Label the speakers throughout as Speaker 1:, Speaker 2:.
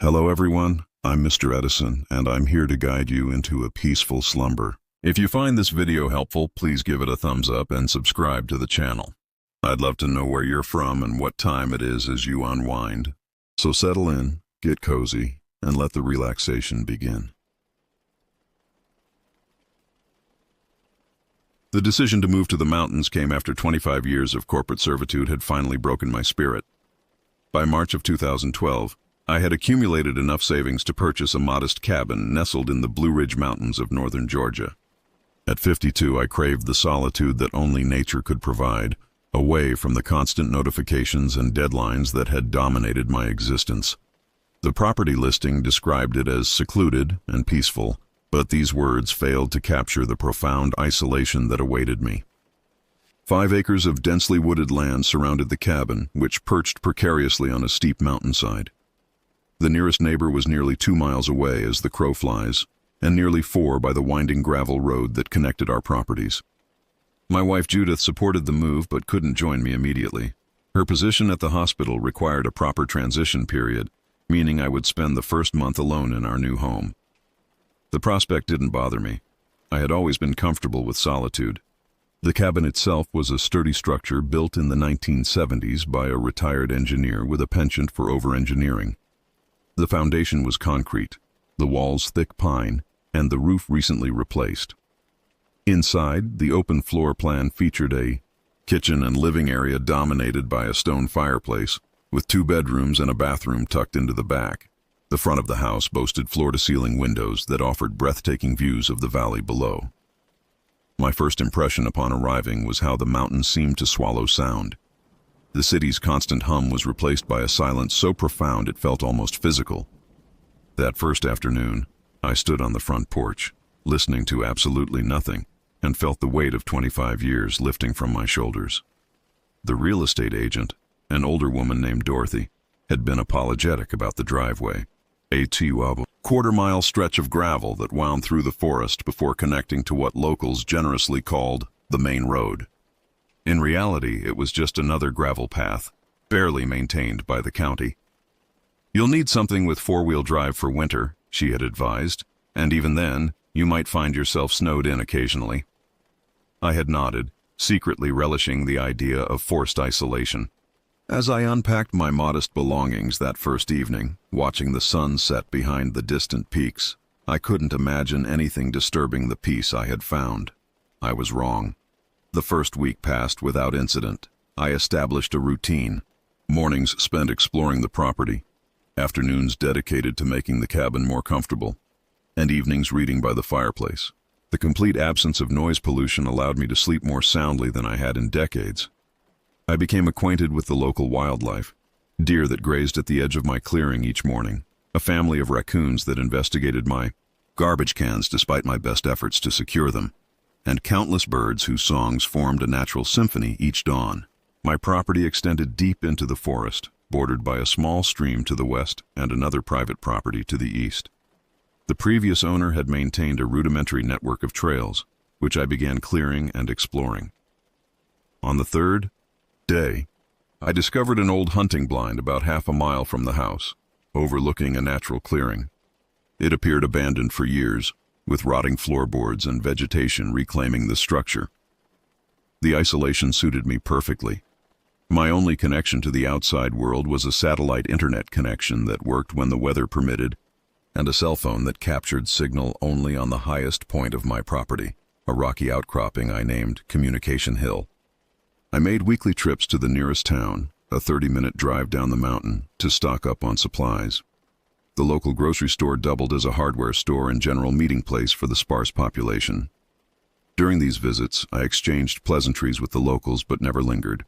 Speaker 1: Hello everyone, I'm Mr. Edison, and I'm here to guide you into a peaceful slumber. If you find this video helpful, please give it a thumbs up and subscribe to the channel. I'd love to know where you're from and what time it is as you unwind. So settle in, get cozy, and let the relaxation begin. The decision to move to the mountains came after 25 years of corporate servitude had finally broken my spirit. By March of 2012, I had accumulated enough savings to purchase a modest cabin nestled in the Blue Ridge Mountains of northern Georgia. At 52, I craved the solitude that only nature could provide, away from the constant notifications and deadlines that had dominated my existence. The property listing described it as secluded and peaceful, but these words failed to capture the profound isolation that awaited me. 5 acres of densely wooded land surrounded the cabin, which perched precariously on a steep mountainside. The nearest neighbor was nearly 2 miles away as the crow flies, and nearly 4 by the winding gravel road that connected our properties. My wife Judith supported the move but couldn't join me immediately. Her position at the hospital required a proper transition period, meaning I would spend the first month alone in our new home. The prospect didn't bother me. I had always been comfortable with solitude. The cabin itself was a sturdy structure built in the 1970s by a retired engineer with a penchant for over-engineering. The foundation was concrete, the walls thick pine, and the roof recently replaced. Inside, the open floor plan featured a kitchen and living area dominated by a stone fireplace, with 2 bedrooms and a bathroom tucked into the back. The front of the house boasted floor-to-ceiling windows that offered breathtaking views of the valley below. My first impression upon arriving was how the mountains seemed to swallow sound. The city's constant hum was replaced by a silence so profound it felt almost physical. That first afternoon, I stood on the front porch, listening to absolutely nothing, and felt the weight of 25 years lifting from my shoulders. The real estate agent, an older woman named Dorothy, had been apologetic about the driveway. A 2-quarter-mile stretch of gravel that wound through the forest before connecting to what locals generously called the main road. In reality, it was just another gravel path, barely maintained by the county. "You'll need something with 4-wheel drive for winter," she had advised, "and even then, you might find yourself snowed in occasionally." I had nodded, secretly relishing the idea of forced isolation. As I unpacked my modest belongings that first evening, watching the sun set behind the distant peaks, I couldn't imagine anything disturbing the peace I had found. I was wrong. The first week passed without incident. I established a routine. Mornings spent exploring the property, afternoons dedicated to making the cabin more comfortable, and evenings reading by the fireplace. The complete absence of noise pollution allowed me to sleep more soundly than I had in decades. I became acquainted with the local wildlife, deer that grazed at the edge of my clearing each morning, a family of raccoons that investigated my garbage cans despite my best efforts to secure them, and countless birds whose songs formed a natural symphony each dawn. My property extended deep into the forest, bordered by a small stream to the west and another private property to the east. The previous owner had maintained a rudimentary network of trails, which I began clearing and exploring. On the 3rd day, I discovered an old hunting blind about half a mile from the house, overlooking a natural clearing. It appeared abandoned for years, with rotting floorboards and vegetation reclaiming the structure. The isolation suited me perfectly. My only connection to the outside world was a satellite internet connection that worked when the weather permitted, and a cell phone that captured signal only on the highest point of my property, a rocky outcropping I named Communication Hill. I made weekly trips to the nearest town, a 30-minute drive down the mountain, to stock up on supplies. The local grocery store doubled as a hardware store and general meeting place for the sparse population. During these visits, I exchanged pleasantries with the locals but never lingered.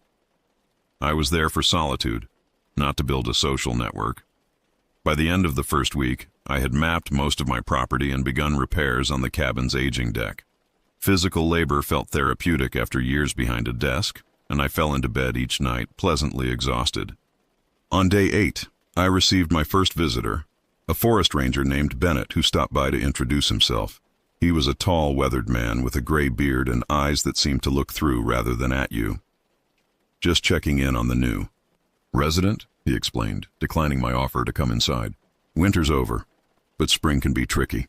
Speaker 1: I was there for solitude, not to build a social network. By the end of the first week, I had mapped most of my property and begun repairs on the cabin's aging deck. Physical labor felt therapeutic after years behind a desk, and I fell into bed each night pleasantly exhausted. On day 8, I received my first visitor, a forest ranger named Bennett who stopped by to introduce himself. He was a tall, weathered man with a gray beard and eyes that seemed to look through rather than at you. "Just checking in on the new resident," he explained, declining my offer to come inside. Winter's over, but spring can be tricky.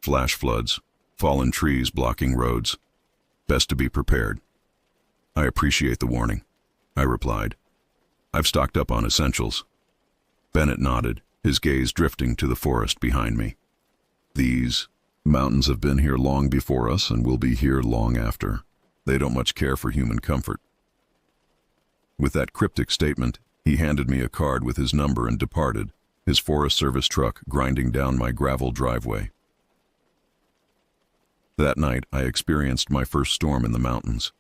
Speaker 1: Flash floods, fallen trees blocking roads. Best to be prepared. I appreciate the warning, I replied. I've stocked up on essentials. Bennett nodded, his gaze drifting to the forest behind me. These mountains have been here long before us and will be here long after. They don't much care for human comfort. With that cryptic statement, he handed me a card with his number and departed, his Forest Service truck grinding down my gravel driveway. That night, I experienced my first storm in the mountains.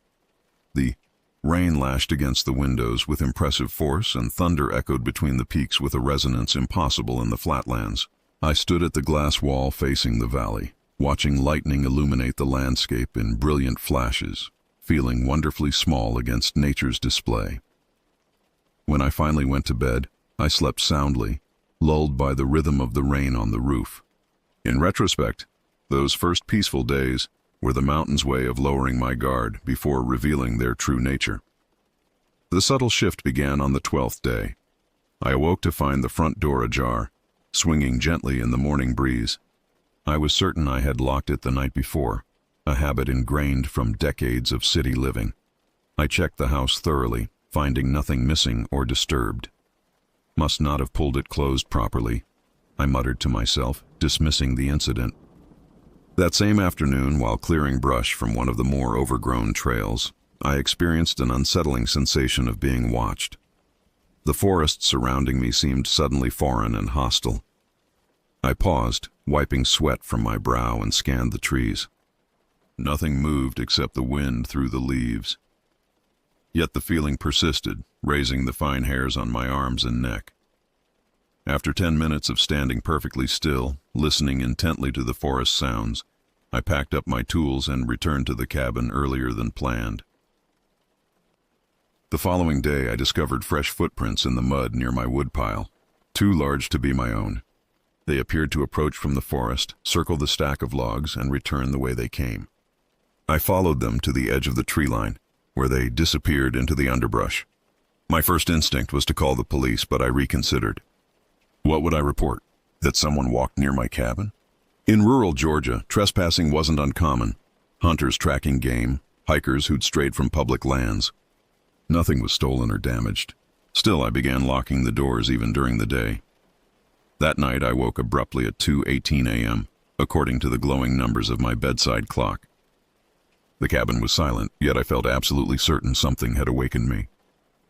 Speaker 1: The rain lashed against the windows with impressive force, and thunder echoed between the peaks with a resonance impossible in the flatlands. I stood at the glass wall facing the valley, watching lightning illuminate the landscape in brilliant flashes, feeling wonderfully small against nature's display. When I finally went to bed, I slept soundly, lulled by the rhythm of the rain on the roof. In retrospect, those first peaceful days were the mountain's way of lowering my guard before revealing their true nature. The subtle shift began on the 12th day. I awoke to find the front door ajar, swinging gently in the morning breeze. I was certain I had locked it the night before, a habit ingrained from decades of city living. I checked the house thoroughly, finding nothing missing or disturbed. Must not have pulled it closed properly, I muttered to myself, dismissing the incident. That same afternoon, while clearing brush from one of the more overgrown trails, I experienced an unsettling sensation of being watched. The forest surrounding me seemed suddenly foreign and hostile. I paused, wiping sweat from my brow, and scanned the trees. Nothing moved except the wind through the leaves. Yet the feeling persisted, raising the fine hairs on my arms and neck. After 10 minutes of standing perfectly still, listening intently to the forest sounds, I packed up my tools and returned to the cabin earlier than planned. The following day, I discovered fresh footprints in the mud near my woodpile, too large to be my own. They appeared to approach from the forest, circle the stack of logs, and return the way they came. I followed them to the edge of the tree line, where they disappeared into the underbrush. My first instinct was to call the police, but I reconsidered. What would I report? That someone walked near my cabin? In rural Georgia, trespassing wasn't uncommon. Hunters tracking game, hikers who'd strayed from public lands. Nothing was stolen or damaged. Still, I began locking the doors even during the day. That night, I woke abruptly at 2:18 a.m., according to the glowing numbers of my bedside clock. The cabin was silent, yet I felt absolutely certain something had awakened me.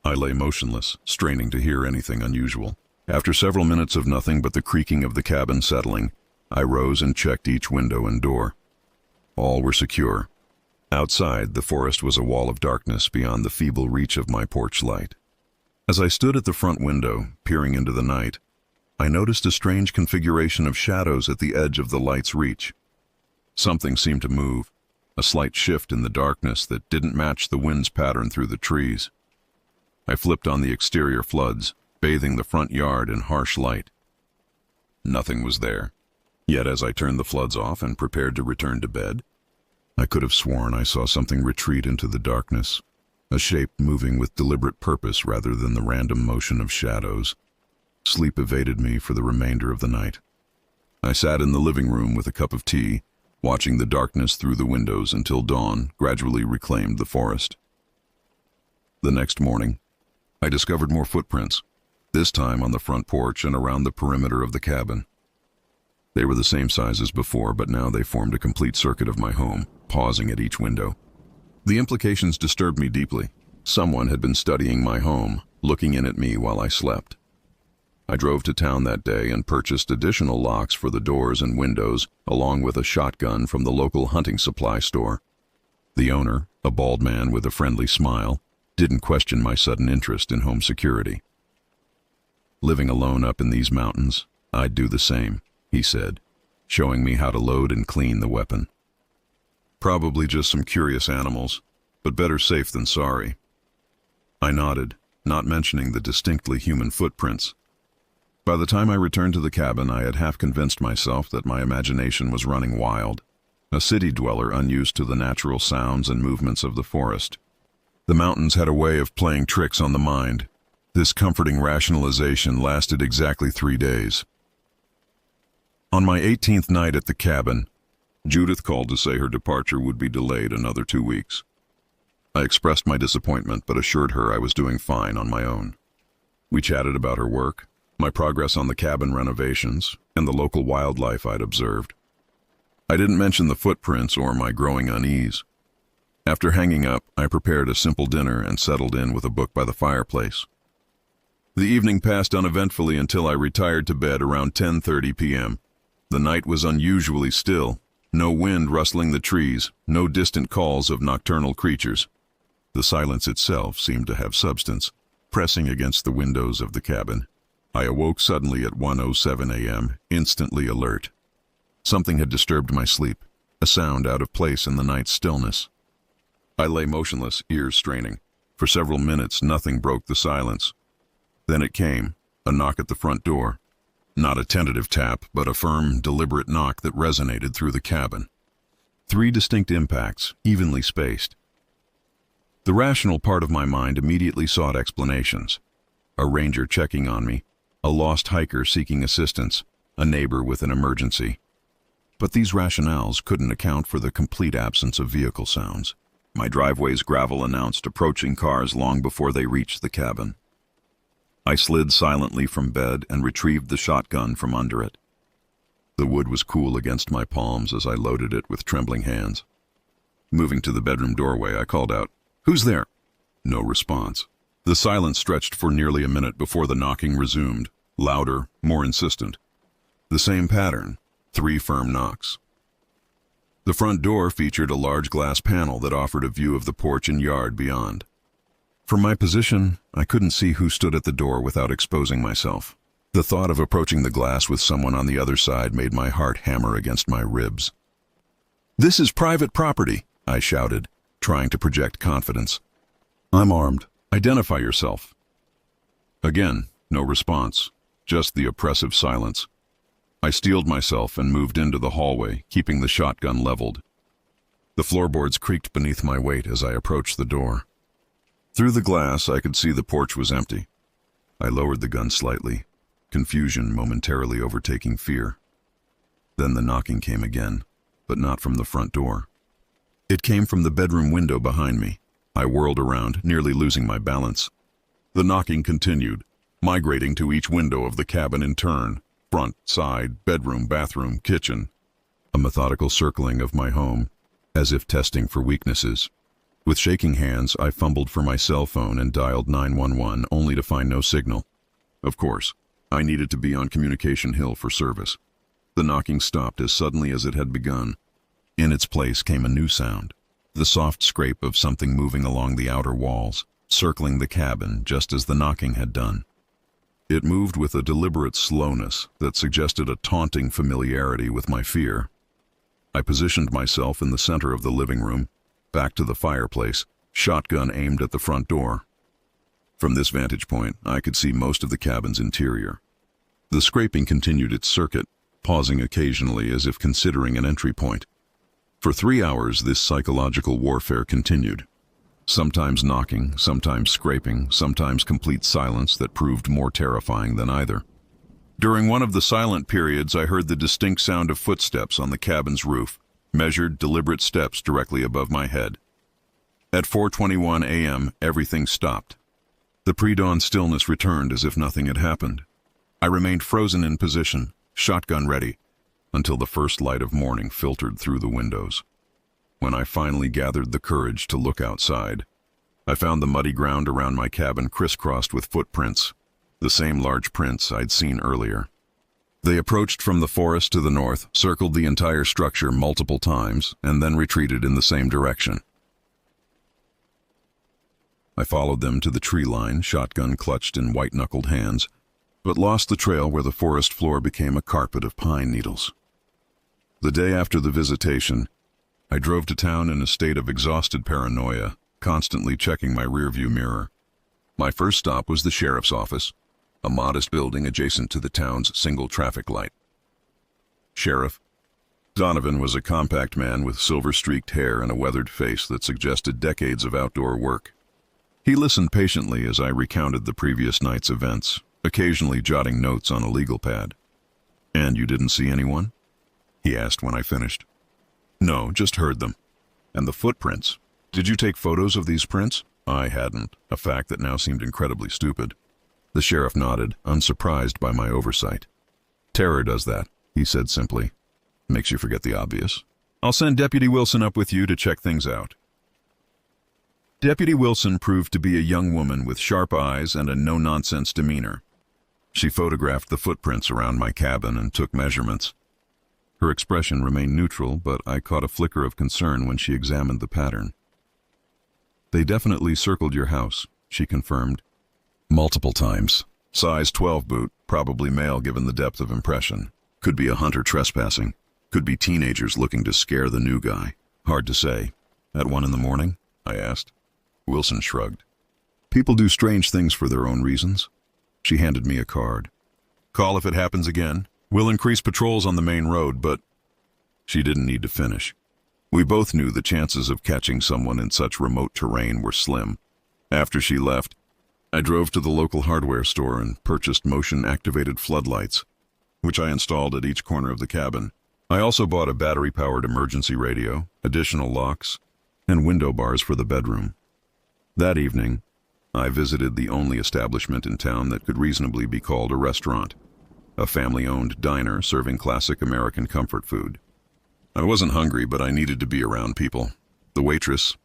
Speaker 1: I lay motionless, straining to hear anything unusual. After several minutes of nothing but the creaking of the cabin settling, I rose and checked each window and door. All were secure. Outside, the forest was a wall of darkness beyond the feeble reach of my porch light. As I stood at the front window, peering into the night, I noticed a strange configuration of shadows at the edge of the light's reach. Something seemed to move, a slight shift in the darkness that didn't match the wind's pattern through the trees. I flipped on the exterior floods, bathing the front yard in harsh light. Nothing was there. Yet as I turned the floods off and prepared to return to bed, I could have sworn I saw something retreat into the darkness, a shape moving with deliberate purpose rather than the random motion of shadows. Sleep evaded me for the remainder of the night. I sat in the living room with a cup of tea, watching the darkness through the windows until dawn gradually reclaimed the forest. The next morning, I discovered more footprints, this time on the front porch and around the perimeter of the cabin. They were the same size as before, but now they formed a complete circuit of my home, pausing at each window. The implications disturbed me deeply. Someone had been studying my home, looking in at me while I slept. I drove to town that day and purchased additional locks for the doors and windows, along with a shotgun from the local hunting supply store. The owner, a bald man with a friendly smile, didn't question my sudden interest in home security. Living alone up in these mountains, I'd do the same, he said, showing me how to load and clean the weapon. Probably just some curious animals, but better safe than sorry. I nodded, not mentioning the distinctly human footprints. By the time I returned to the cabin, I had half convinced myself that my imagination was running wild, a city dweller unused to the natural sounds and movements of the forest. The mountains had a way of playing tricks on the mind. This comforting rationalization lasted exactly 3 days. On my 18th night at the cabin, Judith called to say her departure would be delayed another 2 weeks. I expressed my disappointment but assured her I was doing fine on my own. We chatted about her work, my progress on the cabin renovations, and the local wildlife I'd observed. I didn't mention the footprints or my growing unease. After hanging up, I prepared a simple dinner and settled in with a book by the fireplace. The evening passed uneventfully until I retired to bed around 10:30 p.m. The night was unusually still, no wind rustling the trees, no distant calls of nocturnal creatures. The silence itself seemed to have substance, pressing against the windows of the cabin. I awoke suddenly at 1:07 a.m., instantly alert. Something had disturbed my sleep, a sound out of place in the night's stillness. I lay motionless, ears straining. For several minutes, nothing broke the silence. Then it came, a knock at the front door. Not a tentative tap, but a firm, deliberate knock that resonated through the cabin. 3 distinct impacts, evenly spaced. The rational part of my mind immediately sought explanations. A ranger checking on me, a lost hiker seeking assistance, a neighbor with an emergency. But these rationales couldn't account for the complete absence of vehicle sounds. My driveway's gravel announced approaching cars long before they reached the cabin. I slid silently from bed and retrieved the shotgun from under it. The wood was cool against my palms as I loaded it with trembling hands. Moving to the bedroom doorway, I called out, "Who's there?" No response. The silence stretched for nearly a minute before the knocking resumed, louder, more insistent. The same pattern, 3 firm knocks. The front door featured a large glass panel that offered a view of the porch and yard beyond. From my position, I couldn't see who stood at the door without exposing myself. The thought of approaching the glass with someone on the other side made my heart hammer against my ribs. "This is private property," I shouted, trying to project confidence. "I'm armed. Identify yourself." Again, no response, just the oppressive silence. I steeled myself and moved into the hallway, keeping the shotgun leveled. The floorboards creaked beneath my weight as I approached the door. Through the glass, I could see the porch was empty. I lowered the gun slightly, confusion momentarily overtaking fear. Then the knocking came again, but not from the front door. It came from the bedroom window behind me. I whirled around, nearly losing my balance. The knocking continued, migrating to each window of the cabin in turn, front, side, bedroom, bathroom, kitchen. A methodical circling of my home, as if testing for weaknesses. With shaking hands, I fumbled for my cell phone and dialed 911, only to find no signal. Of course, I needed to be on Communication Hill for service. The knocking stopped as suddenly as it had begun. In its place came a new sound, the soft scrape of something moving along the outer walls, circling the cabin just as the knocking had done. It moved with a deliberate slowness that suggested a taunting familiarity with my fear. I positioned myself in the center of the living room, back to the fireplace, shotgun aimed at the front door. From this vantage point, I could see most of the cabin's interior. The scraping continued its circuit, pausing occasionally as if considering an entry point. For 3 hours, this psychological warfare continued. Sometimes knocking, sometimes scraping, sometimes complete silence that proved more terrifying than either. During one of the silent periods, I heard the distinct sound of footsteps on the cabin's roof, measured, deliberate steps directly above my head. At 4:21 a.m., everything stopped. The pre-dawn stillness returned as if nothing had happened. I remained frozen in position, shotgun ready, until the first light of morning filtered through the windows. When I finally gathered the courage to look outside, I found the muddy ground around my cabin crisscrossed with footprints, the same large prints I'd seen earlier. They approached from the forest to the north, circled the entire structure multiple times, and then retreated in the same direction. I followed them to the tree line, shotgun clutched in white-knuckled hands, but lost the trail where the forest floor became a carpet of pine needles. The day after the visitation, I drove to town in a state of exhausted paranoia, constantly checking my rearview mirror. My first stop was the sheriff's office, a modest building adjacent to the town's single traffic light. Sheriff Donovan was a compact man with silver-streaked hair and a weathered face that suggested decades of outdoor work. He listened patiently as I recounted the previous night's events, occasionally jotting notes on a legal pad. And you didn't see anyone? He asked when I finished. No, just heard them. And the footprints. Did you take photos of these prints? I hadn't, a fact that now seemed incredibly stupid. The sheriff nodded, unsurprised by my oversight. Terror does that, he said simply. Makes you forget the obvious. I'll send Deputy Wilson up with you to check things out. Deputy Wilson proved to be a young woman with sharp eyes and a no-nonsense demeanor. She photographed the footprints around my cabin and took measurements. Her expression remained neutral, but I caught a flicker of concern when she examined the pattern. They definitely circled your house, she confirmed. Multiple times. Size 12 boot, probably male given the depth of impression. Could be a hunter trespassing. Could be teenagers looking to scare the new guy. Hard to say. At 1 a.m, I asked. Wilson shrugged. People do strange things for their own reasons. She handed me a card. Call if it happens again. We'll increase patrols on the main road, but... She didn't need to finish. We both knew the chances of catching someone in such remote terrain were slim. After she left, I drove to the local hardware store and purchased motion-activated floodlights, which I installed at each corner of the cabin. I also bought a battery-powered emergency radio, additional locks, and window bars for the bedroom. That evening, I visited the only establishment in town that could reasonably be called a restaurant, a family-owned diner serving classic American comfort food. I wasn't hungry, but I needed to be around people. The waitress,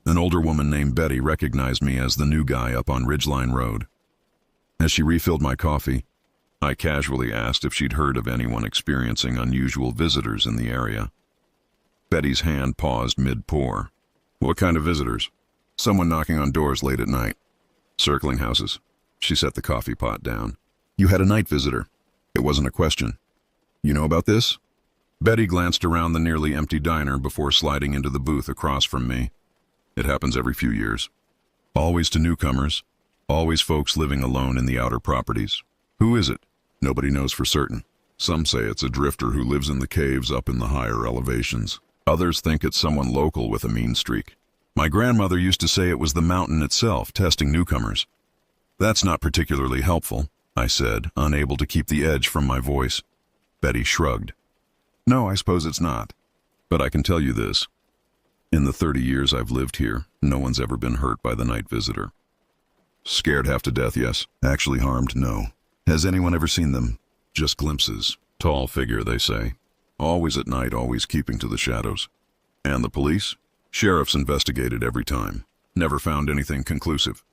Speaker 1: an older woman named Betty, recognized me as the new guy up on Ridgeline Road. As she refilled my coffee, I casually asked if she'd heard of anyone experiencing unusual visitors in the area. Betty's hand paused mid-pour. What kind of visitors? Someone knocking on doors late at night. Circling houses. She set the coffee pot down. You had a night visitor. It wasn't a question. You know about this? Betty glanced around the nearly empty diner before sliding into the booth across from me. It happens every few years. Always to newcomers. Always folks living alone in the outer properties. Who is it? Nobody knows for certain. Some say it's a drifter who lives in the caves up in the higher elevations. Others think it's someone local with a mean streak. My grandmother used to say it was the mountain itself testing newcomers. That's not particularly helpful, I said, unable to keep the edge from my voice. Betty shrugged. No, I suppose it's not. But I can tell you this. In the 30 years I've lived here, no one's ever been hurt by the night visitor. Scared half to death, yes. Actually harmed, no. Has anyone ever seen them? Just glimpses. Tall figure, they say. Always at night, always keeping to the shadows. And the police? Sheriffs investigated every time. Never found anything conclusive.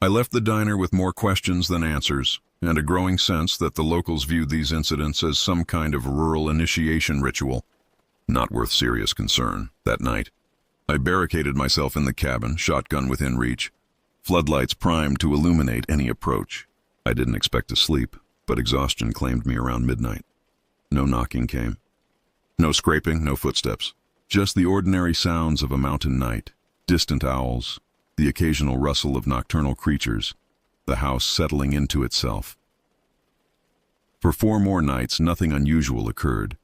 Speaker 1: I left the diner with more questions than answers, and a growing sense that the locals viewed these incidents as some kind of rural initiation ritual, not worth serious concern. That night, I barricaded myself in the cabin, shotgun within reach, floodlights primed to illuminate any approach. I didn't expect to sleep, but exhaustion claimed me around midnight. No knocking came. No scraping, no footsteps. Just the ordinary sounds of a mountain night, distant owls, the occasional rustle of nocturnal creatures, the house settling into itself. For 4 more nights, nothing unusual occurred.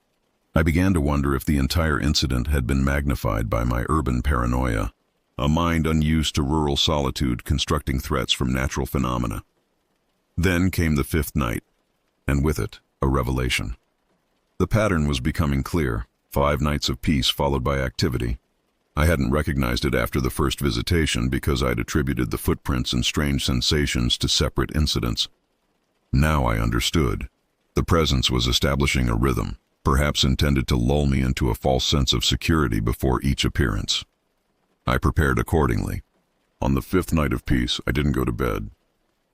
Speaker 1: I began to wonder if the entire incident had been magnified by my urban paranoia, a mind unused to rural solitude constructing threats from natural phenomena. Then came the 5th night, and with it, a revelation. The pattern was becoming clear, 5 nights of peace followed by activity. I hadn't recognized it after the first visitation because I'd attributed the footprints and strange sensations to separate incidents. Now I understood. The presence was establishing a rhythm, perhaps intended to lull me into a false sense of security before each appearance. I prepared accordingly. On the 5th night of peace, I didn't go to bed.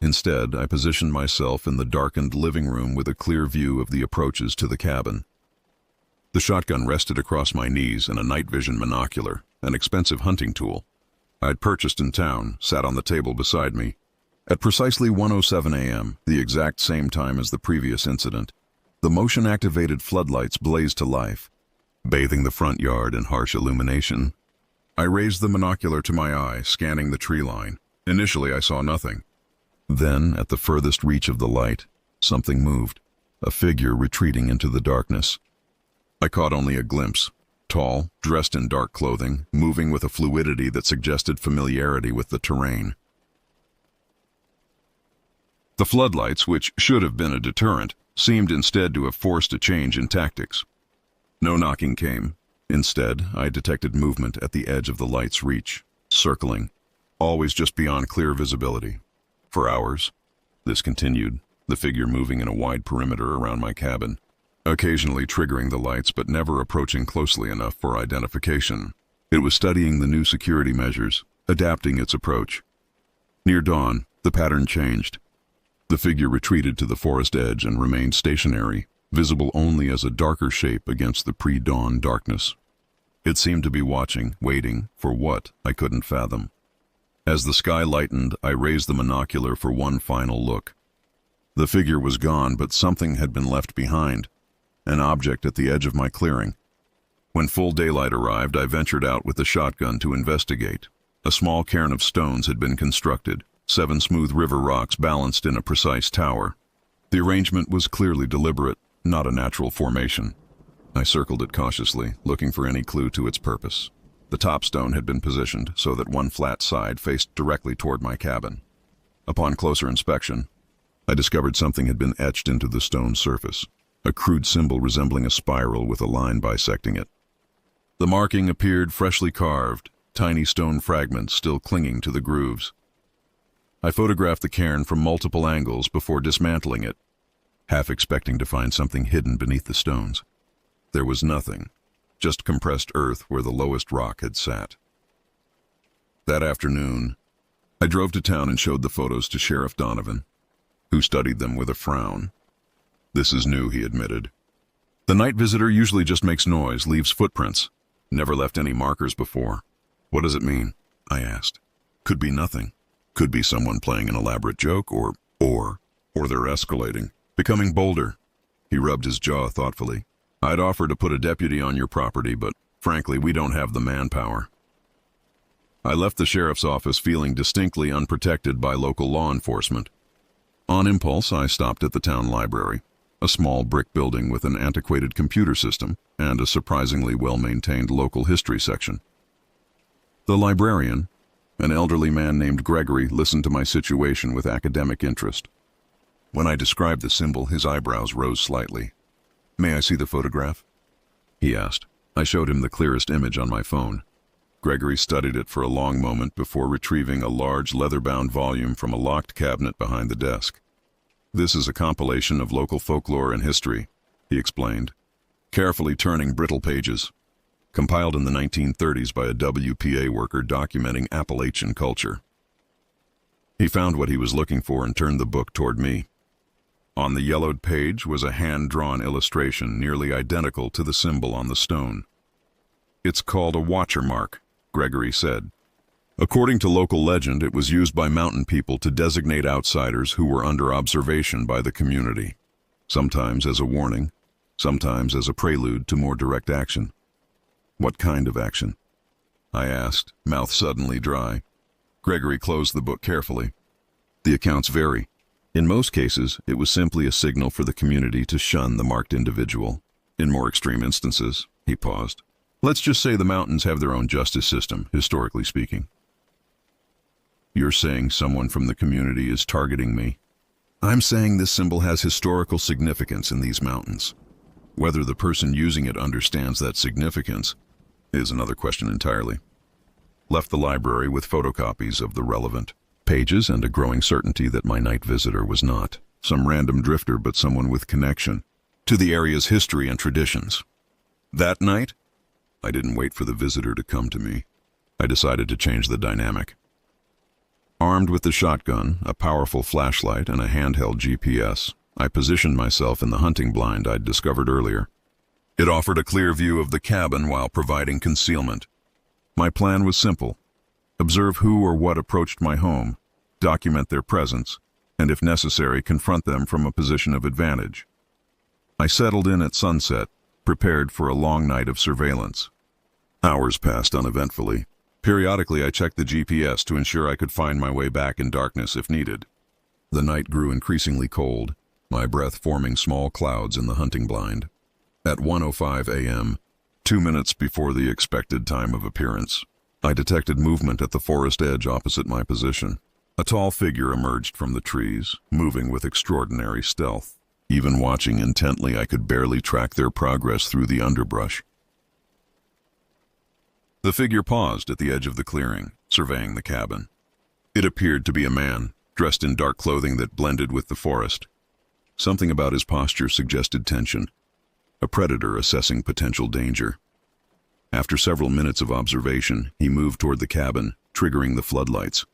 Speaker 1: Instead, I positioned myself in the darkened living room with a clear view of the approaches to the cabin. The shotgun rested across my knees and a night vision monocular, an expensive hunting tool, I'd purchased in town, sat on the table beside me. At precisely 1:07 a.m., the exact same time as the previous incident, the motion-activated floodlights blazed to life, bathing the front yard in harsh illumination. I raised the monocular to my eye, scanning the tree line. Initially, I saw nothing. Then, at the furthest reach of the light, something moved, a figure retreating into the darkness. I caught only a glimpse. Tall, dressed in dark clothing, moving with a fluidity that suggested familiarity with the terrain. The floodlights, which should have been a deterrent, seemed instead to have forced a change in tactics. No knocking came. Instead, I detected movement at the edge of the light's reach, circling, always just beyond clear visibility. For hours, this continued, the figure moving in a wide perimeter around my cabin, occasionally triggering the lights but never approaching closely enough for identification. It was studying the new security measures, adapting its approach. Near dawn, the pattern changed. The figure retreated to the forest edge and remained stationary, visible only as a darker shape against the pre-dawn darkness. It seemed to be watching, waiting, for what I couldn't fathom. As the sky lightened, I raised the monocular for one final look. The figure was gone, but something had been left behind, an object at the edge of my clearing. When full daylight arrived, I ventured out with the shotgun to investigate. A small cairn of stones had been constructed, 7 smooth river rocks balanced in a precise tower. The arrangement was clearly deliberate, not a natural formation. I circled it cautiously, looking for any clue to its purpose. The top stone had been positioned so that one flat side faced directly toward my cabin. Upon closer inspection, I discovered something had been etched into the stone's surface, a crude symbol resembling a spiral with a line bisecting it. The marking appeared freshly carved, tiny stone fragments still clinging to the grooves. I photographed the cairn from multiple angles before dismantling it, half expecting to find something hidden beneath the stones. There was nothing, just compressed earth where the lowest rock had sat. That afternoon, I drove to town and showed the photos to Sheriff Donovan, who studied them with a frown. "This is new," he admitted. "The night visitor usually just makes noise, leaves footprints. Never left any markers before." "What does it mean?" I asked. "Could be nothing. Could be someone playing an elaborate joke, or they're escalating, becoming bolder." He rubbed his jaw thoughtfully. "I'd offer to put a deputy on your property, but frankly, we don't have the manpower." I left the sheriff's office feeling distinctly unprotected by local law enforcement. On impulse, I stopped at the town library, a small brick building with an antiquated computer system and a surprisingly well-maintained local history section. The librarian, an elderly man named Gregory, listened to my situation with academic interest. When I described the symbol, his eyebrows rose slightly. "May I see the photograph?" he asked. I showed him the clearest image on my phone. Gregory studied it for a long moment before retrieving a large leather-bound volume from a locked cabinet behind the desk. "This is a compilation of local folklore and history," he explained, carefully turning brittle pages. "Compiled in the 1930s by a WPA worker documenting Appalachian culture." He found what he was looking for and turned the book toward me. On the yellowed page was a hand-drawn illustration nearly identical to the symbol on the stone. "It's called a watcher mark," Gregory said. "According to local legend, it was used by mountain people to designate outsiders who were under observation by the community, sometimes as a warning, sometimes as a prelude to more direct action." "What kind of action?" I asked, mouth suddenly dry. Gregory closed the book carefully. "The accounts vary. In most cases, it was simply a signal for the community to shun the marked individual. In more extreme instances," he paused, "let's just say the mountains have their own justice system, historically speaking." "You're saying someone from the community is targeting me?" "I'm saying this symbol has historical significance in these mountains. Whether the person using it understands that significance is another question entirely." Left the library with photocopies of the relevant pages and a growing certainty that my night visitor was not some random drifter but someone with connection to the area's history and traditions. That night, I didn't wait for the visitor to come to me. I decided to change the dynamic. Armed with the shotgun, a powerful flashlight, and a handheld GPS, I positioned myself in the hunting blind I'd discovered earlier. It offered a clear view of the cabin while providing concealment. My plan was simple: observe who or what approached my home, document their presence, and if necessary, confront them from a position of advantage. I settled in at sunset, prepared for a long night of surveillance. Hours passed uneventfully. Periodically, I checked the GPS to ensure I could find my way back in darkness if needed. The night grew increasingly cold, my breath forming small clouds in the hunting blind. At 1:05 a.m., 2 minutes before the expected time of appearance, I detected movement at the forest edge opposite my position. A tall figure emerged from the trees, moving with extraordinary stealth. Even watching intently, I could barely track their progress through the underbrush. The figure paused at the edge of the clearing, surveying the cabin. It appeared to be a man, dressed in dark clothing that blended with the forest. Something about his posture suggested tension, a predator assessing potential danger. After several minutes of observation, he moved toward the cabin, triggering the floodlights.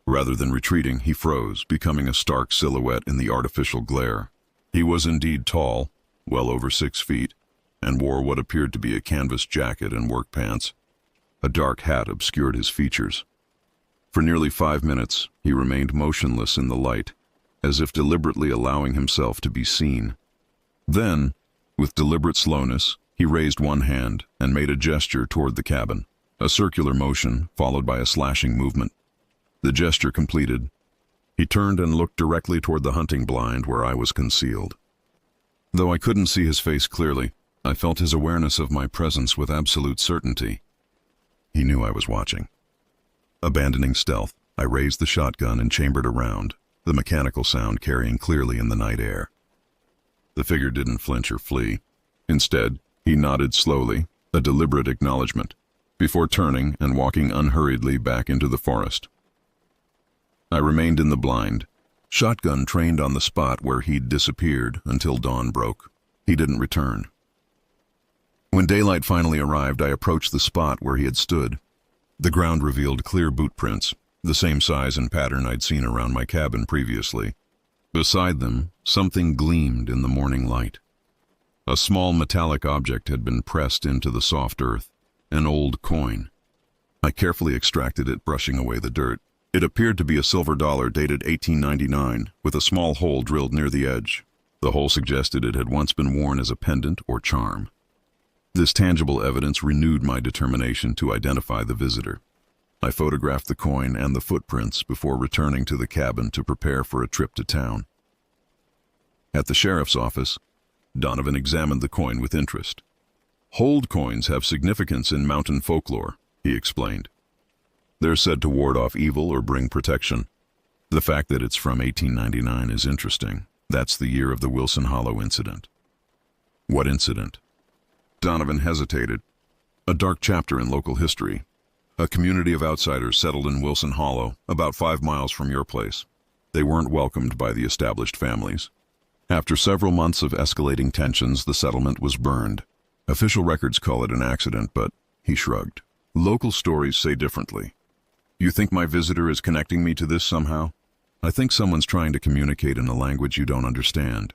Speaker 1: Rather than retreating, he froze, becoming a stark silhouette in the artificial glare. He was indeed tall, well over 6 feet, and wore what appeared to be a canvas jacket and work pants. A dark hat obscured his features. For nearly 5 minutes, he remained motionless in the light, as if deliberately allowing himself to be seen. Then, with deliberate slowness, he raised one hand and made a gesture toward the cabin, a circular motion followed by a slashing movement. The gesture completed, he turned and looked directly toward the hunting blind where I was concealed. Though I couldn't see his face clearly, I felt his awareness of my presence with absolute certainty. He knew I was watching. Abandoning stealth, I raised the shotgun and chambered a round, the mechanical sound carrying clearly in the night air. The figure didn't flinch or flee. Instead, he nodded slowly, a deliberate acknowledgement, before turning and walking unhurriedly back into the forest. I remained in the blind, shotgun trained on the spot where he'd disappeared until dawn broke. He didn't return. When daylight finally arrived, I approached the spot where he had stood. The ground revealed clear boot prints, the same size and pattern I'd seen around my cabin previously. Beside them, something gleamed in the morning light. A small metallic object had been pressed into the soft earth, an old coin. I carefully extracted it, brushing away the dirt. It appeared to be a silver dollar dated 1899, with a small hole drilled near the edge. The hole suggested it had once been worn as a pendant or charm. This tangible evidence renewed my determination to identify the visitor. I photographed the coin and the footprints before returning to the cabin to prepare for a trip to town. At the sheriff's office, Donovan examined the coin with interest. Hold coins have significance in mountain folklore, he explained. They're said to ward off evil or bring protection. The fact that it's from 1899 is interesting. That's the year of the Wilson Hollow incident. What incident? Donovan hesitated. A dark chapter in local history. A community of outsiders settled in Wilson Hollow, about 5 miles from your place. They weren't welcomed by the established families. After several months of escalating tensions, the settlement was burned. Official records call it an accident, but he shrugged. Local stories say differently. You think my visitor is connecting me to this somehow? I think someone's trying to communicate in a language you don't understand.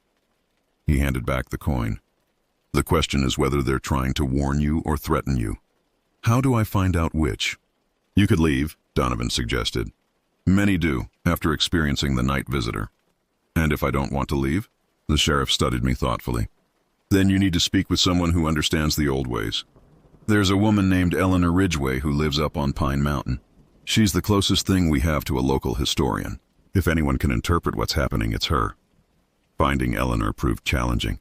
Speaker 1: He handed back the coin. The question is whether they're trying to warn you or threaten you. How do I find out which? You could leave, Donovan suggested. Many do, after experiencing the night visitor. And if I don't want to leave? The sheriff studied me thoughtfully. Then you need to speak with someone who understands the old ways. There's a woman named Eleanor Ridgway who lives up on Pine Mountain. She's the closest thing we have to a local historian. If anyone can interpret what's happening, it's her. Finding Eleanor proved challenging.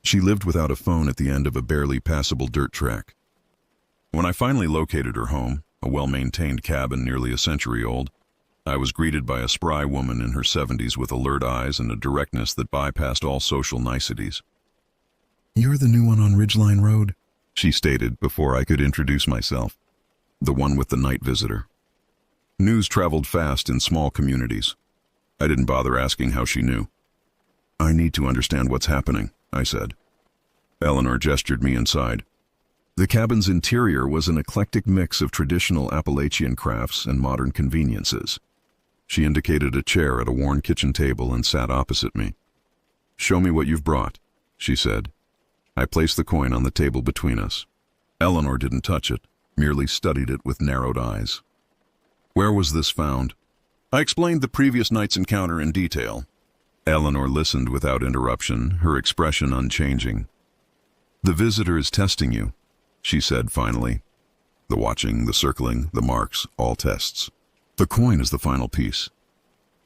Speaker 1: She lived without a phone at the end of a barely passable dirt track. When I finally located her home, a well-maintained cabin nearly a century old, I was greeted by a spry woman in her 70s with alert eyes and a directness that bypassed all social niceties. "You're the new one on Ridgeline Road," she stated before I could introduce myself. The one with the night visitor. News traveled fast in small communities. I didn't bother asking how she knew. "I need to understand what's happening," I said. Eleanor gestured me inside. The cabin's interior was an eclectic mix of traditional Appalachian crafts and modern conveniences. She indicated a chair at a worn kitchen table and sat opposite me. "Show me what you've brought," she said. I placed the coin on the table between us. Eleanor didn't touch it, merely studied it with narrowed eyes. "Where was this found?" I explained the previous night's encounter in detail. Eleanor listened without interruption, her expression unchanging. "The visitor is testing you," she said finally. "The watching, the circling, the marks, all tests. The coin is the final piece."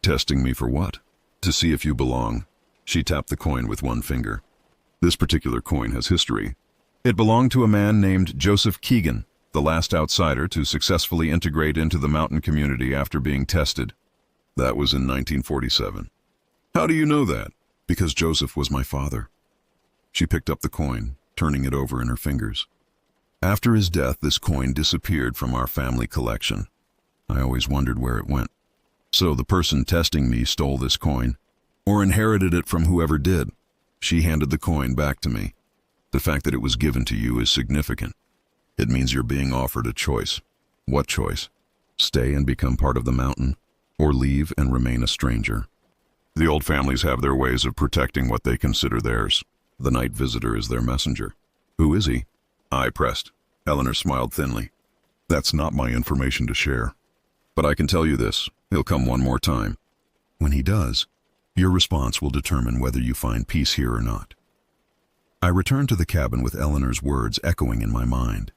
Speaker 1: "Testing me for what?" "To see if you belong." She tapped the coin with one finger. "This particular coin has history. It belonged to a man named Joseph Keegan, the last outsider to successfully integrate into the mountain community after being tested. That was in 1947. "How do you know that?" Because Joseph was my father. She picked up the coin, turning it over in her fingers. After his death, this coin disappeared from our family collection. I always wondered where it went. So the person testing me stole this coin, or inherited it from whoever did. She handed the coin back to me. The fact that it was given to you is significant. It means you're being offered a choice. What choice? Stay and become part of the mountain, or leave and remain a stranger. The old families have their ways of protecting what they consider theirs. The night visitor is their messenger. Who is he? I pressed. Eleanor smiled thinly. That's not my information to share. But I can tell you this, he'll come one more time. When he does, your response will determine whether you find peace here or not. I returned to the cabin with Eleanor's words echoing in my mind.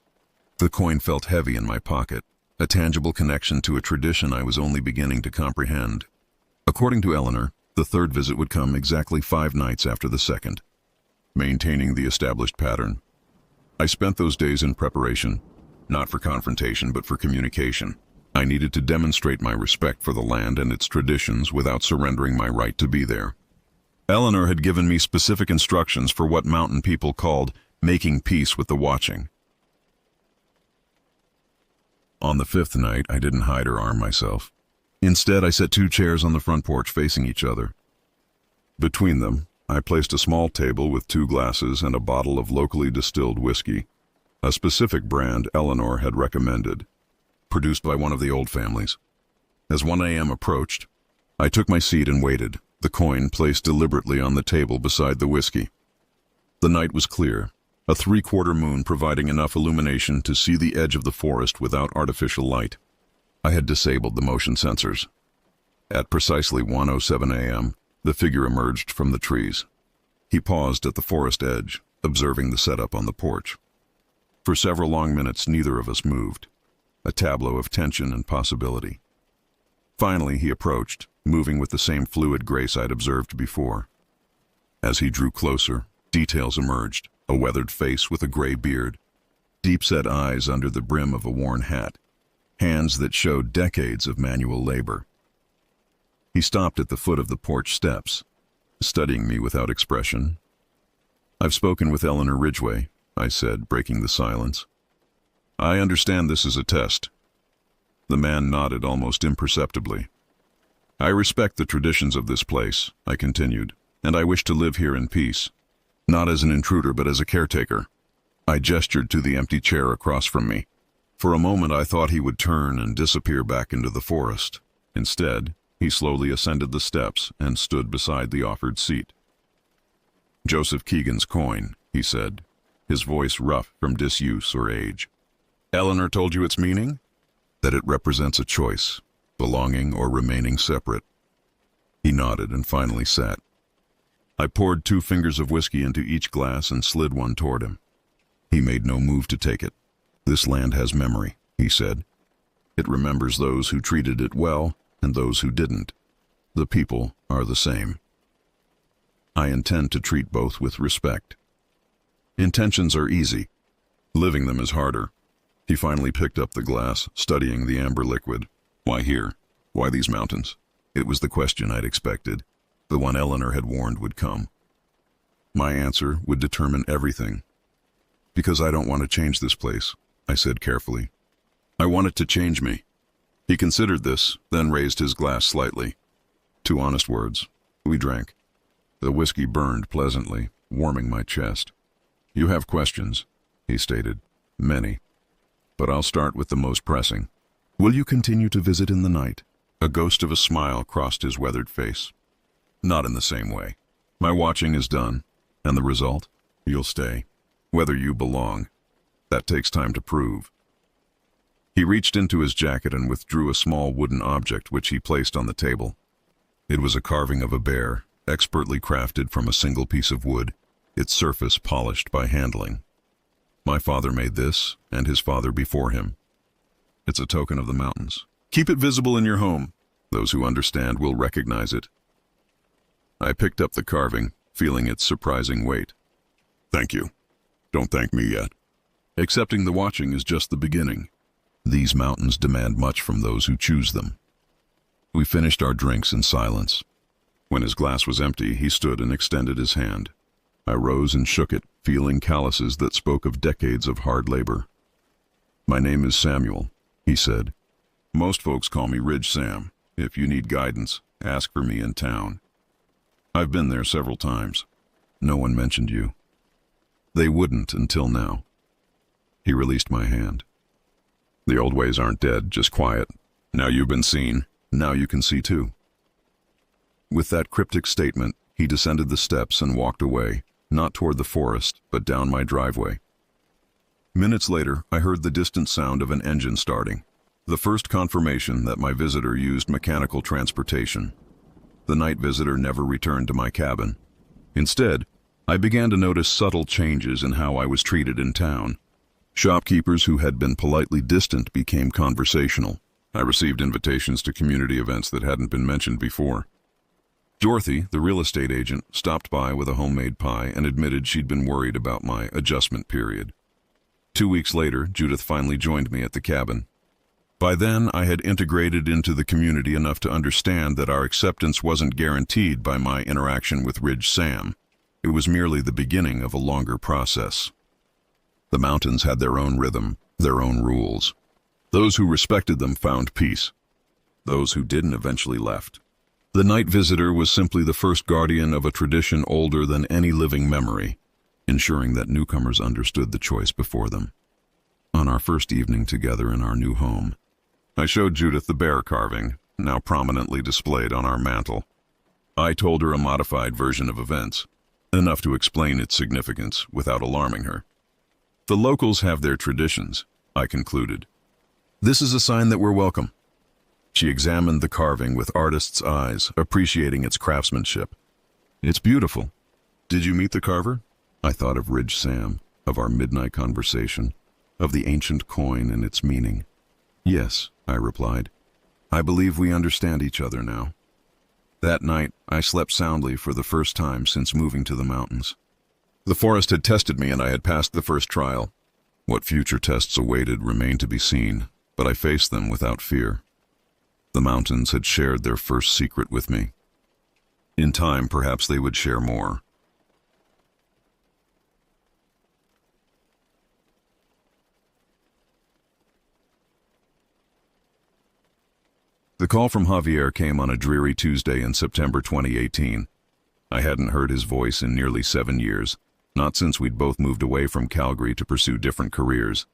Speaker 1: The coin felt heavy in my pocket, a tangible connection to a tradition I was only beginning to comprehend. According to Eleanor, the third visit would come exactly 5 nights after the second, maintaining the established pattern. I spent those days in preparation, not for confrontation but for communication. I needed to demonstrate my respect for the land and its traditions without surrendering my right to be there. Eleanor had given me specific instructions for what mountain people called making peace with the watching. On the 5th night, I didn't hide or arm myself. Instead, I set 2 chairs on the front porch facing each other. Between them, I placed a small table with 2 glasses and a bottle of locally distilled whiskey, a specific brand Eleanor had recommended, produced by one of the old families. As 1 a.m. approached, I took my seat and waited, the coin placed deliberately on the table beside the whiskey. The night was clear, a 3/4 moon providing enough illumination to see the edge of the forest without artificial light. I had disabled the motion sensors. At precisely 1:07 a.m., the figure emerged from the trees. He paused at the forest edge, observing the setup on the porch. For several long minutes, neither of us moved, a tableau of tension and possibility. Finally, he approached, moving with the same fluid grace I'd observed before. As he drew closer, details emerged, a weathered face with a gray beard, deep-set eyes under the brim of a worn hat, hands that showed decades of manual labor. He stopped at the foot of the porch steps, studying me without expression. I've spoken with Eleanor Ridgway, I said, breaking the silence. I understand this is a test. The man nodded almost imperceptibly. I respect the traditions of this place, I continued, and I wish to live here in peace. Not as an intruder, but as a caretaker. I gestured to the empty chair across from me. For a moment I thought he would turn and disappear back into the forest. Instead, he slowly ascended the steps and stood beside the offered seat. Joseph Keegan's coin, he said, his voice rough from disuse or age. Eleanor told you its meaning? That it represents a choice, belonging or remaining separate. He nodded and finally sat. I poured 2 fingers of whiskey into each glass and slid one toward him. He made no move to take it. This land has memory, he said. It remembers those who treated it well and those who didn't. The people are the same. I intend to treat both with respect. Intentions are easy. Living them is harder. He finally picked up the glass, studying the amber liquid. Why here? Why these mountains? It was the question I'd expected, the one Eleanor had warned would come. My answer would determine everything. Because I don't want to change this place, I said carefully. I want it to change me. He considered this, then raised his glass slightly. 2 honest words. We drank. The whiskey burned pleasantly, warming my chest. You have questions, he stated. Many. But I'll start with the most pressing. Will you continue to visit in the night? A ghost of a smile crossed his weathered face. Not in the same way. My watching is done, and the result? You'll stay. Whether you belong. That takes time to prove. He reached into his jacket and withdrew a small wooden object which he placed on the table. It was a carving of a bear, expertly crafted from a single piece of wood, its surface polished by handling. My father made this, and his father before him. It's a token of the mountains. Keep it visible in your home. Those who understand will recognize it. I picked up the carving, feeling its surprising weight. Thank you. Don't thank me yet. Accepting the watching is just the beginning. These mountains demand much from those who choose them. We finished our drinks in silence. When his glass was empty, he stood and extended his hand. I rose and shook it, feeling calluses that spoke of decades of hard labor. "My name is Samuel," he said. "Most folks call me Ridge Sam. If you need guidance, ask for me in town. I've been there several times. No one mentioned you. They wouldn't until now." He released my hand. "The old ways aren't dead, just quiet. Now you've been seen. Now you can see too." With that cryptic statement, he descended the steps and walked away, not toward the forest, but down my driveway. Minutes later, I heard the distant sound of an engine starting, the first confirmation that my visitor used mechanical transportation. The night visitor never returned to my cabin. Instead, I began to notice subtle changes in how I was treated in town. Shopkeepers who had been politely distant became conversational. I received invitations to community events that hadn't been mentioned before. Dorothy, the real estate agent, stopped by with a homemade pie and admitted she'd been worried about my adjustment period. 2 weeks later, Judith finally joined me at the cabin. By then, I had integrated into the community enough to understand that our acceptance wasn't guaranteed by my interaction with Ridge Sam. It was merely the beginning of a longer process. The mountains had their own rhythm, their own rules. Those who respected them found peace. Those who didn't eventually left. The night visitor was simply the first guardian of a tradition older than any living memory, ensuring that newcomers understood the choice before them. On our first evening together in our new home, I showed Judith the bear carving, now prominently displayed on our mantel. I told her a modified version of events, enough to explain its significance without alarming her. "The locals have their traditions," I concluded. "This is a sign that we're welcome." She examined the carving with artist's eyes, appreciating its craftsmanship. "It's beautiful. Did you meet the carver?" I thought of Ridge Sam, of our midnight conversation, of the ancient coin and its meaning. "Yes," I replied. "I believe we understand each other now." That night, I slept soundly for the first time since moving to the mountains. The forest had tested me and I had passed the first trial. What future tests awaited remained to be seen, but I faced them without fear. The mountains had shared their first secret with me. In time, perhaps they would share more. The call from Javier came on a dreary Tuesday in September 2018. I hadn't heard his voice in nearly 7 years, not since we'd both moved away from Calgary to pursue different careers.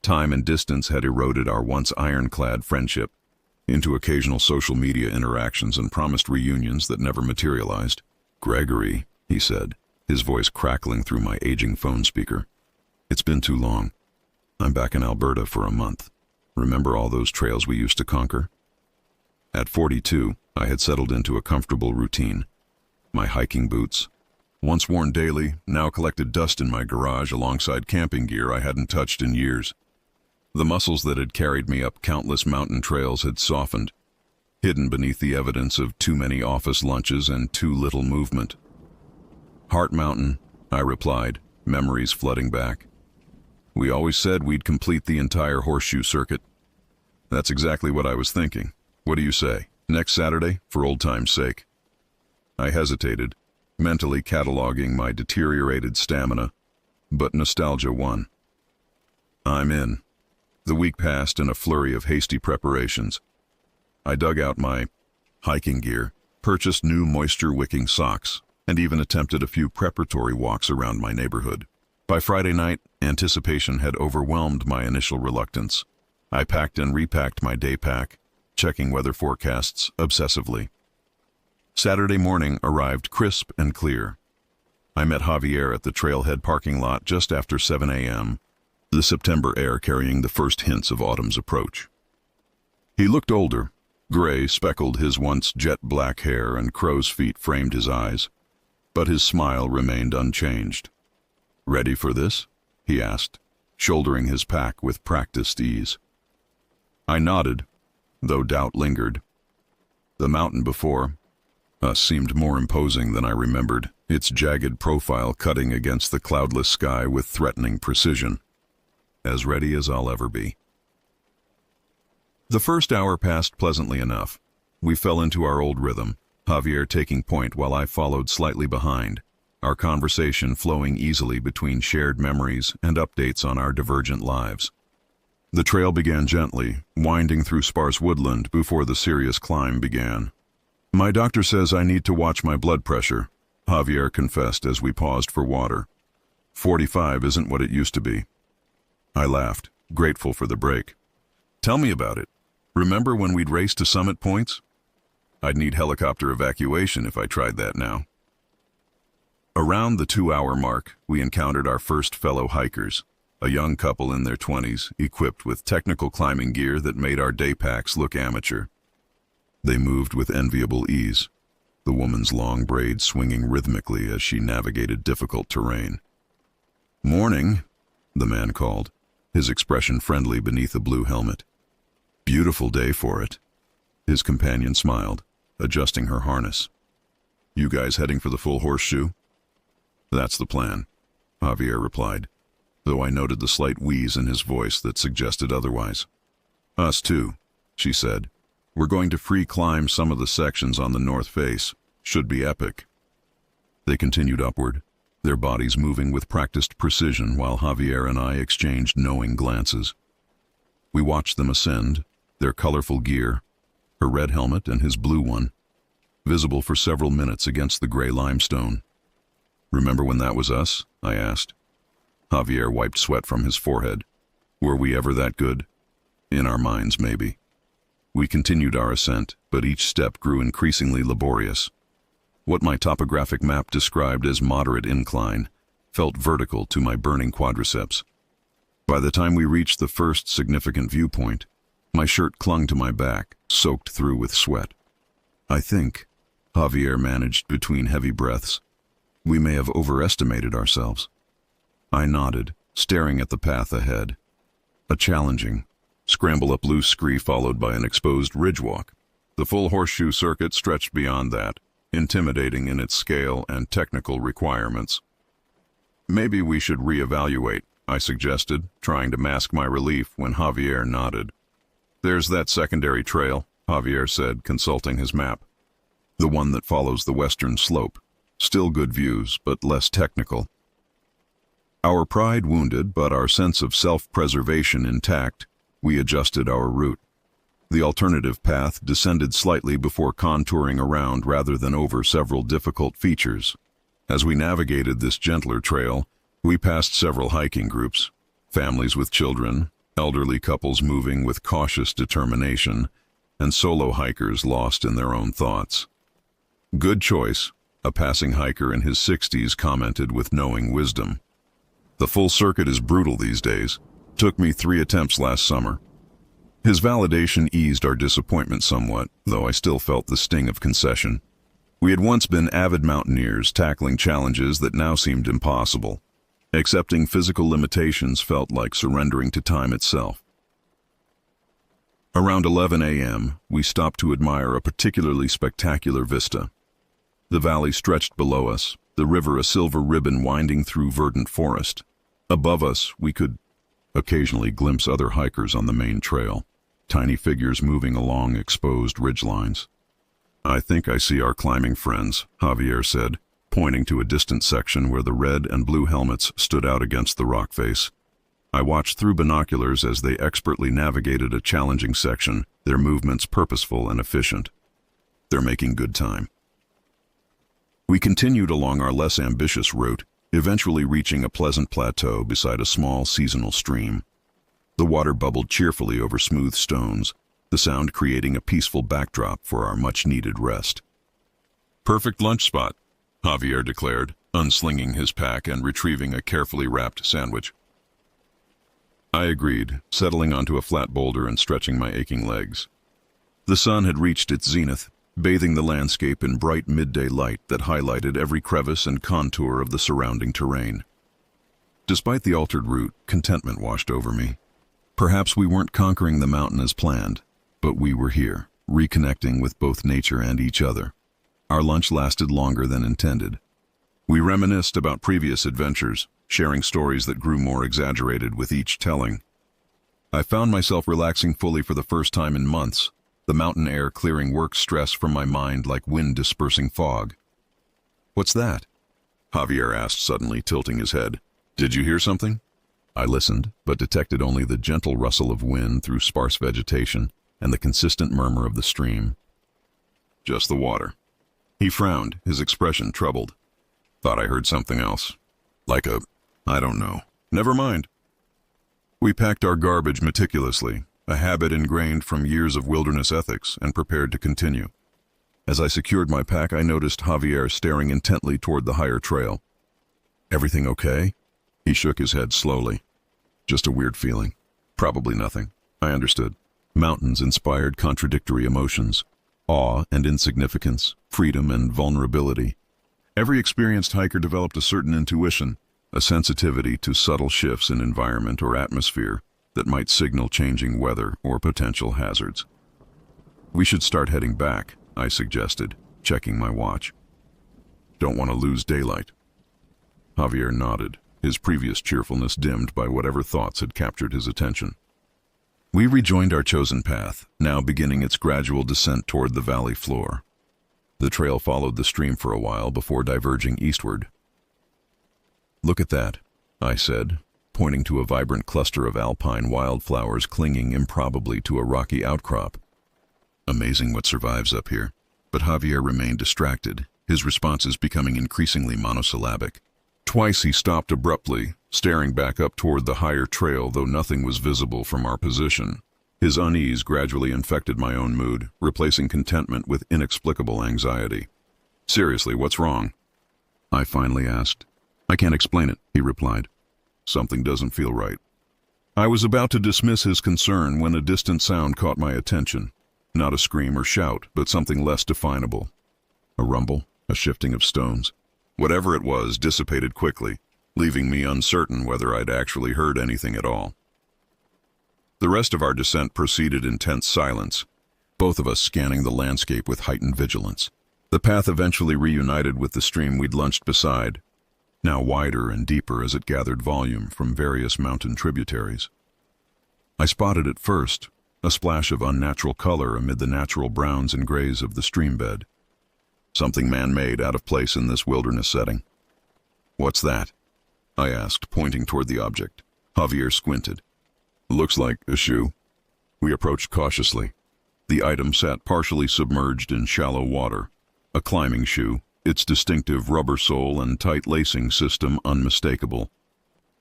Speaker 1: Time and distance had eroded our once ironclad friendship into occasional social media interactions and promised reunions that never materialized. "Gregory," he said, his voice crackling through my aging phone speaker. "It's been too long. I'm back in Alberta for a month. Remember all those trails we used to conquer?" At 42, I had settled into a comfortable routine. My hiking boots, once worn daily, now collected dust in my garage alongside camping gear I hadn't touched in years. The muscles that had carried me up countless mountain trails had softened, hidden beneath the evidence of too many office lunches and too little movement. "Heart Mountain," I replied, memories flooding back. "We always said we'd complete the entire horseshoe circuit." "That's exactly what I was thinking. What do you say? Next Saturday, for old time's sake?" I hesitated, mentally cataloging my deteriorated stamina, but nostalgia won. "I'm in." The week passed in a flurry of hasty preparations. I dug out my hiking gear, purchased new moisture-wicking socks, and even attempted a few preparatory walks around my neighborhood. By Friday night, anticipation had overwhelmed my initial reluctance. I packed and repacked my day pack, checking weather forecasts obsessively. Saturday morning arrived crisp and clear. I met Javier at the trailhead parking lot just after 7 a.m., the September air carrying the first hints of autumn's approach. He looked older. Gray speckled his once jet-black hair and crow's feet framed his eyes, but his smile remained unchanged. "Ready for this?" he asked, shouldering his pack with practiced ease. I nodded, though doubt lingered. The mountain before us seemed more imposing than I remembered, its jagged profile cutting against the cloudless sky with threatening precision. As ready as I'll ever be. The first hour passed pleasantly enough. We fell into our old rhythm, Javier taking point while I followed slightly behind, our conversation flowing easily between shared memories and updates on our divergent lives. The trail began gently, winding through sparse woodland before the serious climb began. "My doctor says I need to watch my blood pressure," Javier confessed as we paused for water. 45 isn't what it used to be." I laughed, grateful for the break. "Tell me about it. Remember when we'd race to summit points? I'd need helicopter evacuation if I tried that now." Around the 2-hour mark, we encountered our first fellow hikers, a young couple in their 20s, equipped with technical climbing gear that made our day packs look amateur. They moved with enviable ease, the woman's long braids swinging rhythmically as she navigated difficult terrain. "Morning," the man called, his expression friendly beneath a blue helmet. "Beautiful day for it." His companion smiled, adjusting her harness. "You guys heading for the full horseshoe?" "That's the plan," Javier replied, though I noted the slight wheeze in his voice that suggested otherwise. "Us too," she said. "We're going to free climb some of the sections on the north face. Should be epic." They continued upward, their bodies moving with practiced precision while Javier and I exchanged knowing glances. We watched them ascend, their colorful gear, her red helmet and his blue one, visible for several minutes against the gray limestone. "Remember when that was us?" I asked. Javier wiped sweat from his forehead. "Were we ever that good?" "In our minds, maybe." We continued our ascent, but each step grew increasingly laborious. What my topographic map described as moderate incline felt vertical to my burning quadriceps. By the time we reached the first significant viewpoint, my shirt clung to my back, soaked through with sweat. "I think," Javier managed between heavy breaths, "we may have overestimated ourselves." I nodded, staring at the path ahead. A challenging, scramble-up loose scree followed by an exposed ridge walk. The full horseshoe circuit stretched beyond that, intimidating in its scale and technical requirements. "Maybe we should reevaluate," I suggested, trying to mask my relief when Javier nodded. "There's that secondary trail," Javier said, consulting his map. "The one that follows the western slope. Still good views, but less technical." Our pride wounded, but our sense of self-preservation intact, we adjusted our route. The alternative path descended slightly before contouring around rather than over several difficult features. As we navigated this gentler trail, we passed several hiking groups, families with children, elderly couples moving with cautious determination, and solo hikers lost in their own thoughts. "Good choice," a passing hiker in his 60s commented with knowing wisdom. "The full circuit is brutal these days. Took me 3 attempts last summer." His validation eased our disappointment somewhat, though I still felt the sting of concession. We had once been avid mountaineers tackling challenges that now seemed impossible. Accepting physical limitations felt like surrendering to time itself. Around 11 a.m., we stopped to admire a particularly spectacular vista. The valley stretched below us, the river a silver ribbon winding through verdant forest. Above us, we could occasionally glimpse other hikers on the main trail, tiny figures moving along exposed ridgelines. "I think I see our climbing friends," Javier said, pointing to a distant section where the red and blue helmets stood out against the rock face. I watched through binoculars as they expertly navigated a challenging section, their movements purposeful and efficient. "They're making good time." We continued along our less ambitious route, eventually reaching a pleasant plateau beside a small seasonal stream. The water bubbled cheerfully over smooth stones, the sound creating a peaceful backdrop for our much-needed rest. "Perfect lunch spot," Javier declared, unslinging his pack and retrieving a carefully wrapped sandwich. I agreed, settling onto a flat boulder and stretching my aching legs. The sun had reached its zenith, bathing the landscape in bright midday light that highlighted every crevice and contour of the surrounding terrain. Despite the altered route, contentment washed over me. Perhaps we weren't conquering the mountain as planned, but we were here, reconnecting with both nature and each other. Our lunch lasted longer than intended. We reminisced about previous adventures, sharing stories that grew more exaggerated with each telling. I found myself relaxing fully for the first time in months, the mountain air clearing work stress from my mind like wind dispersing fog. "What's that?" Javier asked suddenly, tilting his head. "Did you hear something?" I listened, but detected only the gentle rustle of wind through sparse vegetation and the consistent murmur of the stream. "Just the water." He frowned, his expression troubled. "Thought I heard something else. Like I don't know. Never mind." We packed our garbage meticulously, a habit ingrained from years of wilderness ethics, and prepared to continue. As I secured my pack, I noticed Javier staring intently toward the higher trail. "Everything okay?" He shook his head slowly. "Just a weird feeling. Probably nothing." I understood. Mountains inspired contradictory emotions. Awe and insignificance, freedom and vulnerability. Every experienced hiker developed a certain intuition, a sensitivity to subtle shifts in environment or atmosphere that might signal changing weather or potential hazards. "We should start heading back," I suggested, checking my watch. "Don't want to lose daylight." Javier nodded, his previous cheerfulness dimmed by whatever thoughts had captured his attention. We rejoined our chosen path, now beginning its gradual descent toward the valley floor. The trail followed the stream for a while before diverging eastward. "Look at that," I said, pointing to a vibrant cluster of alpine wildflowers clinging improbably to a rocky outcrop. "Amazing what survives up here." But Javier remained distracted, his responses becoming increasingly monosyllabic. Twice he stopped abruptly, staring back up toward the higher trail, though nothing was visible from our position. His unease gradually infected my own mood, replacing contentment with inexplicable anxiety. "Seriously, what's wrong?" I finally asked. "I can't explain it," he replied. "Something doesn't feel right." I was about to dismiss his concern when a distant sound caught my attention. Not a scream or shout, but something less definable. A rumble, a shifting of stones. Whatever it was dissipated quickly, leaving me uncertain whether I'd actually heard anything at all. The rest of our descent proceeded in tense silence, both of us scanning the landscape with heightened vigilance. The path eventually reunited with the stream we'd lunched beside, now wider and deeper as it gathered volume from various mountain tributaries. I spotted it first, a splash of unnatural color amid the natural browns and grays of the stream bed. Something man-made, out of place in this wilderness setting. "What's that?" I asked, pointing toward the object. Javier squinted. "Looks like a shoe." We approached cautiously. The item sat partially submerged in shallow water. A climbing shoe, its distinctive rubber sole and tight lacing system unmistakable.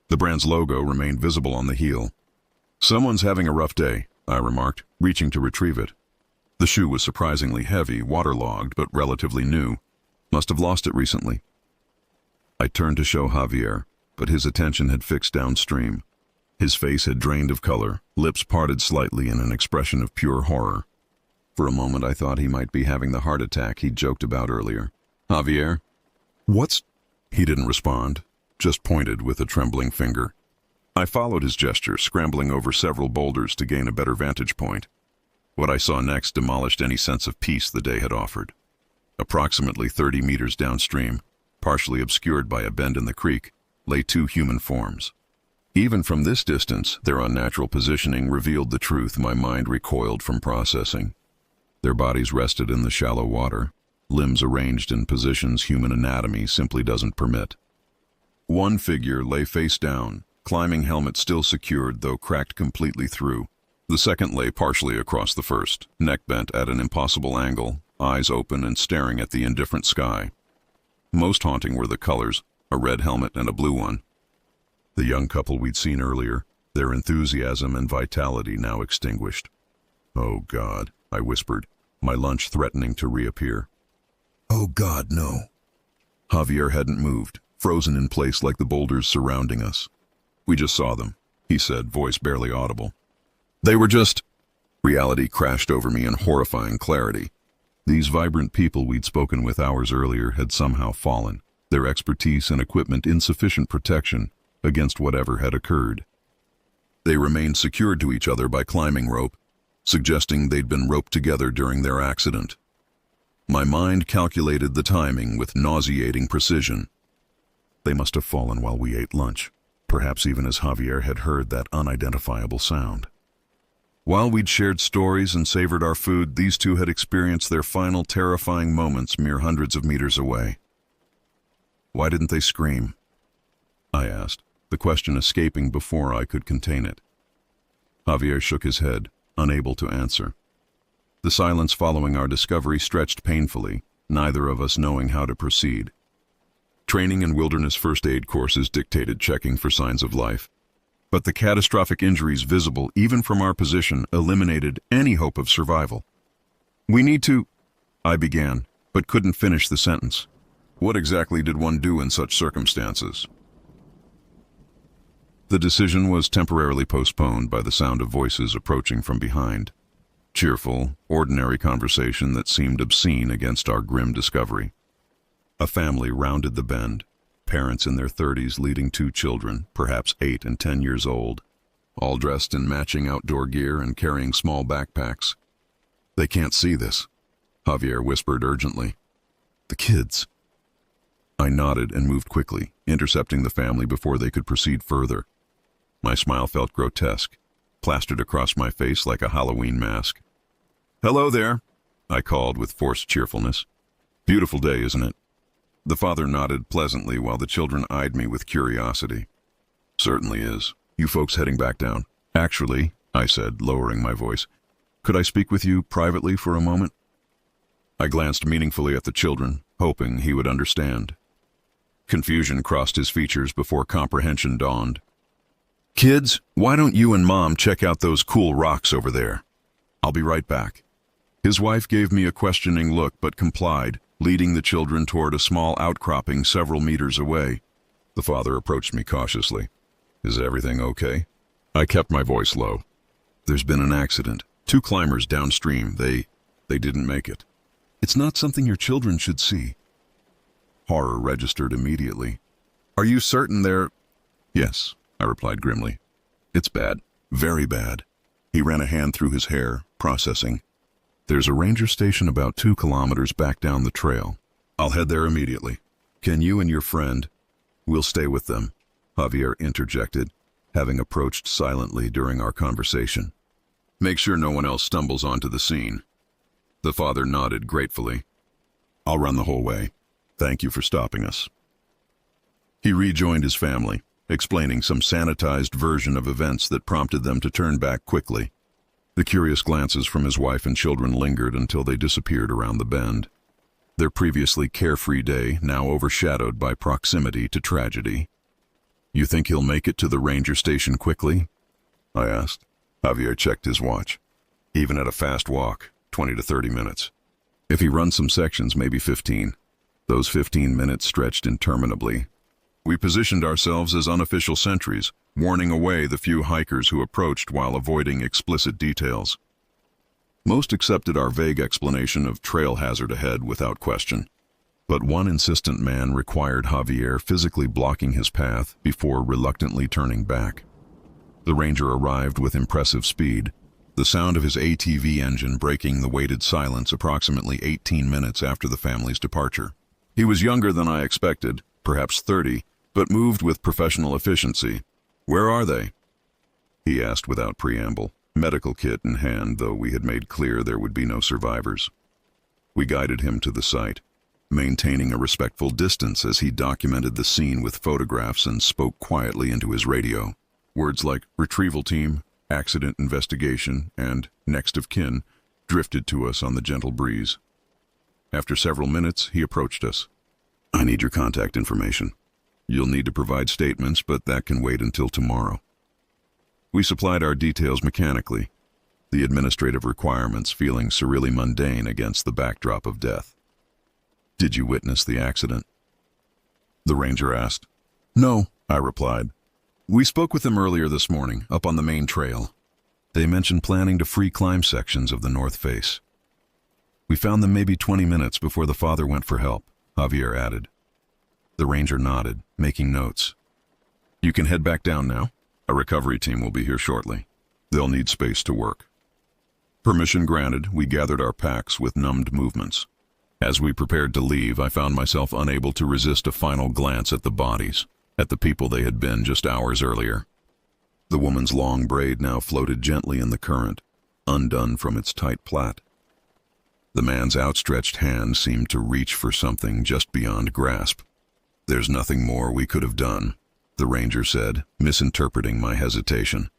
Speaker 1: The brand's logo remained visible on the heel. "Someone's having a rough day," I remarked, reaching to retrieve it. The shoe was surprisingly heavy, waterlogged, but relatively new. Must have lost it recently. I turned to show Javier, but his attention had fixed downstream. His face had drained of color, lips parted slightly in an expression of pure horror. For a moment I thought he might be having the heart attack he'd joked about earlier. "Javier?" "What's—" He didn't respond, just pointed with a trembling finger. I followed his gesture, scrambling over several boulders to gain a better vantage point. What I saw next demolished any sense of peace the day had offered. Approximately 30 meters downstream, partially obscured by a bend in the creek, lay two human forms. Even from this distance, their unnatural positioning revealed the truth my mind recoiled from processing. Their bodies rested in the shallow water, limbs arranged in positions human anatomy simply doesn't permit. One figure lay face down, climbing helmet still secured though cracked completely through. The second lay partially across the first, neck bent at an impossible angle, eyes open and staring at the indifferent sky. Most haunting were the colors, a red helmet and a blue one. The young couple we'd seen earlier, their enthusiasm and vitality now extinguished. "Oh God," I whispered, my lunch threatening to reappear. "Oh God, no." Javier hadn't moved, frozen in place like the boulders surrounding us. "We just saw them," he said, voice barely audible. "They were just—" Reality crashed over me in horrifying clarity. These vibrant people we'd spoken with hours earlier had somehow fallen, their expertise and equipment insufficient protection against whatever had occurred. They remained secured to each other by climbing rope, suggesting they'd been roped together during their accident. My mind calculated the timing with nauseating precision. They must have fallen while we ate lunch, perhaps even as Javier had heard that unidentifiable sound. While we'd shared stories and savored our food, these two had experienced their final terrifying moments mere hundreds of meters away. Why didn't they scream? I asked, the question escaping before I could contain it. Javier shook his head, unable to answer. The silence following our discovery stretched painfully, neither of us knowing how to proceed. Training and wilderness first aid courses dictated checking for signs of life, but the catastrophic injuries visible even from our position eliminated any hope of survival. We need to, I began, but couldn't finish the sentence. What exactly did one do in such circumstances? The decision was temporarily postponed by the sound of voices approaching from behind. Cheerful, ordinary conversation that seemed obscene against our grim discovery. A family rounded the bend, parents in their 30s leading two children, perhaps 8 and 10 years old, all dressed in matching outdoor gear and carrying small backpacks. They can't see this, Javier whispered urgently. The kids. I nodded and moved quickly, intercepting the family before they could proceed further. My smile felt grotesque, plastered across my face like a Halloween mask. Hello there, I called with forced cheerfulness. Beautiful day, isn't it? The father nodded pleasantly while the children eyed me with curiosity. Certainly is. You folks heading back down? Actually, I said, lowering my voice, could I speak with you privately for a moment? I glanced meaningfully at the children, hoping he would understand. Confusion crossed his features before comprehension dawned. Kids, why don't you and Mom check out those cool rocks over there? I'll be right back. His wife gave me a questioning look but complied, leading the children toward a small outcropping several meters away. The father approached me cautiously. Is everything okay? I kept my voice low. There's been an accident. 2 climbers downstream. They didn't make it. It's not something your children should see. Horror registered immediately. Are you certain they're... Yes, I replied grimly. It's bad. Very bad. He ran a hand through his hair, processing. There's a ranger station about 2 kilometers back down the trail. I'll head there immediately. Can you and your friend... We'll stay with them, Javier interjected, having approached silently during our conversation. Make sure no one else stumbles onto the scene. The father nodded gratefully. I'll run the whole way. Thank you for stopping us. He rejoined his family, explaining some sanitized version of events that prompted them to turn back quickly. The curious glances from his wife and children lingered until they disappeared around the bend. Their previously carefree day now overshadowed by proximity to tragedy. You think he'll make it to the ranger station quickly? I asked. Javier checked his watch. Even at a fast walk, 20 to 30 minutes. If he runs some sections, maybe 15. Those 15 minutes stretched interminably. We positioned ourselves as unofficial sentries, warning away the few hikers who approached while avoiding explicit details. Most accepted our vague explanation of trail hazard ahead without question, but one insistent man required Javier physically blocking his path before reluctantly turning back. The ranger arrived with impressive speed, the sound of his ATV engine breaking the weighted silence approximately 18 minutes after the family's departure. He was younger than I expected, perhaps 30, but moved with professional efficiency. Where are they? He asked without preamble, medical kit in hand, though we had made clear there would be no survivors. We guided him to the site, maintaining a respectful distance as he documented the scene with photographs and spoke quietly into his radio. Words like retrieval team, accident investigation, and next of kin drifted to us on the gentle breeze. After several minutes, he approached us. I need your contact information. You'll need to provide statements, but that can wait until tomorrow. We supplied our details mechanically, the administrative requirements feeling surreally mundane against the backdrop of death. Did you witness the accident? The ranger asked. No, I replied. We spoke with them earlier this morning, up on the main trail. They mentioned planning to free climb sections of the north face. We found them maybe 20 minutes before the father went for help, Javier added. The ranger nodded, making notes. You can head back down now. A recovery team will be here shortly. They'll need space to work. Permission granted, we gathered our packs with numbed movements. As we prepared to leave, I found myself unable to resist a final glance at the bodies, at the people they had been just hours earlier. The woman's long braid now floated gently in the current, undone from its tight plait. The man's outstretched hand seemed to reach for something just beyond grasp. "There's nothing more we could have done," the ranger said, misinterpreting my hesitation.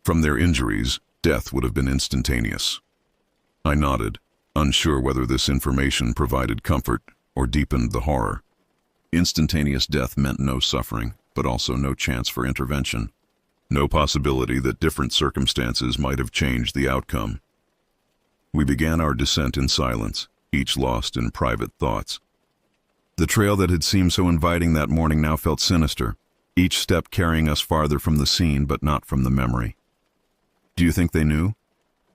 Speaker 1: "From their injuries, death would have been instantaneous." I nodded, unsure whether this information provided comfort or deepened the horror. Instantaneous death meant no suffering, but also no chance for intervention. No possibility that different circumstances might have changed the outcome. We began our descent in silence, each lost in private thoughts. The trail that had seemed so inviting that morning now felt sinister, each step carrying us farther from the scene but not from the memory. "Do you think they knew?"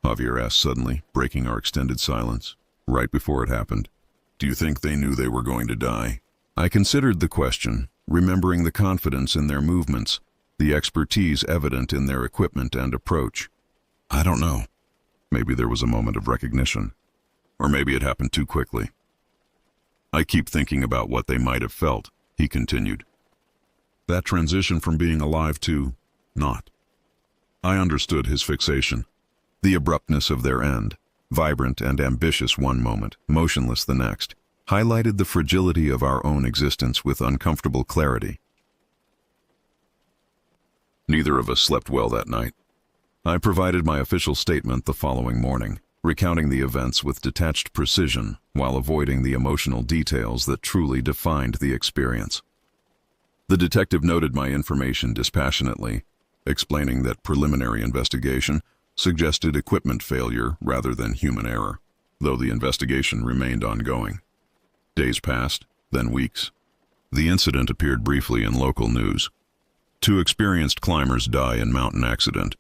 Speaker 1: Javier asked suddenly, breaking our extended silence. "Right before it happened. Do you think they knew they were going to die?" I considered the question, remembering the confidence in their movements, the expertise evident in their equipment and approach. "I don't know. Maybe there was a moment of recognition. Or maybe it happened too quickly." "I keep thinking about what they might have felt," he continued. "That transition from being alive to not." I understood his fixation. The abruptness of their end, vibrant and ambitious one moment, motionless the next, highlighted the fragility of our own existence with uncomfortable clarity. Neither of us slept well that night. I provided my official statement the following morning, recounting the events with detached precision while avoiding the emotional details that truly defined the experience. The detective noted my information dispassionately, explaining that preliminary investigation suggested equipment failure rather than human error, though the investigation remained ongoing. Days passed, then weeks. The incident appeared briefly in local news. 2 experienced climbers die in mountain accident,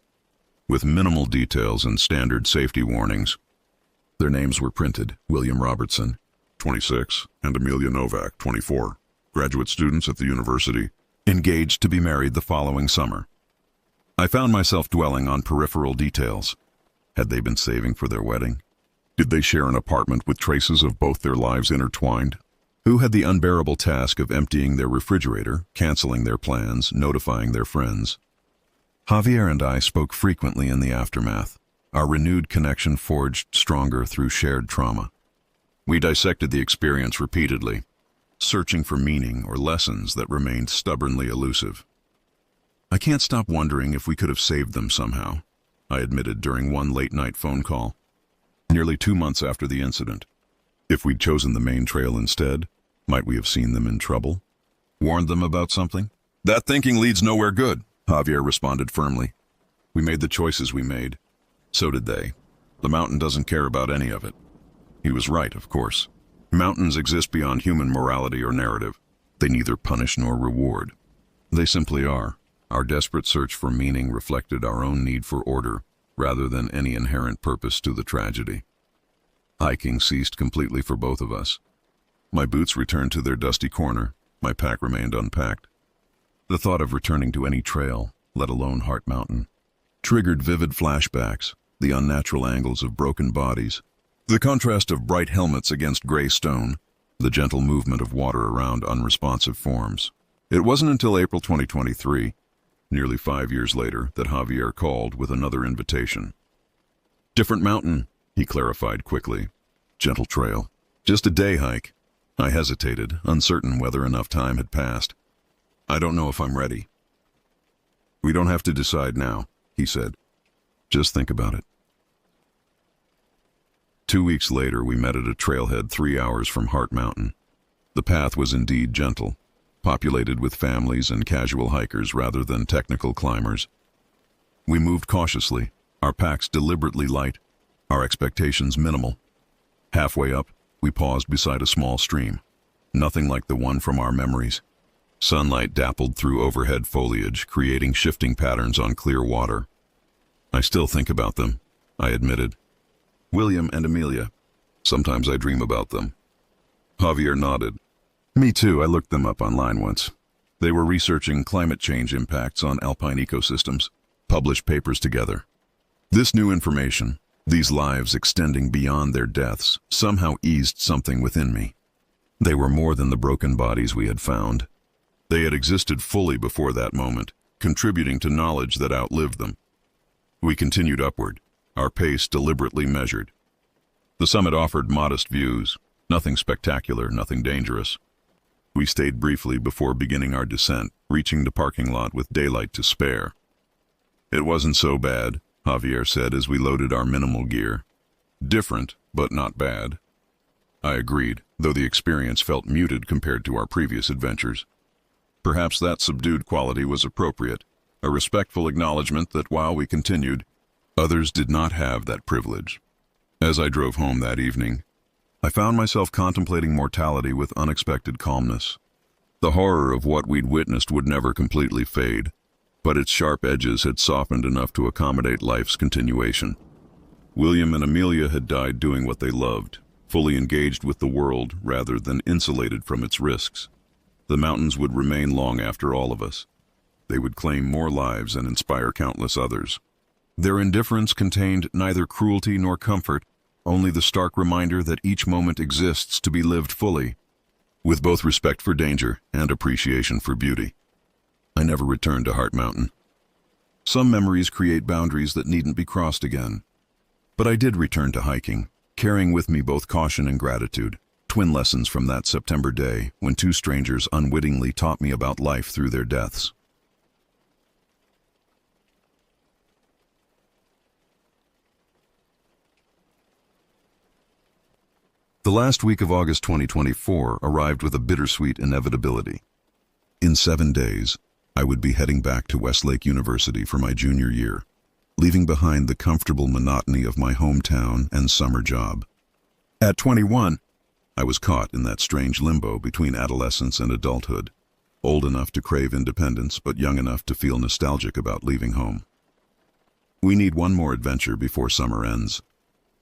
Speaker 1: with minimal details and standard safety warnings. Their names were printed: William Robertson, 26, and Amelia Novak, 24, graduate students at the university, engaged to be married the following summer. I found myself dwelling on peripheral details. Had they been saving for their wedding? Did they share an apartment with traces of both their lives intertwined? Who had the unbearable task of emptying their refrigerator, canceling their plans, notifying their friends? Javier and I spoke frequently in the aftermath, our renewed connection forged stronger through shared trauma. We dissected the experience repeatedly, searching for meaning or lessons that remained stubbornly elusive. "I can't stop wondering if we could have saved them somehow," I admitted during one late-night phone call, nearly 2 months after the incident. "If we'd chosen the main trail instead, might we have seen them in trouble? Warned them about something?" "That thinking leads nowhere good," Javier responded firmly. "We made the choices we made. So did they. The mountain doesn't care about any of it." He was right, of course. Mountains exist beyond human morality or narrative. They neither punish nor reward. They simply are. Our desperate search for meaning reflected our own need for order, rather than any inherent purpose to the tragedy. Hiking ceased completely for both of us. My boots returned to their dusty corner. My pack remained unpacked. The thought of returning to any trail, let alone Heart Mountain, triggered vivid flashbacks, the unnatural angles of broken bodies, the contrast of bright helmets against gray stone, the gentle movement of water around unresponsive forms. It wasn't until April 2023, nearly 5 years later, that Javier called with another invitation. "Different mountain," he clarified quickly. "Gentle trail. Just a day hike." I hesitated, uncertain whether enough time had passed. "I don't know if I'm ready." "We don't have to decide now," he said. "Just think about it." 2 weeks later, we met at a trailhead 3 hours from Heart Mountain. The path was indeed gentle, populated with families and casual hikers rather than technical climbers. We moved cautiously, our packs deliberately light, our expectations minimal. Halfway up, we paused beside a small stream, nothing like the one from our memories. Sunlight dappled through overhead foliage, creating shifting patterns on clear water. "I still think about them," I admitted. "William and Amelia. Sometimes I dream about them." Javier nodded. "Me too, I looked them up online once. They were researching climate change impacts on alpine ecosystems, published papers together. This new information, these lives extending beyond their deaths, somehow eased something within me. They were more than the broken bodies we had found. They had existed fully before that moment, contributing to knowledge that outlived them. We continued upward, our pace deliberately measured. The summit offered modest views, nothing spectacular, nothing dangerous. We stayed briefly before beginning our descent, reaching the parking lot with daylight to spare. It wasn't so bad, Javier said as we loaded our minimal gear. Different, but not bad. I agreed, though the experience felt muted compared to our previous adventures. Perhaps that subdued quality was appropriate, a respectful acknowledgement that while we continued, others did not have that privilege. As I drove home that evening, I found myself contemplating mortality with unexpected calmness. The horror of what we'd witnessed would never completely fade, but its sharp edges had softened enough to accommodate life's continuation. William and Amelia had died doing what they loved, fully engaged with the world rather than insulated from its risks. The mountains would remain long after all of us. They would claim more lives and inspire countless others. Their indifference contained neither cruelty nor comfort, only the stark reminder that each moment exists to be lived fully, with both respect for danger and appreciation for beauty. I never returned to Heart Mountain. Some memories create boundaries that needn't be crossed again. But I did return to hiking, carrying with me both caution and gratitude, twin lessons from that September day when two strangers unwittingly taught me about life through their deaths. The last week of August 2024 arrived with a bittersweet inevitability. In 7 days, I would be heading back to Westlake University for my junior year, leaving behind the comfortable monotony of my hometown and summer job. At 21, I was caught in that strange limbo between adolescence and adulthood, old enough to crave independence but young enough to feel nostalgic about leaving home. We need one more adventure before summer ends,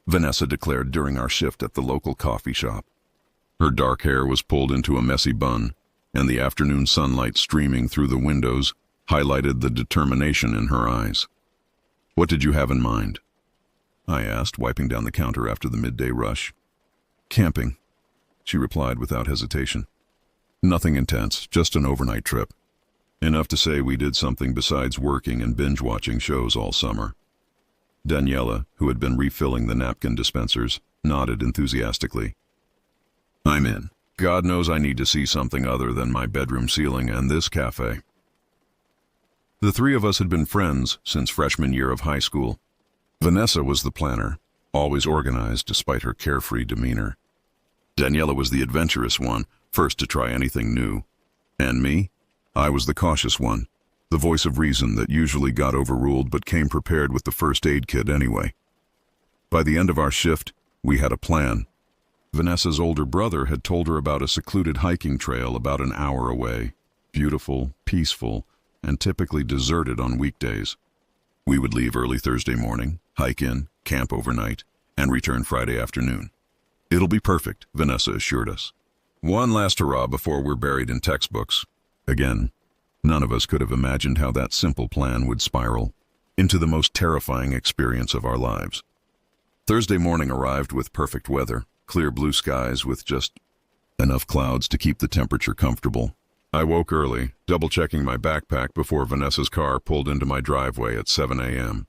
Speaker 1: Vanessa declared during our shift at the local coffee shop. Her dark hair was pulled into a messy bun, and the afternoon sunlight streaming through the windows highlighted the determination in her eyes. "What did you have in mind?" I asked, wiping down the counter after the midday rush. "Camping," she replied without hesitation. "Nothing intense, just an overnight trip. Enough to say we did something besides working and binge-watching shows all summer." Daniela, who had been refilling the napkin dispensers, nodded enthusiastically. "I'm in. God knows I need to see something other than my bedroom ceiling and this cafe." The three of us had been friends since freshman year of high school. Vanessa was the planner, always organized despite her carefree demeanor. Daniela was the adventurous one, first to try anything new. And me? I was the cautious one, the voice of reason that usually got overruled but came prepared with the first aid kit anyway. By the end of our shift, we had a plan. Vanessa's older brother had told her about a secluded hiking trail about an hour away, beautiful, peaceful, and typically deserted on weekdays. We would leave early Thursday morning, hike in, camp overnight, and return Friday afternoon. "It'll be perfect," Vanessa assured us. "One last hurrah before we're buried in textbooks." Again, none of us could have imagined how that simple plan would spiral into the most terrifying experience of our lives. Thursday morning arrived with perfect weather, clear blue skies with just enough clouds to keep the temperature comfortable. I woke early, double-checking my backpack before Vanessa's car pulled into my driveway at 7 a.m.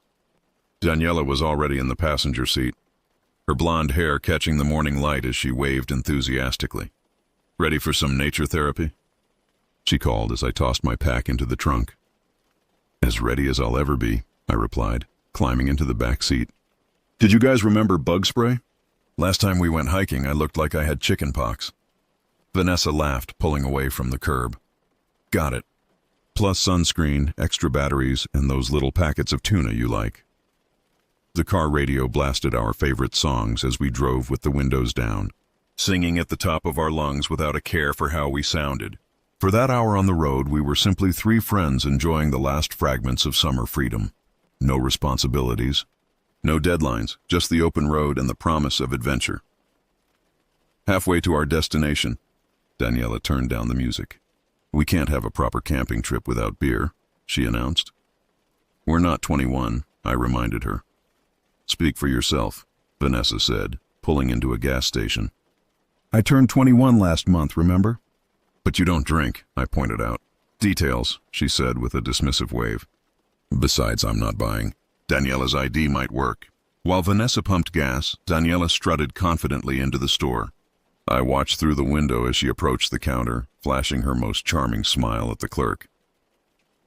Speaker 1: Daniela was already in the passenger seat, her blonde hair catching the morning light as she waved enthusiastically. "Ready for some nature therapy?" she called as I tossed my pack into the trunk. "As ready as I'll ever be," I replied, climbing into the back seat. "Did you guys remember bug spray? Last time we went hiking, I looked like I had chicken pox." Vanessa laughed, pulling away from the curb. "Got it. Plus sunscreen, extra batteries, and those little packets of tuna you like." The car radio blasted our favorite songs as we drove with the windows down, singing at the top of our lungs without a care for how we sounded. For that hour on the road, we were simply three friends enjoying the last fragments of summer freedom. No responsibilities, no deadlines, just the open road and the promise of adventure. Halfway to our destination, Daniela turned down the music. "We can't have a proper camping trip without beer," she announced. "We're not 21, I reminded her. "Speak for yourself," Vanessa said, pulling into a gas station. "I turned 21 last month, remember?" "But you don't drink," I pointed out. "Details," she said with a dismissive wave. "Besides, I'm not buying. Daniela's ID might work." While Vanessa pumped gas, Daniela strutted confidently into the store. I watched through the window as she approached the counter, flashing her most charming smile at the clerk.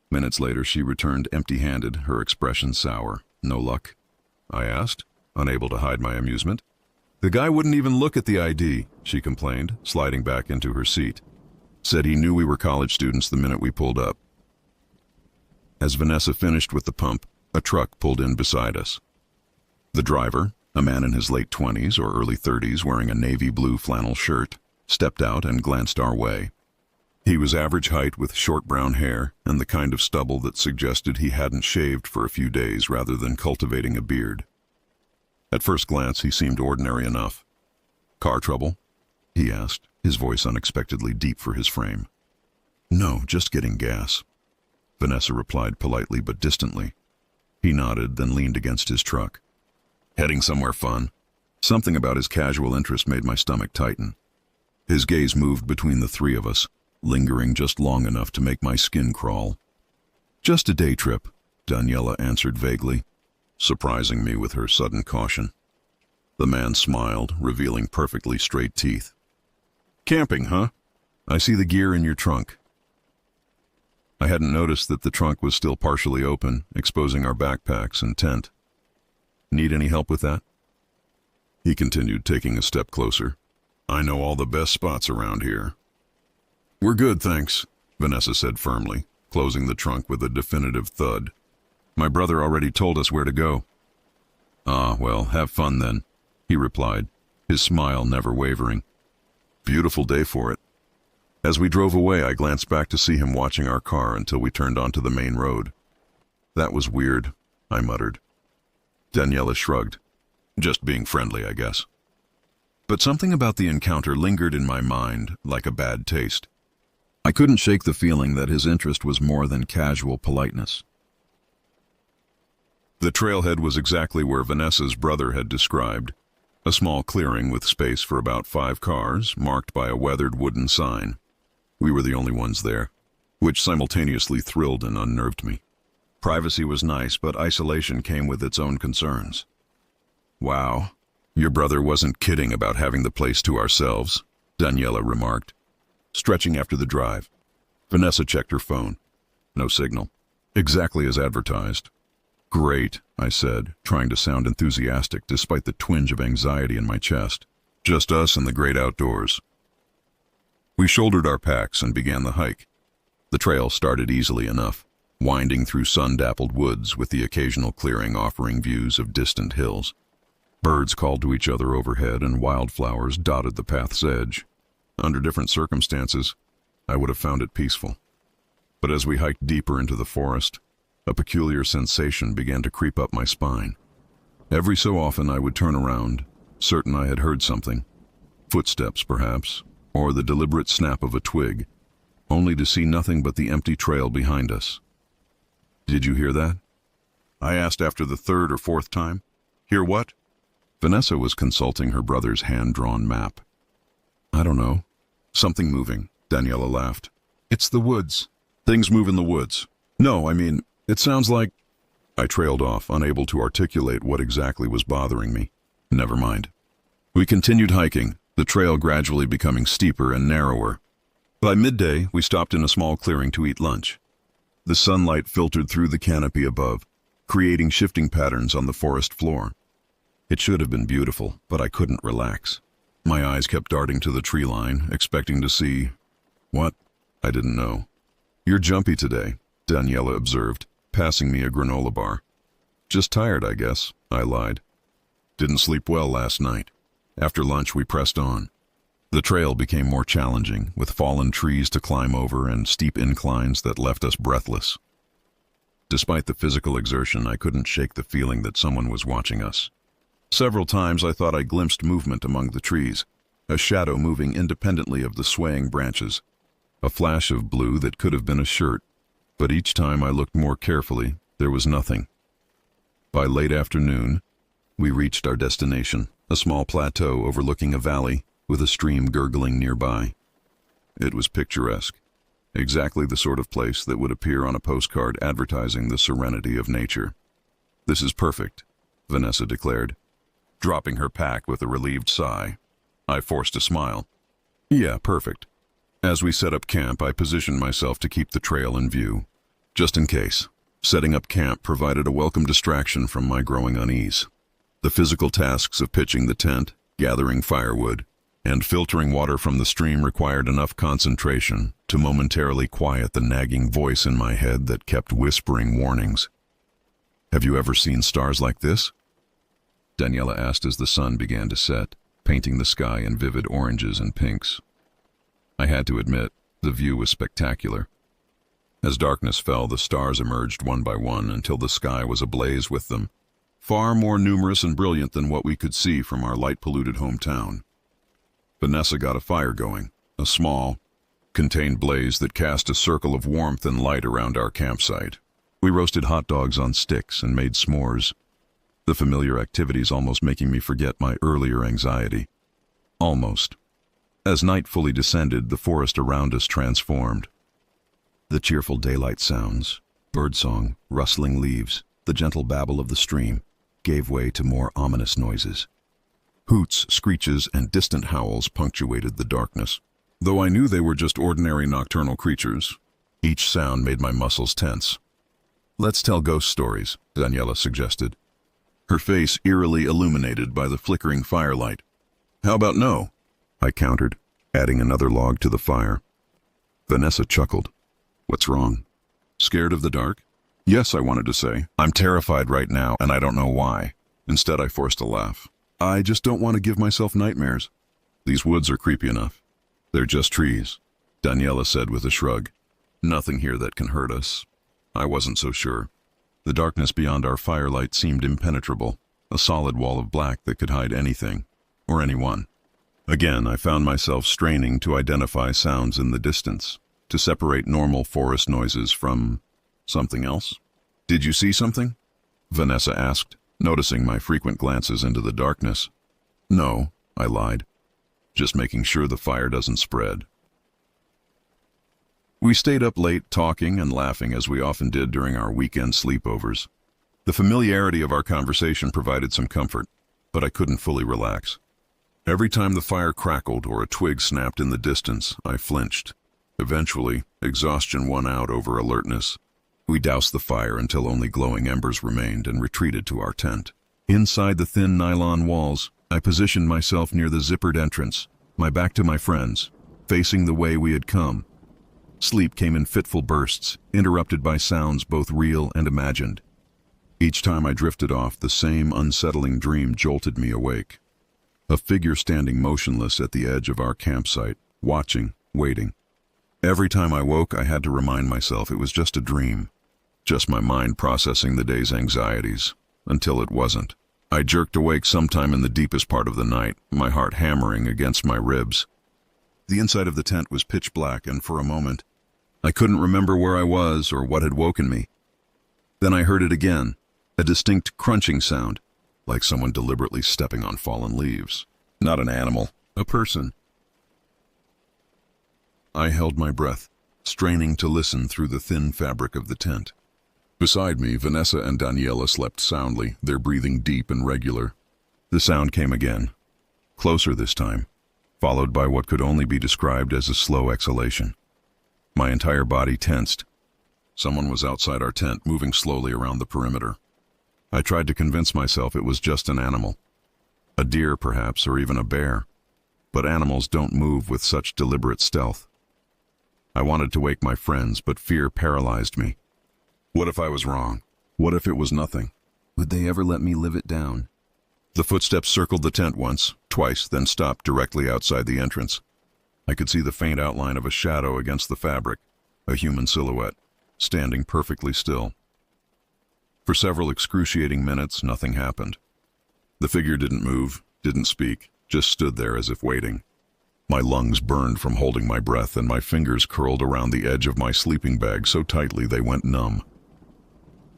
Speaker 1: Minutes later, she returned empty-handed, her expression sour. "No luck?" I asked, unable to hide my amusement. "The guy wouldn't even look at the ID," she complained, sliding back into her seat. "Said he knew we were college students the minute we pulled up." As Vanessa finished with the pump, a truck pulled in beside us. The driver, a man in his late 20s or early 30s wearing a navy blue flannel shirt, stepped out and glanced our way. He was average height with short brown hair and the kind of stubble that suggested he hadn't shaved for a few days rather than cultivating a beard. At first glance, he seemed ordinary enough. "Car trouble?" he asked, his voice unexpectedly deep for his frame. "No, just getting gas," Vanessa replied politely but distantly. He nodded, then leaned against his truck. "Heading somewhere fun?" Something about his casual interest made my stomach tighten. His gaze moved between the three of us, lingering just long enough to make my skin crawl. "Just a day trip," Daniela answered vaguely, surprising me with her sudden caution. The man smiled, revealing perfectly straight teeth. "Camping, huh? I see the gear in your trunk." I hadn't noticed that the trunk was still partially open, exposing our backpacks and tent. "Need any help with that?" He continued, taking a step closer. "I know all the best spots around here." "We're good, thanks," Vanessa said firmly, closing the trunk with a definitive thud. "My brother already told us where to go." "Ah, well, have fun then," he replied, his smile never wavering. "Beautiful day for it." As we drove away, I glanced back to see him watching our car until we turned onto the main road. "That was weird," I muttered. Daniela shrugged. "Just being friendly, I guess." But something about the encounter lingered in my mind, like a bad taste. I couldn't shake the feeling that his interest was more than casual politeness. The trailhead was exactly where Vanessa's brother had described, a small clearing with space for about 5 cars, marked by a weathered wooden sign. We were the only ones there, which simultaneously thrilled and unnerved me. Privacy was nice, but isolation came with its own concerns. "Wow, your brother wasn't kidding about having the place to ourselves," Daniela remarked, stretching after the drive. Vanessa checked her phone. No signal. Exactly as advertised. "Great," I said, trying to sound enthusiastic despite the twinge of anxiety in my chest. "Just us and the great outdoors." We shouldered our packs and began the hike. The trail started easily enough, winding through sun-dappled woods with the occasional clearing offering views of distant hills. Birds called to each other overhead and wildflowers dotted the path's edge. Under different circumstances, I would have found it peaceful. But as we hiked deeper into the forest, a peculiar sensation began to creep up my spine. Every so often I would turn around, certain I had heard something. Footsteps, perhaps, or the deliberate snap of a twig, only to see nothing but the empty trail behind us. "Did you hear that?" I asked after the 3rd or 4th time. "Hear what?" Vanessa was consulting her brother's hand-drawn map. "I don't know. Something moving," Daniela laughed. "It's the woods." "Things move in the woods." "No, I mean, it sounds like—" I trailed off, unable to articulate what exactly was bothering me. Never mind. We continued hiking, the trail gradually becoming steeper and narrower. By midday, we stopped in a small clearing to eat lunch. The sunlight filtered through the canopy above, creating shifting patterns on the forest floor. It should have been beautiful, but I couldn't relax. My eyes kept darting to the tree line, expecting to see— what? I didn't know. "You're jumpy today," Daniela observed, passing me a granola bar. "Just tired, I guess," I lied. "Didn't sleep well last night." After lunch, we pressed on. The trail became more challenging, with fallen trees to climb over and steep inclines that left us breathless. Despite the physical exertion, I couldn't shake the feeling that someone was watching us. Several times I thought I glimpsed movement among the trees, a shadow moving independently of the swaying branches, a flash of blue that could have been a shirt, but each time I looked more carefully, there was nothing. By late afternoon, we reached our destination, a small plateau overlooking a valley with a stream gurgling nearby. It was picturesque, exactly the sort of place that would appear on a postcard advertising the serenity of nature. "This is perfect," Vanessa declared, dropping her pack with a relieved sigh. I forced a smile. Yeah, perfect. As we set up camp, I positioned myself to keep the trail in view, just in case. Setting up camp provided a welcome distraction from my growing unease. The physical tasks of pitching the tent, gathering firewood, and filtering water from the stream required enough concentration to momentarily quiet the nagging voice in my head that kept whispering warnings. Have you ever seen stars like this? Daniela asked as the sun began to set, painting the sky in vivid oranges and pinks. I had to admit, the view was spectacular. As darkness fell, the stars emerged one by one until the sky was ablaze with them, far more numerous and brilliant than what we could see from our light-polluted hometown. Vanessa got a fire going, a small, contained blaze that cast a circle of warmth and light around our campsite. We roasted hot dogs on sticks and made s'mores, the familiar activities almost making me forget my earlier anxiety. Almost. As night fully descended, the forest around us transformed. The cheerful daylight sounds, birdsong, rustling leaves, the gentle babble of the stream, gave way to more ominous noises. Hoots, screeches, and distant howls punctuated the darkness. Though I knew they were just ordinary nocturnal creatures, each sound made my muscles tense. Let's tell ghost stories, Daniela suggested, her face eerily illuminated by the flickering firelight. How about no? I countered, adding another log to the fire. Vanessa chuckled. What's wrong? Scared of the dark? Yes, I wanted to say. I'm terrified right now, and I don't know why. Instead, I forced a laugh. I just don't want to give myself nightmares. These woods are creepy enough. They're just trees, Daniela said with a shrug. Nothing here that can hurt us. I wasn't so sure. The darkness beyond our firelight seemed impenetrable, a solid wall of black that could hide anything, or anyone. Again, I found myself straining to identify sounds in the distance, to separate normal forest noises from something else. Did you see something? Vanessa asked, noticing my frequent glances into the darkness. No, I lied. Just making sure the fire doesn't spread. We stayed up late talking and laughing as we often did during our weekend sleepovers. The familiarity of our conversation provided some comfort, but I couldn't fully relax. Every time the fire crackled or a twig snapped in the distance, I flinched. Eventually, exhaustion won out over alertness. We doused the fire until only glowing embers remained and retreated to our tent. Inside the thin nylon walls, I positioned myself near the zippered entrance, my back to my friends, facing the way we had come. Sleep came in fitful bursts, interrupted by sounds both real and imagined. Each time I drifted off, the same unsettling dream jolted me awake. A figure standing motionless at the edge of our campsite, watching, waiting. Every time I woke, I had to remind myself it was just a dream, just my mind processing the day's anxieties, until it wasn't. I jerked awake sometime in the deepest part of the night, my heart hammering against my ribs. The inside of the tent was pitch black, and for a moment, I couldn't remember where I was or what had woken me. Then I heard it again, a distinct crunching sound, like someone deliberately stepping on fallen leaves. Not an animal, a person. I held my breath, straining to listen through the thin fabric of the tent. Beside me, Vanessa and Daniela slept soundly, their breathing deep and regular. The sound came again, closer this time, followed by what could only be described as a slow exhalation. My entire body tensed. Someone was outside our tent, moving slowly around the perimeter. I tried to convince myself it was just an animal. A deer, perhaps, or even a bear. But animals don't move with such deliberate stealth. I wanted to wake my friends, but fear paralyzed me. What if I was wrong? What if it was nothing? Would they ever let me live it down? The footsteps circled the tent once, twice, then stopped directly outside the entrance. I could see the faint outline of a shadow against the fabric, a human silhouette, standing perfectly still. For several excruciating minutes, nothing happened. The figure didn't move, didn't speak, just stood there as if waiting. My lungs burned from holding my breath, and my fingers curled around the edge of my sleeping bag so tightly they went numb.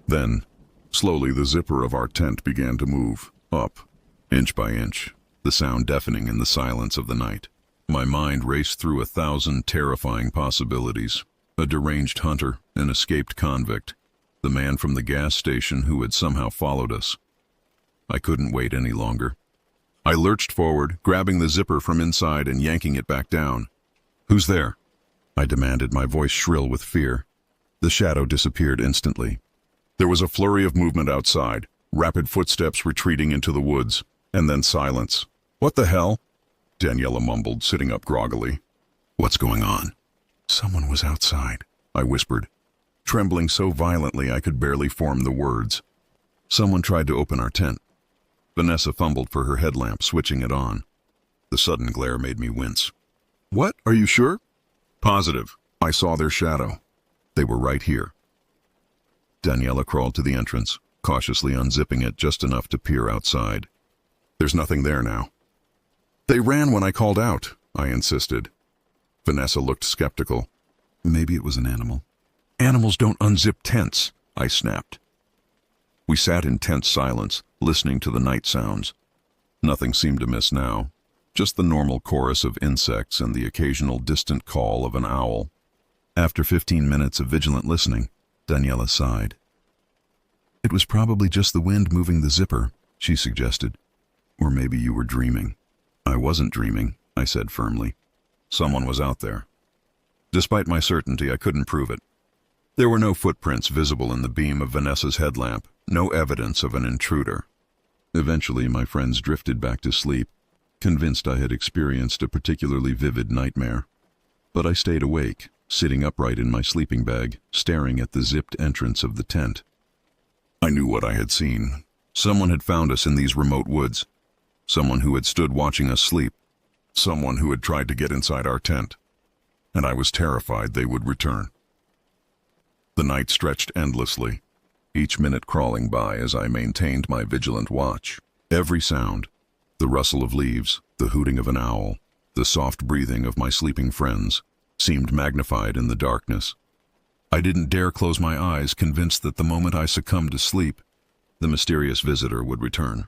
Speaker 1: Then, slowly the zipper of our tent began to move, up, inch by inch, the sound deafening in the silence of the night. My mind raced through 1,000 terrifying possibilities. A deranged hunter, an escaped convict, the man from the gas station who had somehow followed us. I couldn't wait any longer. I lurched forward, grabbing the zipper from inside and yanking it back down. "Who's there?" I demanded, my voice shrill with fear. The shadow disappeared instantly. There was a flurry of movement outside, rapid footsteps retreating into the woods, and then silence. "What the hell?" Daniela mumbled, sitting up groggily. "What's going on?" "Someone was outside," I whispered, trembling so violently I could barely form the words. "Someone tried to open our tent." Vanessa fumbled for her headlamp, switching it on. The sudden glare made me wince. "What? Are you sure?" "Positive. I saw their shadow. They were right here." Daniela crawled to the entrance, cautiously unzipping it just enough to peer outside. "There's nothing there now." "They ran when I called out," I insisted. Vanessa looked skeptical. "Maybe it was an animal." "Animals don't unzip tents," I snapped. We sat in tense silence, listening to the night sounds. Nothing seemed amiss now, just the normal chorus of insects and the occasional distant call of an owl. After 15 minutes of vigilant listening, Daniela sighed. "It was probably just the wind moving the zipper," she suggested. "Or maybe you were dreaming." "I wasn't dreaming," I said firmly. "Someone was out there." Despite my certainty, I couldn't prove it. There were no footprints visible in the beam of Vanessa's headlamp, no evidence of an intruder. Eventually, my friends drifted back to sleep, convinced I had experienced a particularly vivid nightmare. But I stayed awake, sitting upright in my sleeping bag, staring at the zipped entrance of the tent. I knew what I had seen. Someone had found us in these remote woods. Someone who had stood watching us sleep. Someone who had tried to get inside our tent. And I was terrified they would return. The night stretched endlessly, each minute crawling by as I maintained my vigilant watch. Every sound, the rustle of leaves, the hooting of an owl, the soft breathing of my sleeping friends, seemed magnified in the darkness. I didn't dare close my eyes, convinced that the moment I succumbed to sleep, the mysterious visitor would return.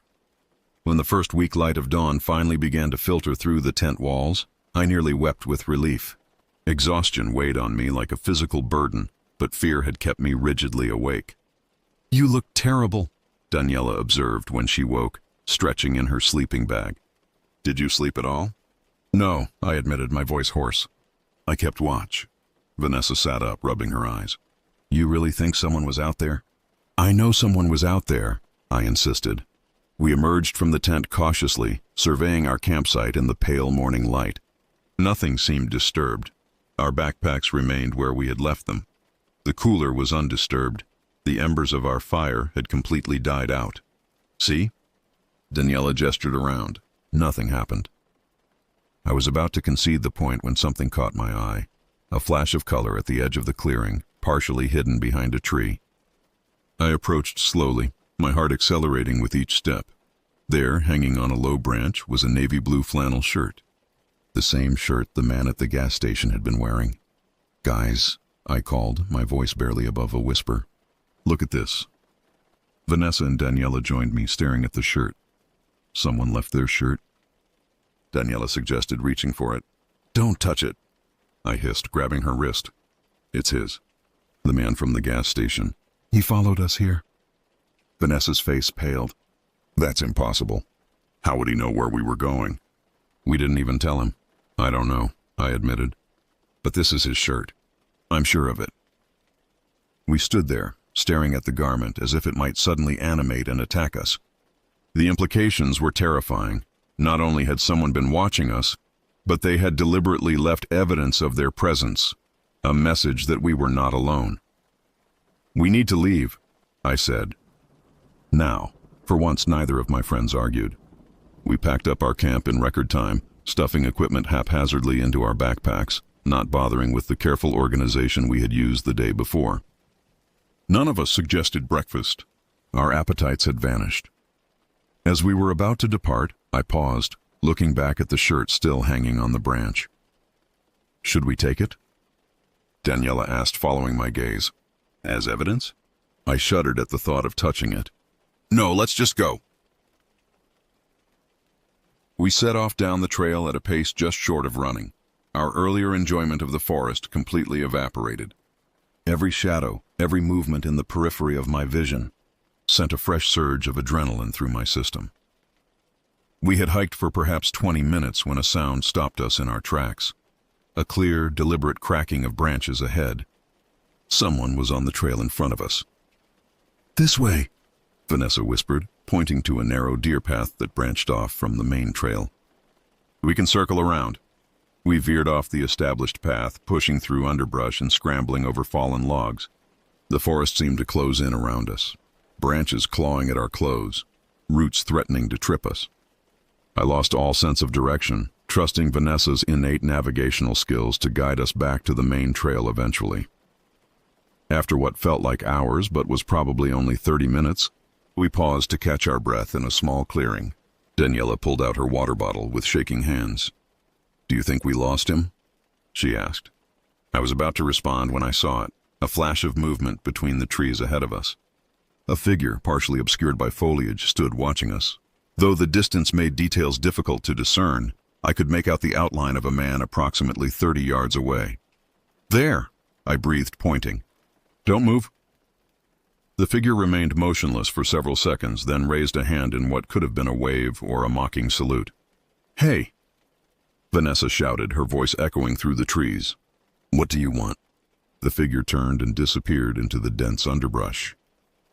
Speaker 1: When the first weak light of dawn finally began to filter through the tent walls, I nearly wept with relief. Exhaustion weighed on me like a physical burden, but fear had kept me rigidly awake. "You look terrible," Daniela observed when she woke, stretching in her sleeping bag. "Did you sleep at all?" "No," I admitted, my voice hoarse. "I kept watch." Vanessa sat up, rubbing her eyes. "You really think someone was out there?" "I know someone was out there," I insisted. We emerged from the tent cautiously, surveying our campsite in the pale morning light. Nothing seemed disturbed. Our backpacks remained where we had left them. The cooler was undisturbed. The embers of our fire had completely died out. "See?" Daniela gestured around. Nothing happened. I was about to concede the point when something caught my eye. A flash of color at the edge of the clearing, partially hidden behind a tree. I approached slowly, my heart accelerating with each step. There, hanging on a low branch, was a navy blue flannel shirt. The same shirt the man at the gas station had been wearing. "Guys," I called, my voice barely above a whisper. "Look at this." Vanessa and Daniela joined me, staring at the shirt. "Someone left their shirt?" Daniela suggested, reaching for it. "Don't touch it," I hissed, grabbing her wrist. "It's his. The man from the gas station. He followed us here." Vanessa's face paled. "That's impossible. How would he know where we were going?" "We didn't even tell him." "I don't know," I admitted. "But this is his shirt. I'm sure of it." We stood there, staring at the garment as if it might suddenly animate and attack us. The implications were terrifying. Not only had someone been watching us, but they had deliberately left evidence of their presence, a message that we were not alone. "We need to leave," I said. Now, for once, neither of my friends argued. We packed up our camp in record time, stuffing equipment haphazardly into our backpacks, not bothering with the careful organization we had used the day before. None of us suggested breakfast. Our appetites had vanished. As we were about to depart, I paused, looking back at the shirt still hanging on the branch. "Should we take it?" Daniela asked, following my gaze. "As evidence?" I shuddered at the thought of touching it. "No, let's just go." We set off down the trail at a pace just short of running. Our earlier enjoyment of the forest completely evaporated. Every shadow, every movement in the periphery of my vision, sent a fresh surge of adrenaline through my system. We had hiked for perhaps 20 minutes when a sound stopped us in our tracks. A clear, deliberate cracking of branches ahead. Someone was on the trail in front of us. "This way," Vanessa whispered, pointing to a narrow deer path that branched off from the main trail. "We can circle around." We veered off the established path, pushing through underbrush and scrambling over fallen logs. The forest seemed to close in around us, branches clawing at our clothes, roots threatening to trip us. I lost all sense of direction, trusting Vanessa's innate navigational skills to guide us back to the main trail eventually. After what felt like hours but was probably only 30 minutes, we paused to catch our breath in a small clearing. Daniela pulled out her water bottle with shaking hands. "Do you think we lost him?" she asked. I was about to respond when I saw it, a flash of movement between the trees ahead of us. A figure, partially obscured by foliage, stood watching us. Though the distance made details difficult to discern, I could make out the outline of a man approximately 30 yards away. "There!" I breathed, pointing. "Don't move." The figure remained motionless for several seconds, then raised a hand in what could have been a wave or a mocking salute. "Hey!" Vanessa shouted, her voice echoing through the trees. "What do you want?" The figure turned and disappeared into the dense underbrush.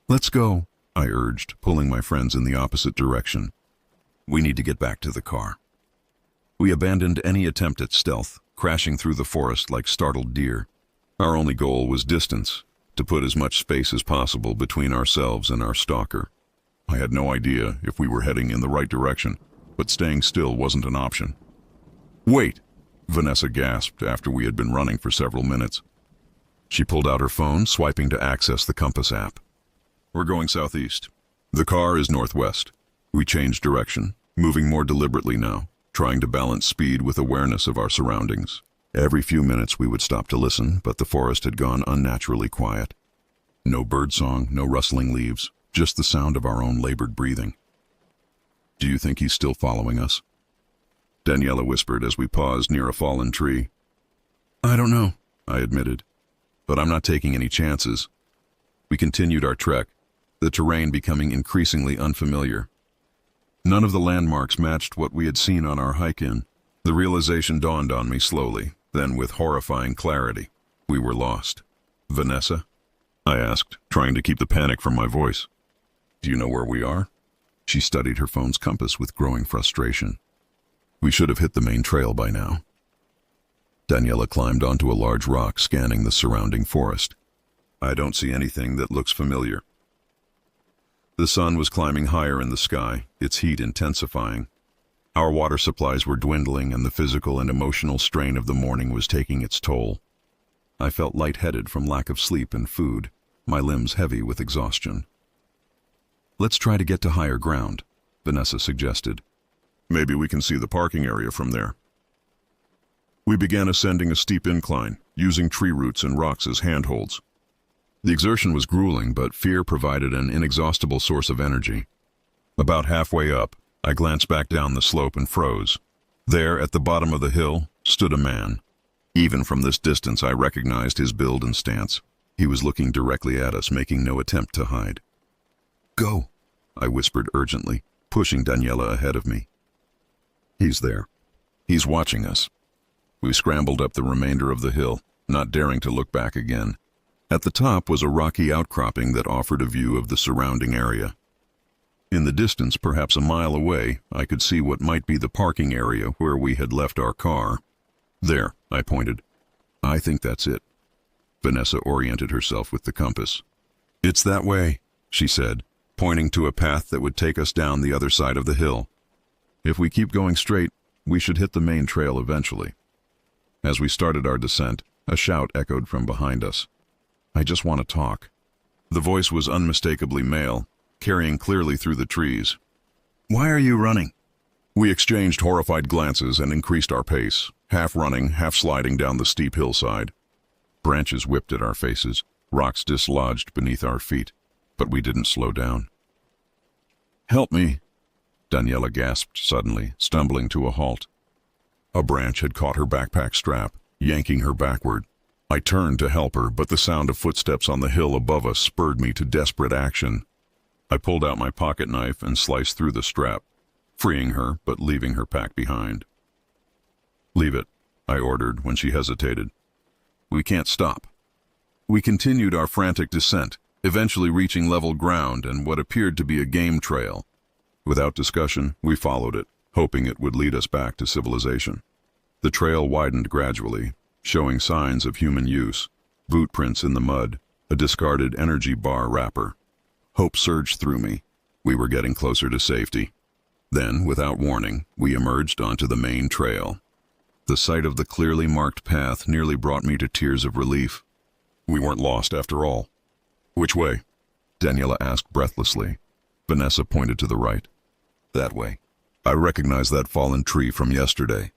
Speaker 1: "Let's go," I urged, pulling my friends in the opposite direction. "We need to get back to the car." We abandoned any attempt at stealth, crashing through the forest like startled deer. Our only goal was distance, to put as much space as possible between ourselves and our stalker. I had no idea if we were heading in the right direction, but staying still wasn't an option. "Wait!" Vanessa gasped after we had been running for several minutes. She pulled out her phone, swiping to access the compass app. "We're going southeast. The car is northwest." We changed direction, moving more deliberately now, trying to balance speed with awareness of our surroundings. Every few minutes we would stop to listen, but the forest had gone unnaturally quiet. No birdsong, no rustling leaves, just the sound of our own labored breathing. "Do you think he's still following us?" Daniela whispered as we paused near a fallen tree. "I don't know," I admitted, "but I'm not taking any chances." We continued our trek, the terrain becoming increasingly unfamiliar. None of the landmarks matched what we had seen on our hike-in. The realization dawned on me slowly, then with horrifying clarity. We were lost. "Vanessa?" I asked, trying to keep the panic from my voice. "Do you know where we are?" She studied her phone's compass with growing frustration. "We should have hit the main trail by now." Daniela climbed onto a large rock, scanning the surrounding forest. "I don't see anything that looks familiar." The sun was climbing higher in the sky, its heat intensifying. Our water supplies were dwindling, and the physical and emotional strain of the morning was taking its toll. I felt lightheaded from lack of sleep and food, my limbs heavy with exhaustion. "Let's try to get to higher ground," Vanessa suggested. "Maybe we can see the parking area from there." We began ascending a steep incline, using tree roots and rocks as handholds. The exertion was grueling, but fear provided an inexhaustible source of energy. About halfway up, I glanced back down the slope and froze. There, at the bottom of the hill, stood a man. Even from this distance, I recognized his build and stance. He was looking directly at us, making no attempt to hide. "Go," I whispered urgently, pushing Daniela ahead of me. "He's there. He's watching us." We scrambled up the remainder of the hill, not daring to look back again. At the top was a rocky outcropping that offered a view of the surrounding area. In the distance, perhaps a mile away, I could see what might be the parking area where we had left our car. "There," I pointed. "I think that's it." Vanessa oriented herself with the compass. "It's that way," she said, pointing to a path that would take us down the other side of the hill. "If we keep going straight, we should hit the main trail eventually." As we started our descent, a shout echoed from behind us. "I just want to talk." The voice was unmistakably male, carrying clearly through the trees. "Why are you running?" We exchanged horrified glances and increased our pace, half running, half sliding down the steep hillside. Branches whipped at our faces, rocks dislodged beneath our feet, but we didn't slow down. "Help me," Daniela gasped suddenly, stumbling to a halt. A branch had caught her backpack strap, yanking her backward. I turned to help her, but the sound of footsteps on the hill above us spurred me to desperate action. I pulled out my pocket knife and sliced through the strap, freeing her but leaving her pack behind. "Leave it," I ordered when she hesitated. "We can't stop." We continued our frantic descent, eventually reaching level ground and what appeared to be a game trail. Without discussion, we followed it, hoping it would lead us back to civilization. The trail widened gradually, showing signs of human use, boot prints in the mud, a discarded energy bar wrapper. Hope surged through me. We were getting closer to safety. Then, without warning, we emerged onto the main trail. The sight of the clearly marked path nearly brought me to tears of relief. We weren't lost after all. "Which way?" Daniela asked breathlessly. Vanessa pointed to the right. "That way. I recognize that fallen tree from yesterday."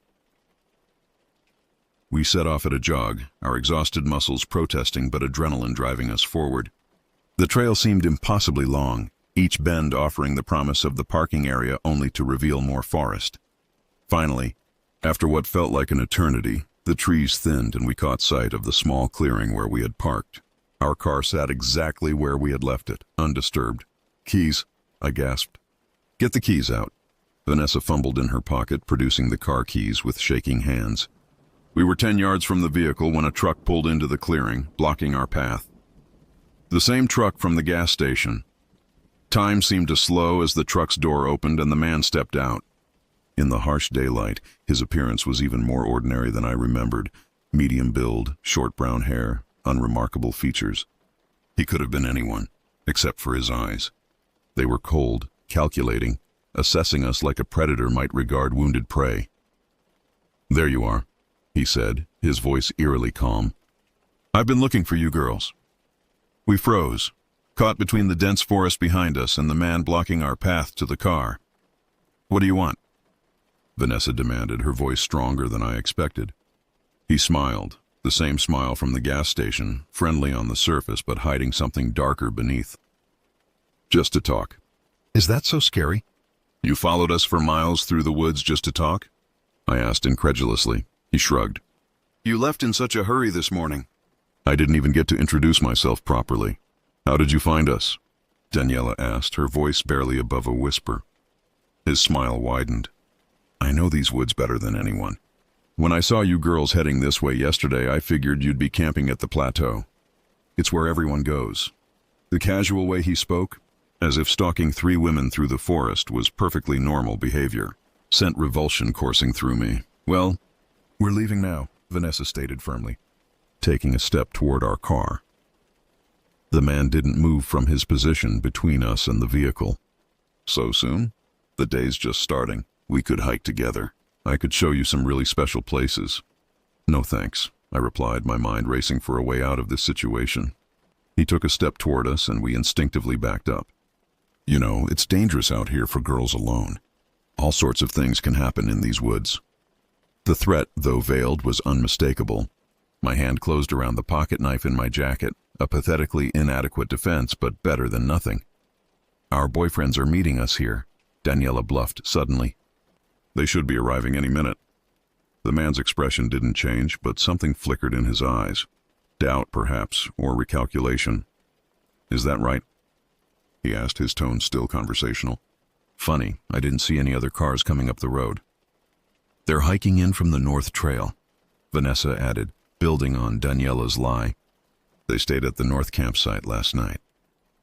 Speaker 1: We set off at a jog, our exhausted muscles protesting but adrenaline driving us forward. The trail seemed impossibly long, each bend offering the promise of the parking area only to reveal more forest. Finally, after what felt like an eternity, the trees thinned and we caught sight of the small clearing where we had parked. Our car sat exactly where we had left it, undisturbed. "Keys," I gasped. "Get the keys out." Vanessa fumbled in her pocket, producing the car keys with shaking hands. We were 10 yards from the vehicle when a truck pulled into the clearing, blocking our path. The same truck from the gas station. Time seemed to slow as the truck's door opened and the man stepped out. In the harsh daylight, his appearance was even more ordinary than I remembered. Medium build, short brown hair, unremarkable features. He could have been anyone, except for his eyes. They were cold, calculating, assessing us like a predator might regard wounded prey. "There you are," he said, his voice eerily calm. "I've been looking for you girls." We froze, caught between the dense forest behind us and the man blocking our path to the car. "What do you want?" Vanessa demanded, her voice stronger than I expected. He smiled, the same smile from the gas station, friendly on the surface but hiding something darker beneath. "Just to talk." "Is that so scary?" "You followed us for miles through the woods just to talk?" I asked incredulously. He shrugged. "You left in such a hurry this morning." I didn't even get to introduce myself properly. "How did you find us?" Daniela asked, her voice barely above a whisper. His smile widened. "I know these woods better than anyone. When I saw you girls heading this way yesterday, I figured you'd be camping at the plateau. It's where everyone goes." The casual way he spoke, as if stalking 3 women through the forest was perfectly normal behavior, sent revulsion coursing through me. "Well, we're leaving now," Vanessa stated firmly, taking a step toward our car. The man didn't move from his position between us and the vehicle. "So soon? The day's just starting. We could hike together. I could show you some really special places." "No thanks," I replied, my mind racing for a way out of this situation. He took a step toward us and we instinctively backed up. "You know, it's dangerous out here for girls alone. All sorts of things can happen in these woods." The threat, though veiled, was unmistakable. My hand closed around the pocket knife in my jacket, a pathetically inadequate defense, but better than nothing. "Our boyfriends are meeting us here," Daniela bluffed suddenly. "They should be arriving any minute." The man's expression didn't change, but something flickered in his eyes. Doubt, perhaps, or recalculation. "Is that right?" he asked, his tone still conversational. "Funny, I didn't see any other cars coming up the road." "They're hiking in from the North Trail," Vanessa added, building on Daniela's lie. "They stayed at the North campsite last night."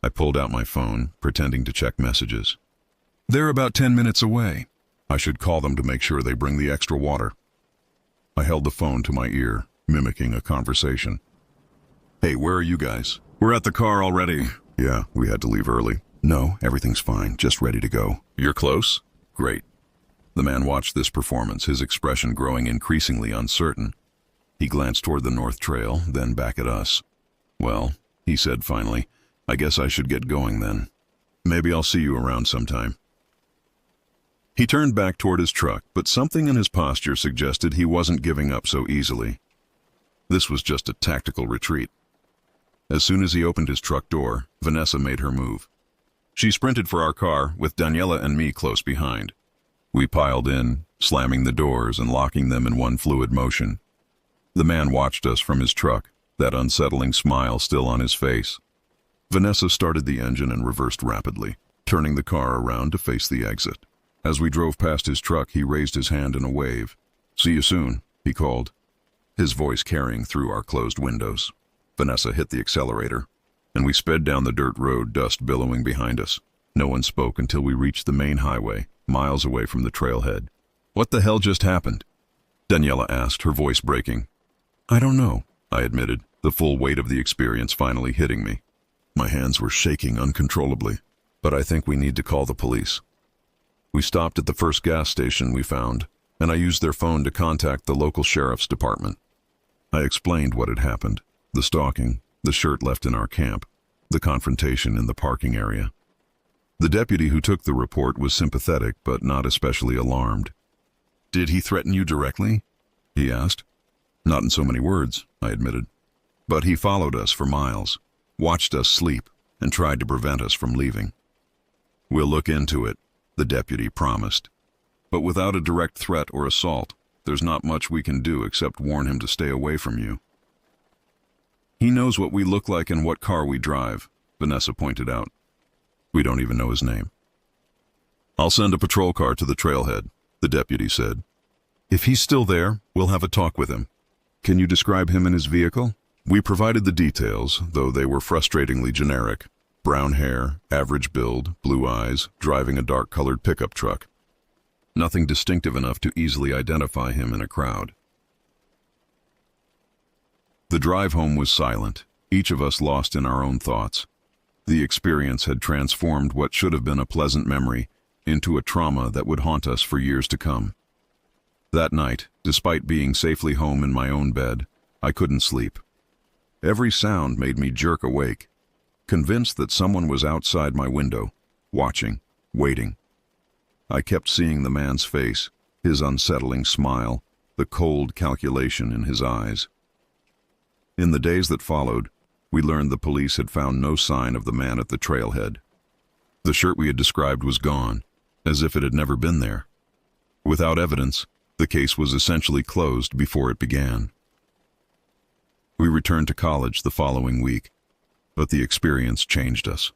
Speaker 1: I pulled out my phone, pretending to check messages. "They're about 10 minutes away. I should call them to make sure they bring the extra water." I held the phone to my ear, mimicking a conversation. "Hey, where are you guys?" "We're at the car already." "Yeah, we had to leave early." "No, everything's fine, just ready to go." "You're close?" "Great." The man watched this performance, his expression growing increasingly uncertain. He glanced toward the North Trail, then back at us. "Well," he said finally, "I guess I should get going then. Maybe I'll see you around sometime." He turned back toward his truck, but something in his posture suggested he wasn't giving up so easily. This was just a tactical retreat. As soon as he opened his truck door, Vanessa made her move. She sprinted for our car, with Daniela and me close behind. We piled in, slamming the doors and locking them in one fluid motion. The man watched us from his truck, that unsettling smile still on his face. Vanessa started the engine and reversed rapidly, turning the car around to face the exit. As we drove past his truck, he raised his hand in a wave. "See you soon," he called, his voice carrying through our closed windows. Vanessa hit the accelerator, and we sped down the dirt road, dust billowing behind us. No one spoke until we reached the main highway, miles away from the trailhead. "What the hell just happened?" Daniela asked, her voice breaking. "I don't know," I admitted, the full weight of the experience finally hitting me. My hands were shaking uncontrollably, but I think we need to call the police. We stopped at the first gas station we found, and I used their phone to contact the local sheriff's department. I explained what had happened, the stalking, the shirt left in our camp, the confrontation in the parking area. The deputy who took the report was sympathetic but not especially alarmed. "Did he threaten you directly?" he asked. "Not in so many words," I admitted. "But he followed us for miles, watched us sleep, and tried to prevent us from leaving." "We'll look into it," the deputy promised. "But without a direct threat or assault, there's not much we can do except warn him to stay away from you." "He knows what we look like and what car we drive," Vanessa pointed out. "We don't even know his name." "I'll send a patrol car to the trailhead," the deputy said. "If he's still there, we'll have a talk with him. Can you describe him and his vehicle?" We provided the details, though they were frustratingly generic. Brown hair, average build, blue eyes, driving a dark-colored pickup truck. Nothing distinctive enough to easily identify him in a crowd. The drive home was silent, each of us lost in our own thoughts. The experience had transformed what should have been a pleasant memory into a trauma that would haunt us for years to come. That night, despite being safely home in my own bed, I couldn't sleep. Every sound made me jerk awake, convinced that someone was outside my window, watching, waiting. I kept seeing the man's face, his unsettling smile, the cold calculation in his eyes. In the days that followed, we learned the police had found no sign of the man at the trailhead. The shirt we had described was gone, as if it had never been there. Without evidence, the case was essentially closed before it began. We returned to college the following week, but the experience changed us.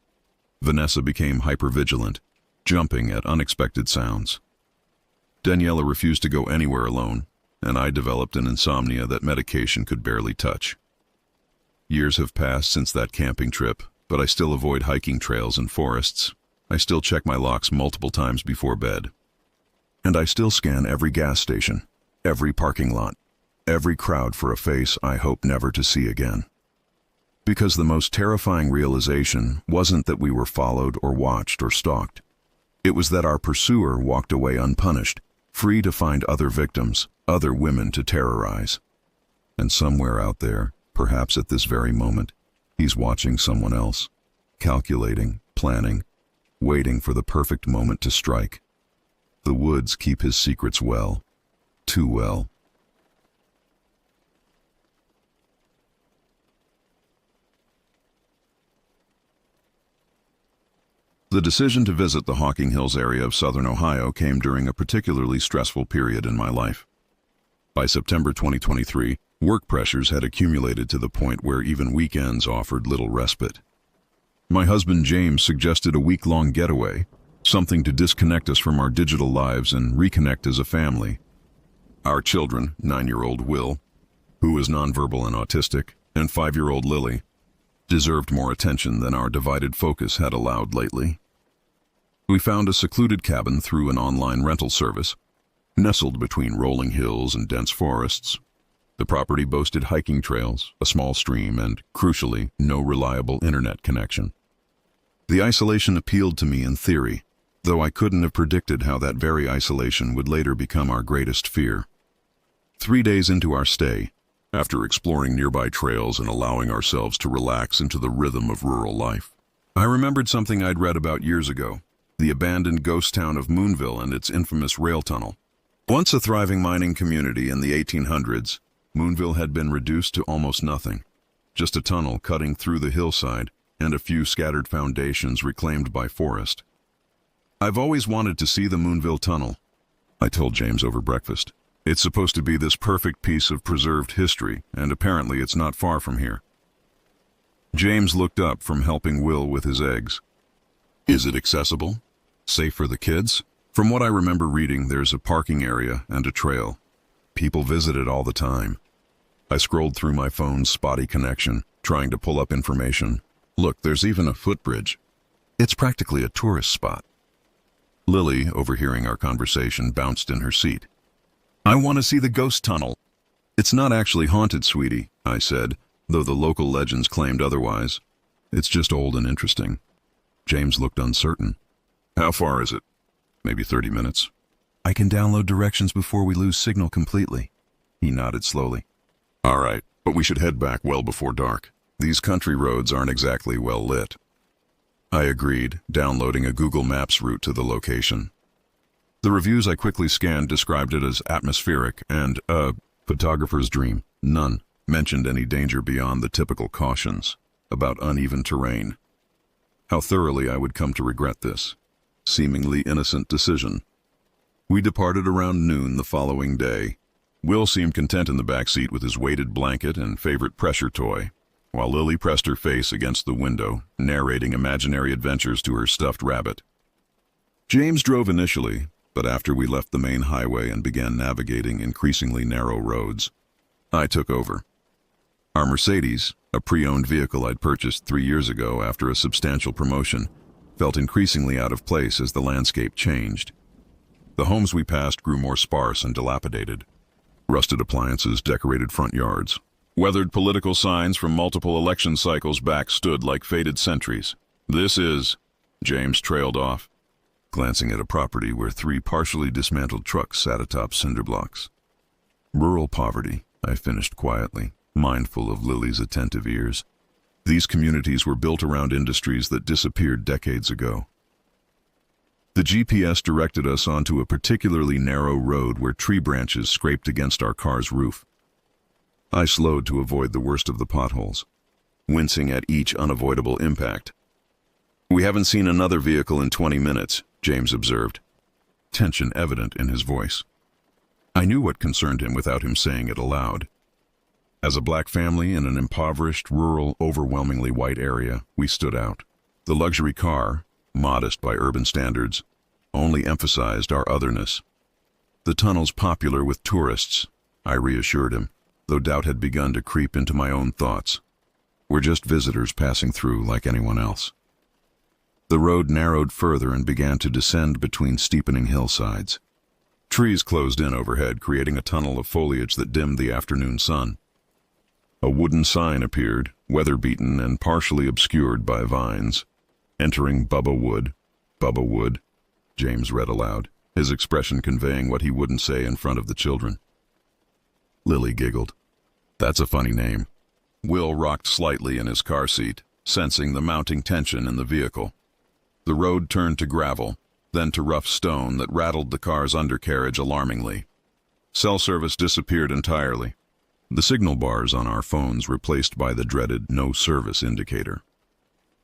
Speaker 1: Vanessa became hypervigilant, jumping at unexpected sounds. Daniela refused to go anywhere alone, and I developed an insomnia that medication could barely touch. Years have passed since that camping trip, but I still avoid hiking trails and forests. I still check my locks multiple times before bed. And I still scan every gas station, every parking lot, every crowd for a face I hope never to see again. Because the most terrifying realization wasn't that we were followed or watched or stalked. It was that our pursuer walked away unpunished, free to find other victims, other women to terrorize. And somewhere out there, perhaps at this very moment, he's watching someone else, calculating, planning, waiting for the perfect moment to strike. The woods keep his secrets well, too well. The decision to visit the Hocking Hills area of southern Ohio came during a particularly stressful period in my life. By September 2023, work pressures had accumulated to the point where even weekends offered little respite. My husband James suggested a week-long getaway, something to disconnect us from our digital lives and reconnect as a family. Our children, 9-year-old Will, who is nonverbal and autistic, and 5-year-old Lily, deserved more attention than our divided focus had allowed lately. We found a secluded cabin through an online rental service, nestled between rolling hills and dense forests. The property boasted hiking trails, a small stream, and, crucially, no reliable internet connection. The isolation appealed to me in theory, though I couldn't have predicted how that very isolation would later become our greatest fear. 3 days into our stay, after exploring nearby trails and allowing ourselves to relax into the rhythm of rural life, I remembered something I'd read about years ago, the abandoned ghost town of Moonville and its infamous rail tunnel. Once a thriving mining community in the 1800s, Moonville had been reduced to almost nothing, just a tunnel cutting through the hillside and a few scattered foundations reclaimed by forest. "I've always wanted to see the Moonville Tunnel," I told James over breakfast. "It's supposed to be this perfect piece of preserved history, and apparently it's not far from here." James looked up from helping Will with his eggs. Is it accessible? Safe for the kids? From what I remember reading, there's a parking area and a trail. People visit it all the time. I scrolled through my phone's spotty connection, trying to pull up information. Look, there's even a footbridge. It's practically a tourist spot. Lily, overhearing our conversation, bounced in her seat. I want to see the ghost tunnel. It's not actually haunted, sweetie, I said, though the local legends claimed otherwise. It's just old and interesting. James looked uncertain. How far is it? Maybe 30 minutes. I can download directions before we lose signal completely. He nodded slowly. All right, but we should head back well before dark. These country roads aren't exactly well lit. I agreed, downloading a Google Maps route to the location. The reviews I quickly scanned described it as atmospheric and, photographer's dream. None mentioned any danger beyond the typical cautions about uneven terrain. How thoroughly I would come to regret this seemingly innocent decision. We departed around noon the following day. Will seemed content in the back seat with his weighted blanket and favorite pressure toy, while Lily pressed her face against the window, narrating imaginary adventures to her stuffed rabbit. James drove initially, but after we left the main highway and began navigating increasingly narrow roads, I took over. Our Mercedes, a pre-owned vehicle I'd purchased 3 years ago after a substantial promotion, felt increasingly out of place as the landscape changed. The homes we passed grew more sparse and dilapidated. Rusted appliances decorated front yards. Weathered political signs from multiple election cycles back stood like faded sentries. This is... James trailed off, glancing at a property where 3 partially dismantled trucks sat atop cinder blocks. Rural poverty, I finished quietly, mindful of Lily's attentive ears. These communities were built around industries that disappeared decades ago. The GPS directed us onto a particularly narrow road where tree branches scraped against our car's roof. I slowed to avoid the worst of the potholes, wincing at each unavoidable impact. We haven't seen another vehicle in 20 minutes, James observed, tension evident in his voice. I knew what concerned him without him saying it aloud. As a black family in an impoverished, rural, overwhelmingly white area, we stood out. The luxury car, modest by urban standards, only emphasized our otherness. The tunnel's popular with tourists, I reassured him, though doubt had begun to creep into my own thoughts. We're just visitors passing through like anyone else. The road narrowed further and began to descend between steepening hillsides. Trees closed in overhead, creating a tunnel of foliage that dimmed the afternoon sun. A wooden sign appeared, weather-beaten and partially obscured by vines. Entering Bubba Wood, James read aloud, his expression conveying what he wouldn't say in front of the children. Lily giggled. That's a funny name. Will rocked slightly in his car seat, sensing the mounting tension in the vehicle. The road turned to gravel, then to rough stone that rattled the car's undercarriage alarmingly. Cell service disappeared entirely. The signal bars on our phones replaced by the dreaded no service indicator.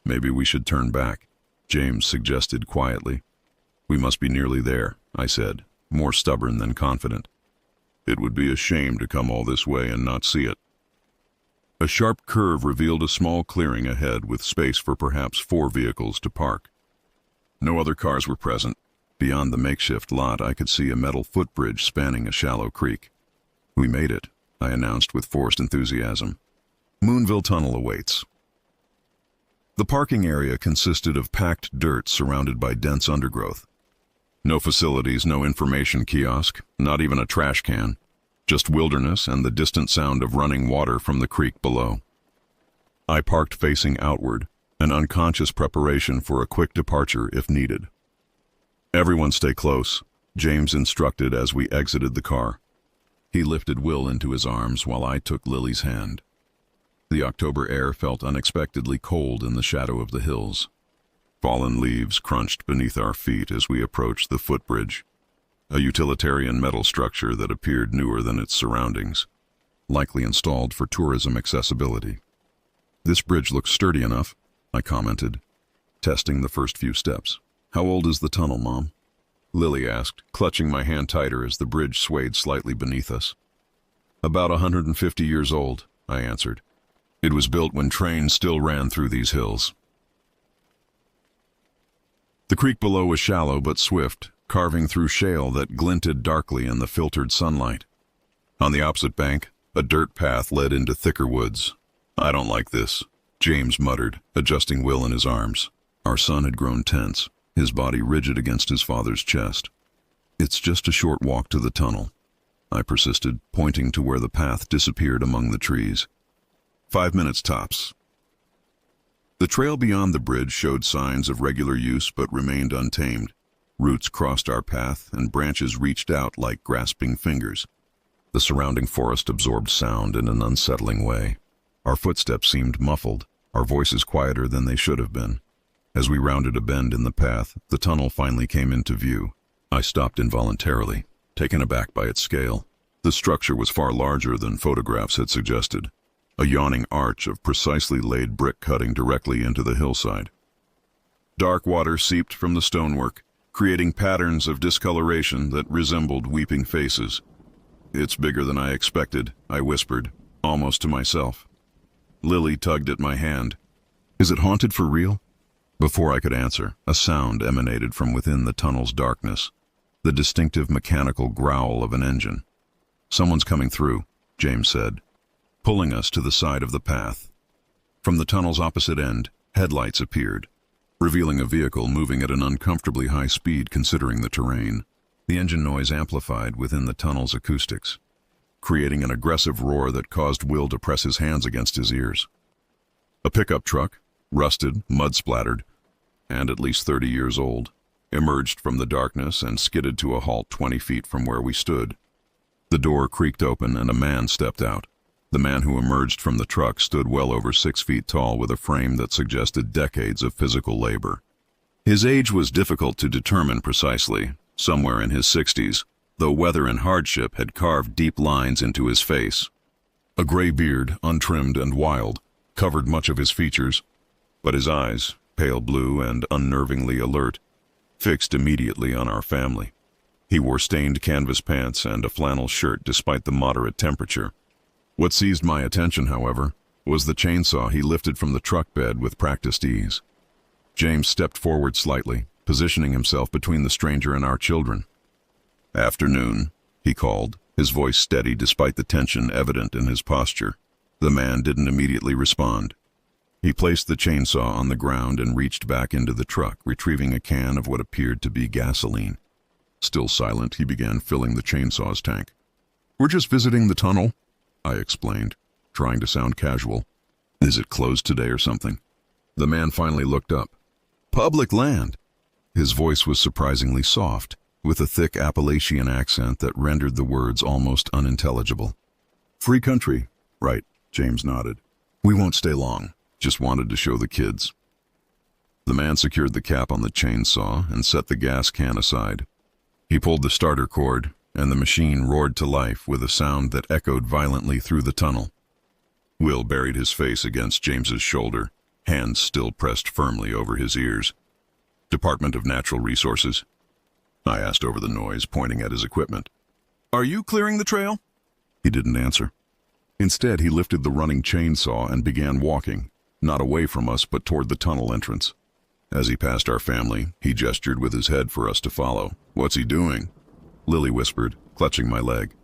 Speaker 1: Maybe we should turn back, James suggested quietly. We must be nearly there, I said, more stubborn than confident. It would be a shame to come all this way and not see it. A sharp curve revealed a small clearing ahead with space for perhaps 4 vehicles to park. No other cars were present. Beyond the makeshift lot, I could see a metal footbridge spanning a shallow creek. We made it, I announced with forced enthusiasm. Moonville Tunnel awaits. The parking area consisted of packed dirt surrounded by dense undergrowth. No facilities, no information kiosk, not even a trash can. Just wilderness and the distant sound of running water from the creek below. I parked facing outward, an unconscious preparation for a quick departure if needed. Everyone stay close, James instructed as we exited the car. He lifted Will into his arms while I took Lily's hand. The October air felt unexpectedly cold in the shadow of the hills. Fallen leaves crunched beneath our feet as we approached the footbridge, a utilitarian metal structure that appeared newer than its surroundings, likely installed for tourism accessibility. This bridge looks sturdy enough, I commented, testing the first few steps. How old is the tunnel, Mom? Lily asked, clutching my hand tighter as the bridge swayed slightly beneath us. About 150 years old, I answered. It was built when trains still ran through these hills. The creek below was shallow but swift, carving through shale that glinted darkly in the filtered sunlight. On the opposite bank, a dirt path led into thicker woods. "I don't like this," James muttered, adjusting Will in his arms. Our son had grown tense, his body rigid against his father's chest. "It's just a short walk to the tunnel," I persisted, pointing to where the path disappeared among the trees. 5 minutes tops." The trail beyond the bridge showed signs of regular use but remained untamed. Roots crossed our path and branches reached out like grasping fingers. The surrounding forest absorbed sound in an unsettling way. Our footsteps seemed muffled, our voices quieter than they should have been. As we rounded a bend in the path, the tunnel finally came into view. I stopped involuntarily, taken aback by its scale. The structure was far larger than photographs had suggested, a yawning arch of precisely laid brick cutting directly into the hillside. Dark water seeped from the stonework, creating patterns of discoloration that resembled weeping faces. "It's bigger than I expected," I whispered, almost to myself. Lily tugged at my hand. "Is it haunted for real?" Before I could answer, a sound emanated from within the tunnel's darkness, the distinctive mechanical growl of an engine. "Someone's coming through," James said, pulling us to the side of the path. From the tunnel's opposite end, headlights appeared, revealing a vehicle moving at an uncomfortably high speed considering the terrain. The engine noise amplified within the tunnel's acoustics, creating an aggressive roar that caused Will to press his hands against his ears. A pickup truck, rusted, mud-splattered, and at least 30 years old, emerged from the darkness and skidded to a halt 20 feet from where we stood. The door creaked open and a man stepped out. The man who emerged from the truck stood well over 6 feet tall with a frame that suggested decades of physical labor. His age was difficult to determine precisely, somewhere in his 60s, though weather and hardship had carved deep lines into his face. A gray beard, untrimmed and wild, covered much of his features, but his eyes, pale blue and unnervingly alert, fixed immediately on our family. He wore stained canvas pants and a flannel shirt despite the moderate temperature. What seized my attention, however, was the chainsaw he lifted from the truck bed with practiced ease. James stepped forward slightly, positioning himself between the stranger and our children. "Afternoon," he called, his voice steady despite the tension evident in his posture. The man didn't immediately respond. He placed the chainsaw on the ground and reached back into the truck, retrieving a can of what appeared to be gasoline. Still silent, he began filling the chainsaw's tank. "We're just visiting the tunnel," I explained, trying to sound casual. "Is it closed today or something?" The man finally looked up. "Public land." His voice was surprisingly soft, with a thick Appalachian accent that rendered the words almost unintelligible. "Free country." "Right," James nodded. "We won't stay long. Just wanted to show the kids." The man secured the cap on the chainsaw and set the gas can aside. He pulled the starter cord, and the machine roared to life with a sound that echoed violently through the tunnel. Will buried his face against James's shoulder, hands still pressed firmly over his ears. "Department of Natural Resources?" I asked over the noise, pointing at his equipment. "Are you clearing the trail?" He didn't answer. Instead, he lifted the running chainsaw and began walking, not away from us but toward the tunnel entrance. As he passed our family, he gestured with his head for us to follow. "What's he doing?" Lily whispered, clutching my leg.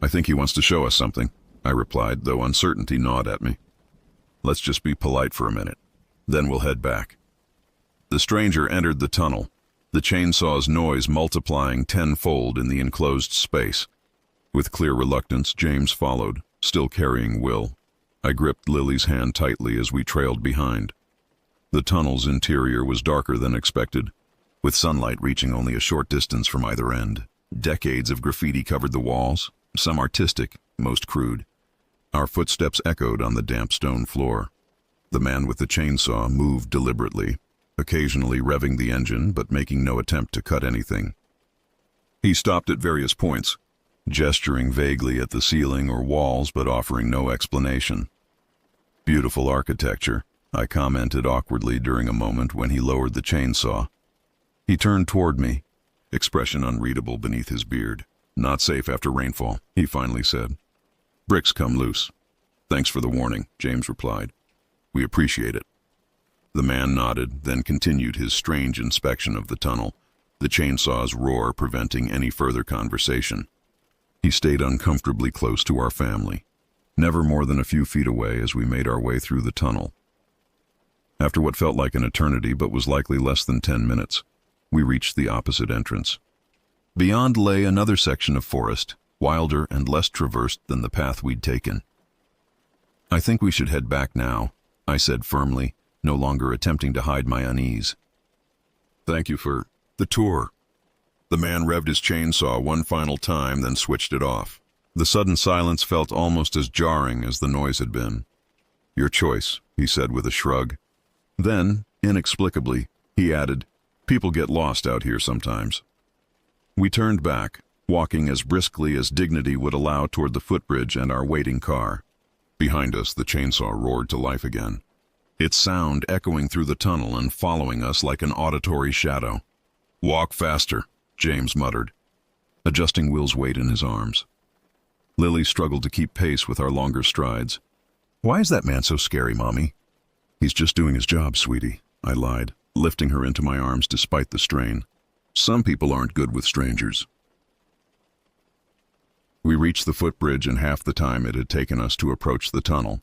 Speaker 1: "I think he wants to show us something," I replied, though uncertainty gnawed at me. "Let's just be polite for a minute. Then we'll head back." The stranger entered the tunnel, the chainsaw's noise multiplying tenfold in the enclosed space. With clear reluctance, James followed, still carrying Will. I gripped Lily's hand tightly as we trailed behind. The tunnel's interior was darker than expected, with sunlight reaching only a short distance from either end. Decades of graffiti covered the walls, some artistic, most crude. Our footsteps echoed on the damp stone floor. The man with the chainsaw moved deliberately, occasionally revving the engine but making no attempt to cut anything. He stopped at various points, gesturing vaguely at the ceiling or walls but offering no explanation. "Beautiful architecture," I commented awkwardly during a moment when he lowered the chainsaw. He turned toward me, expression unreadable beneath his beard. "Not safe after rainfall," he finally said. "Bricks come loose." "Thanks for the warning," James replied. "We appreciate it." The man nodded, then continued his strange inspection of the tunnel, the chainsaw's roar preventing any further conversation. He stayed uncomfortably close to our family, never more than a few feet away as we made our way through the tunnel. After what felt like an eternity but was likely less than 10 minutes, we reached the opposite entrance. Beyond lay another section of forest, wilder and less traversed than the path we'd taken. "I think we should head back now," I said firmly, no longer attempting to hide my unease. "Thank you for the tour." The man revved his chainsaw one final time, then switched it off. The sudden silence felt almost as jarring as the noise had been. "Your choice," he said with a shrug. Then, inexplicably, he added, "People get lost out here sometimes." We turned back, walking as briskly as dignity would allow toward the footbridge and our waiting car. Behind us, the chainsaw roared to life again, its sound echoing through the tunnel and following us like an auditory shadow. "Walk faster," James muttered, adjusting Will's weight in his arms. Lily struggled to keep pace with our longer strides. "Why is that man so scary, Mommy?" "He's just doing his job, sweetie," I lied, lifting her into my arms despite the strain. "Some people aren't good with strangers." We reached the footbridge in half the time it had taken us to approach the tunnel.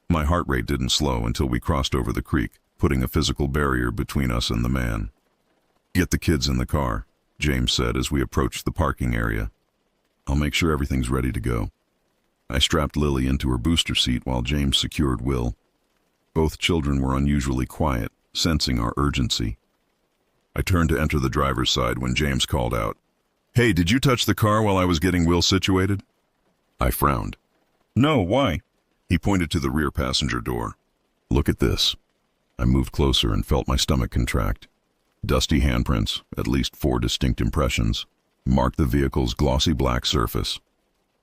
Speaker 1: My heart rate didn't slow until we crossed over the creek, putting a physical barrier between us and the man. "Get the kids in the car," James said as we approached the parking area. "I'll make sure everything's ready to go." I strapped Lily into her booster seat while James secured Will. Both children were unusually quiet, sensing our urgency. I turned to enter the driver's side when James called out, "Hey, did you touch the car while I was getting Will situated?" I frowned. "No, why?" He pointed to the rear passenger door. "Look at this." I moved closer and felt my stomach contract. Dusty handprints, at least 4 distinct impressions, marked the vehicle's glossy black surface.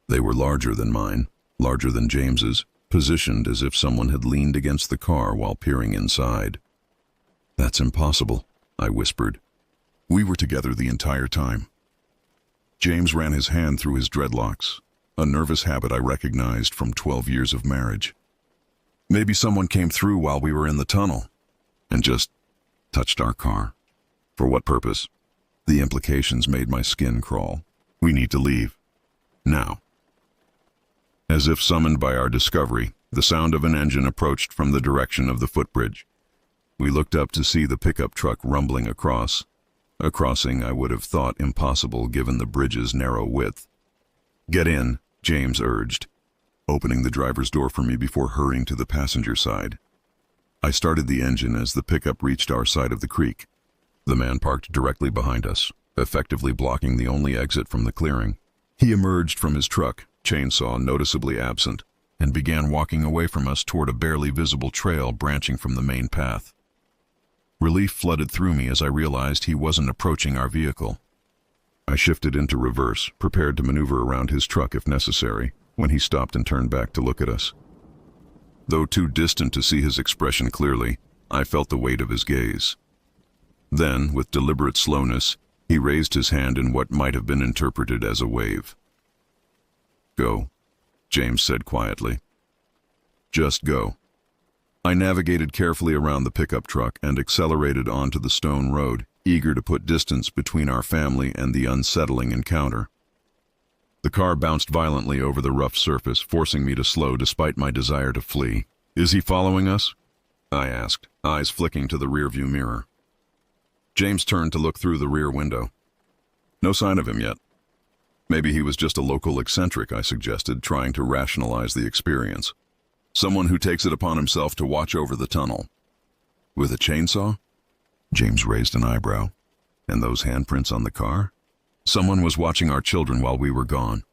Speaker 1: They were larger than mine, larger than James's, positioned as if someone had leaned against the car while peering inside. "That's impossible," I whispered. "We were together the entire time." James ran his hand through his dreadlocks, a nervous habit I recognized from 12 years of marriage. "Maybe someone came through while we were in the tunnel and just touched our car. For what purpose?" The implications made my skin crawl. "We need to leave. Now." As if summoned by our discovery, the sound of an engine approached from the direction of the footbridge. We looked up to see the pickup truck rumbling across, a crossing I would have thought impossible given the bridge's narrow width. "Get in," James urged, opening the driver's door for me before hurrying to the passenger side. I started the engine as the pickup reached our side of the creek. The man parked directly behind us, effectively blocking the only exit from the clearing. He emerged from his truck, chainsaw noticeably absent, and began walking away from us toward a barely visible trail branching from the main path. Relief flooded through me as I realized he wasn't approaching our vehicle. I shifted into reverse, prepared to maneuver around his truck if necessary, when he stopped and turned back to look at us. Though too distant to see his expression clearly, I felt the weight of his gaze. Then, with deliberate slowness, he raised his hand in what might have been interpreted as a wave. "Go," James said quietly. "Just go." I navigated carefully around the pickup truck and accelerated onto the stone road, eager to put distance between our family and the unsettling encounter. The car bounced violently over the rough surface, forcing me to slow despite my desire to flee. "Is he following us?" I asked, eyes flicking to the rearview mirror. James turned to look through the rear window. "No sign of him yet." "Maybe he was just a local eccentric," I suggested, trying to rationalize the experience. "Someone who takes it upon himself to watch over the tunnel." "With a chainsaw?" James raised an eyebrow. "And those handprints on the car? Someone was watching our children while we were gone."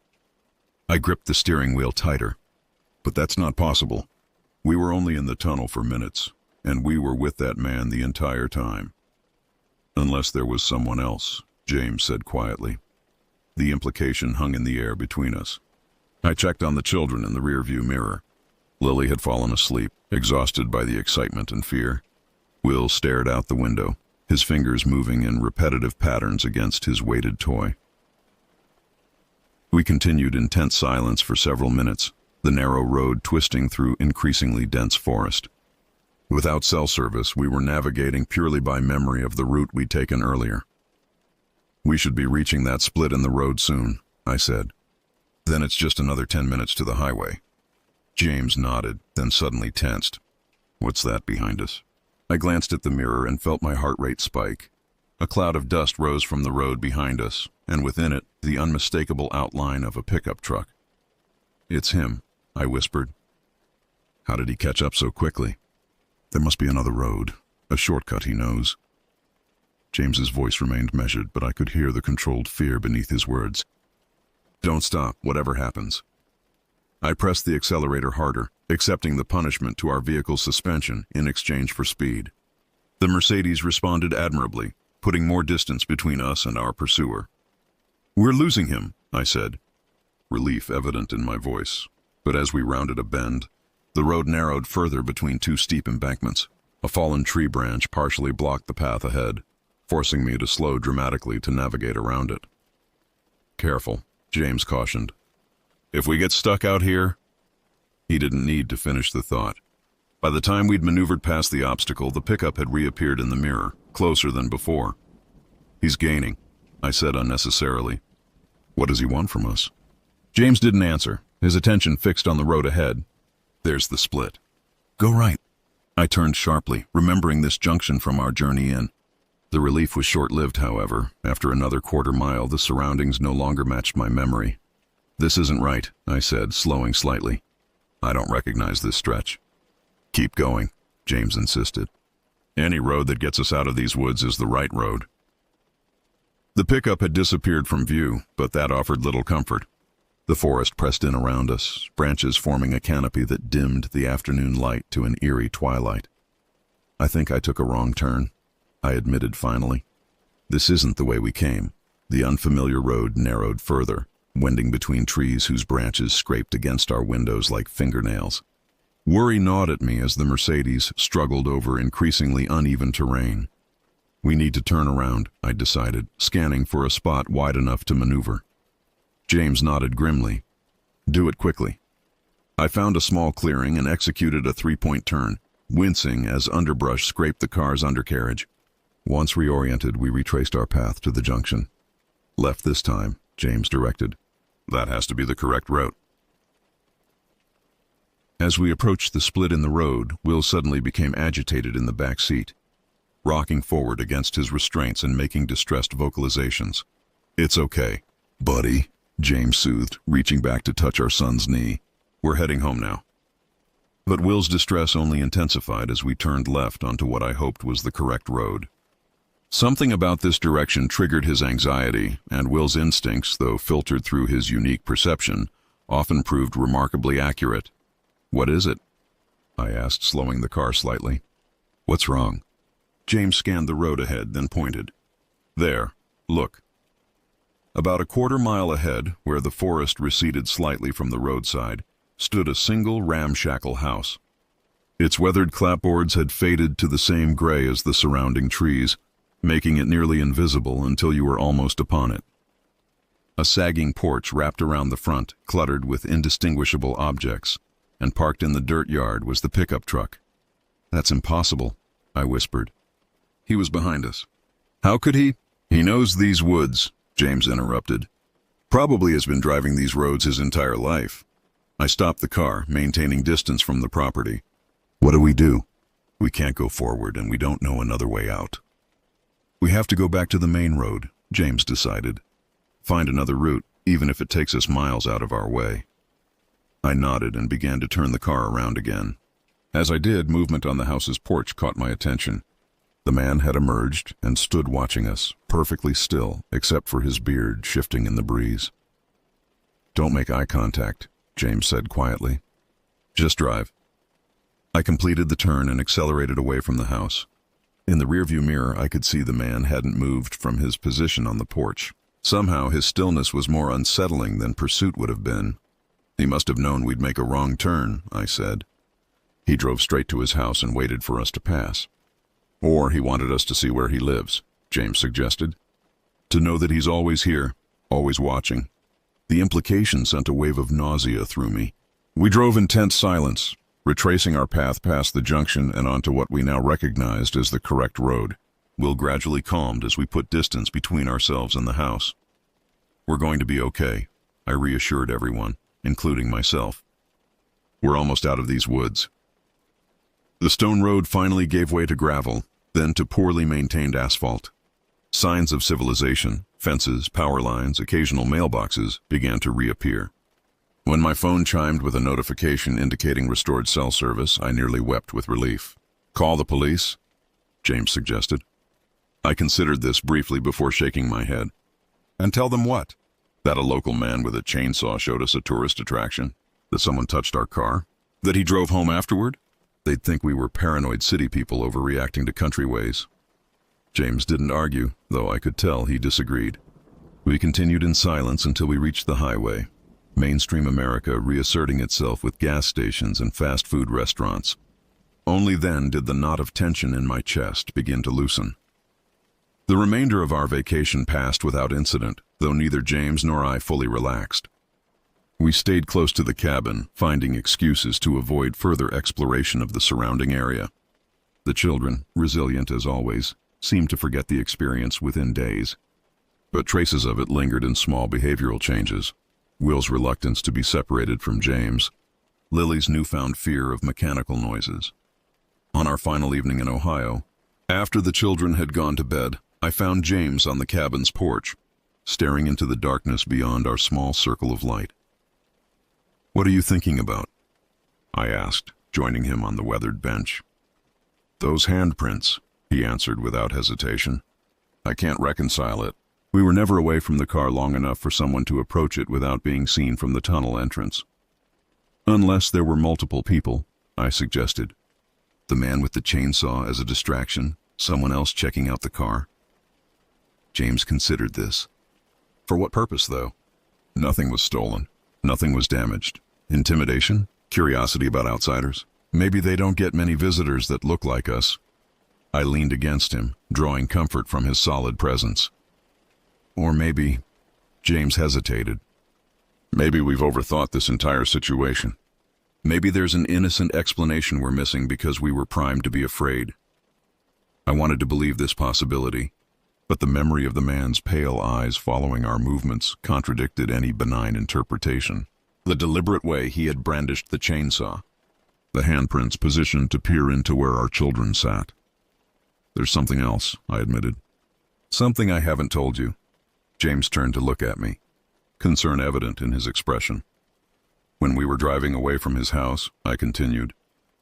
Speaker 1: I gripped the steering wheel tighter. "But that's not possible. We were only in the tunnel for minutes, and we were with that man the entire time." "Unless there was someone else," James said quietly. The implication hung in the air between us. I checked on the children in the rearview mirror. Lily had fallen asleep, exhausted by the excitement and fear. Will stared out the window, his fingers moving in repetitive patterns against his weighted toy. We continued in tense silence for several minutes, the narrow road twisting through increasingly dense forest. Without cell service, we were navigating purely by memory of the route we'd taken earlier. "We should be reaching that split in the road soon," I said. "Then it's just another 10 minutes to the highway." James nodded, then suddenly tensed. "What's that behind us?" I glanced at the mirror and felt my heart rate spike. A cloud of dust rose from the road behind us, and within it, the unmistakable outline of a pickup truck. "It's him," I whispered. "How did he catch up so quickly?" "There must be another road, a shortcut he knows." James's voice remained measured, but I could hear the controlled fear beneath his words. "Don't stop, whatever happens." I pressed the accelerator harder, accepting the punishment to our vehicle's suspension in exchange for speed. The Mercedes responded admirably, putting more distance between us and our pursuer. "We're losing him," I said, relief evident in my voice. But as we rounded a bend, the road narrowed further between two steep embankments. A fallen tree branch partially blocked the path ahead, forcing me to slow dramatically to navigate around it. "Careful," James cautioned. "If we get stuck out here—" He didn't need to finish the thought. By the time we'd maneuvered past the obstacle, the pickup had reappeared in the mirror, closer than before. "He's gaining," I said unnecessarily. "What does he want from us?" James didn't answer, his attention fixed on the road ahead. "There's the split." "Go right." I turned sharply, remembering this junction from our journey in. The relief was short-lived, however. After another quarter mile, the surroundings no longer matched my memory. "This isn't right," I said, slowing slightly. "I don't recognize this stretch." "Keep going," James insisted. "Any road that gets us out of these woods is the right road." The pickup had disappeared from view, but that offered little comfort. The forest pressed in around us, branches forming a canopy that dimmed the afternoon light to an eerie twilight. "I think I took a wrong turn," I admitted finally. "This isn't the way we came." The unfamiliar road narrowed further, wending between trees whose branches scraped against our windows like fingernails. Worry gnawed at me as the Mercedes struggled over increasingly uneven terrain. "We need to turn around," I decided, scanning for a spot wide enough to maneuver. James nodded grimly. "Do it quickly." I found a small clearing and executed a three-point turn, wincing as underbrush scraped the car's undercarriage. Once reoriented, we retraced our path to the junction. "Left this time," James directed. "That has to be the correct route." As we approached the split in the road, Will suddenly became agitated in the back seat, rocking forward against his restraints and making distressed vocalizations. "It's okay, buddy," James soothed, reaching back to touch our son's knee. "We're heading home now." But Will's distress only intensified as we turned left onto what I hoped was the correct road. Something about this direction triggered his anxiety, and Will's instincts, though filtered through his unique perception, often proved remarkably accurate. "What is it?" I asked, slowing the car slightly. "What's wrong?" James scanned the road ahead, then pointed. "There, look." About a quarter mile ahead, where the forest receded slightly from the roadside, stood a single ramshackle house. Its weathered clapboards had faded to the same gray as the surrounding trees, making it nearly invisible until you were almost upon it. A sagging porch wrapped around the front, cluttered with indistinguishable objects, and parked in the dirt yard was the pickup truck. "That's impossible," I whispered. "He was behind us." "How could he?" "He knows these woods," James interrupted. "Probably has been driving these roads his entire life." I stopped the car, maintaining distance from the property. "What do we do?" "We can't go forward, and we don't know another way out." "We have to go back to the main road," James decided. "Find another route, even if it takes us miles out of our way." I nodded and began to turn the car around again. As I did, movement on the house's porch caught my attention. The man had emerged and stood watching us, perfectly still, except for his beard shifting in the breeze. "Don't make eye contact," James said quietly. "Just drive." I completed the turn and accelerated away from the house. In the rearview mirror, I could see the man hadn't moved from his position on the porch. Somehow, his stillness was more unsettling than pursuit would have been. "He must have known we'd make a wrong turn," I said. "He drove straight to his house and waited for us to pass." "Or he wanted us to see where he lives," James suggested. "To know that he's always here, always watching." The implication sent a wave of nausea through me. We drove in tense silence, retracing our path past the junction and onto what we now recognized as the correct road. Will gradually calmed as we put distance between ourselves and the house. We're going to be okay, I reassured everyone, including myself. We're almost out of these woods. The stone road finally gave way to gravel, then to poorly maintained asphalt. Signs of civilization, fences, power lines, occasional mailboxes began to reappear. When my phone chimed with a notification indicating restored cell service, I nearly wept with relief. Call the police? James suggested. I considered this briefly before shaking my head. And tell them what? That a local man with a chainsaw showed us a tourist attraction? That someone touched our car? That he drove home afterward? They'd think we were paranoid city people overreacting to country ways. James didn't argue, though I could tell he disagreed. We continued in silence until we reached the highway, mainstream America reasserting itself with gas stations and fast food restaurants. Only then did the knot of tension in my chest begin to loosen. The remainder of our vacation passed without incident, though neither James nor I fully relaxed. We stayed close to the cabin, finding excuses to avoid further exploration of the surrounding area. The children, resilient as always, seemed to forget the experience within days. But traces of it lingered in small behavioral changes. Will's reluctance to be separated from James. Lily's newfound fear of mechanical noises. On our final evening in Ohio, after the children had gone to bed, I found James on the cabin's porch, staring into the darkness beyond our small circle of light. "What are you thinking about?" I asked, joining him on the weathered bench. "Those handprints," he answered without hesitation. "I can't reconcile it. We were never away from the car long enough for someone to approach it without being seen from the tunnel entrance. Unless there were multiple people," I suggested. "The man with the chainsaw as a distraction, someone else checking out the car." James considered this. "For what purpose, though?" "Nothing was stolen. Nothing was damaged. Intimidation? Curiosity about outsiders? Maybe they don't get many visitors that look like us." I leaned against him, drawing comfort from his solid presence. "Or maybe..." James hesitated. "Maybe we've overthought this entire situation. Maybe there's an innocent explanation we're missing because we were primed to be afraid." I wanted to believe this possibility, but the memory of the man's pale eyes following our movements contradicted any benign interpretation. The deliberate way he had brandished the chainsaw. The handprints positioned to peer into where our children sat. "There's something else," I admitted. "Something I haven't told you." James turned to look at me, concern evident in his expression. "When we were driving away from his house," I continued,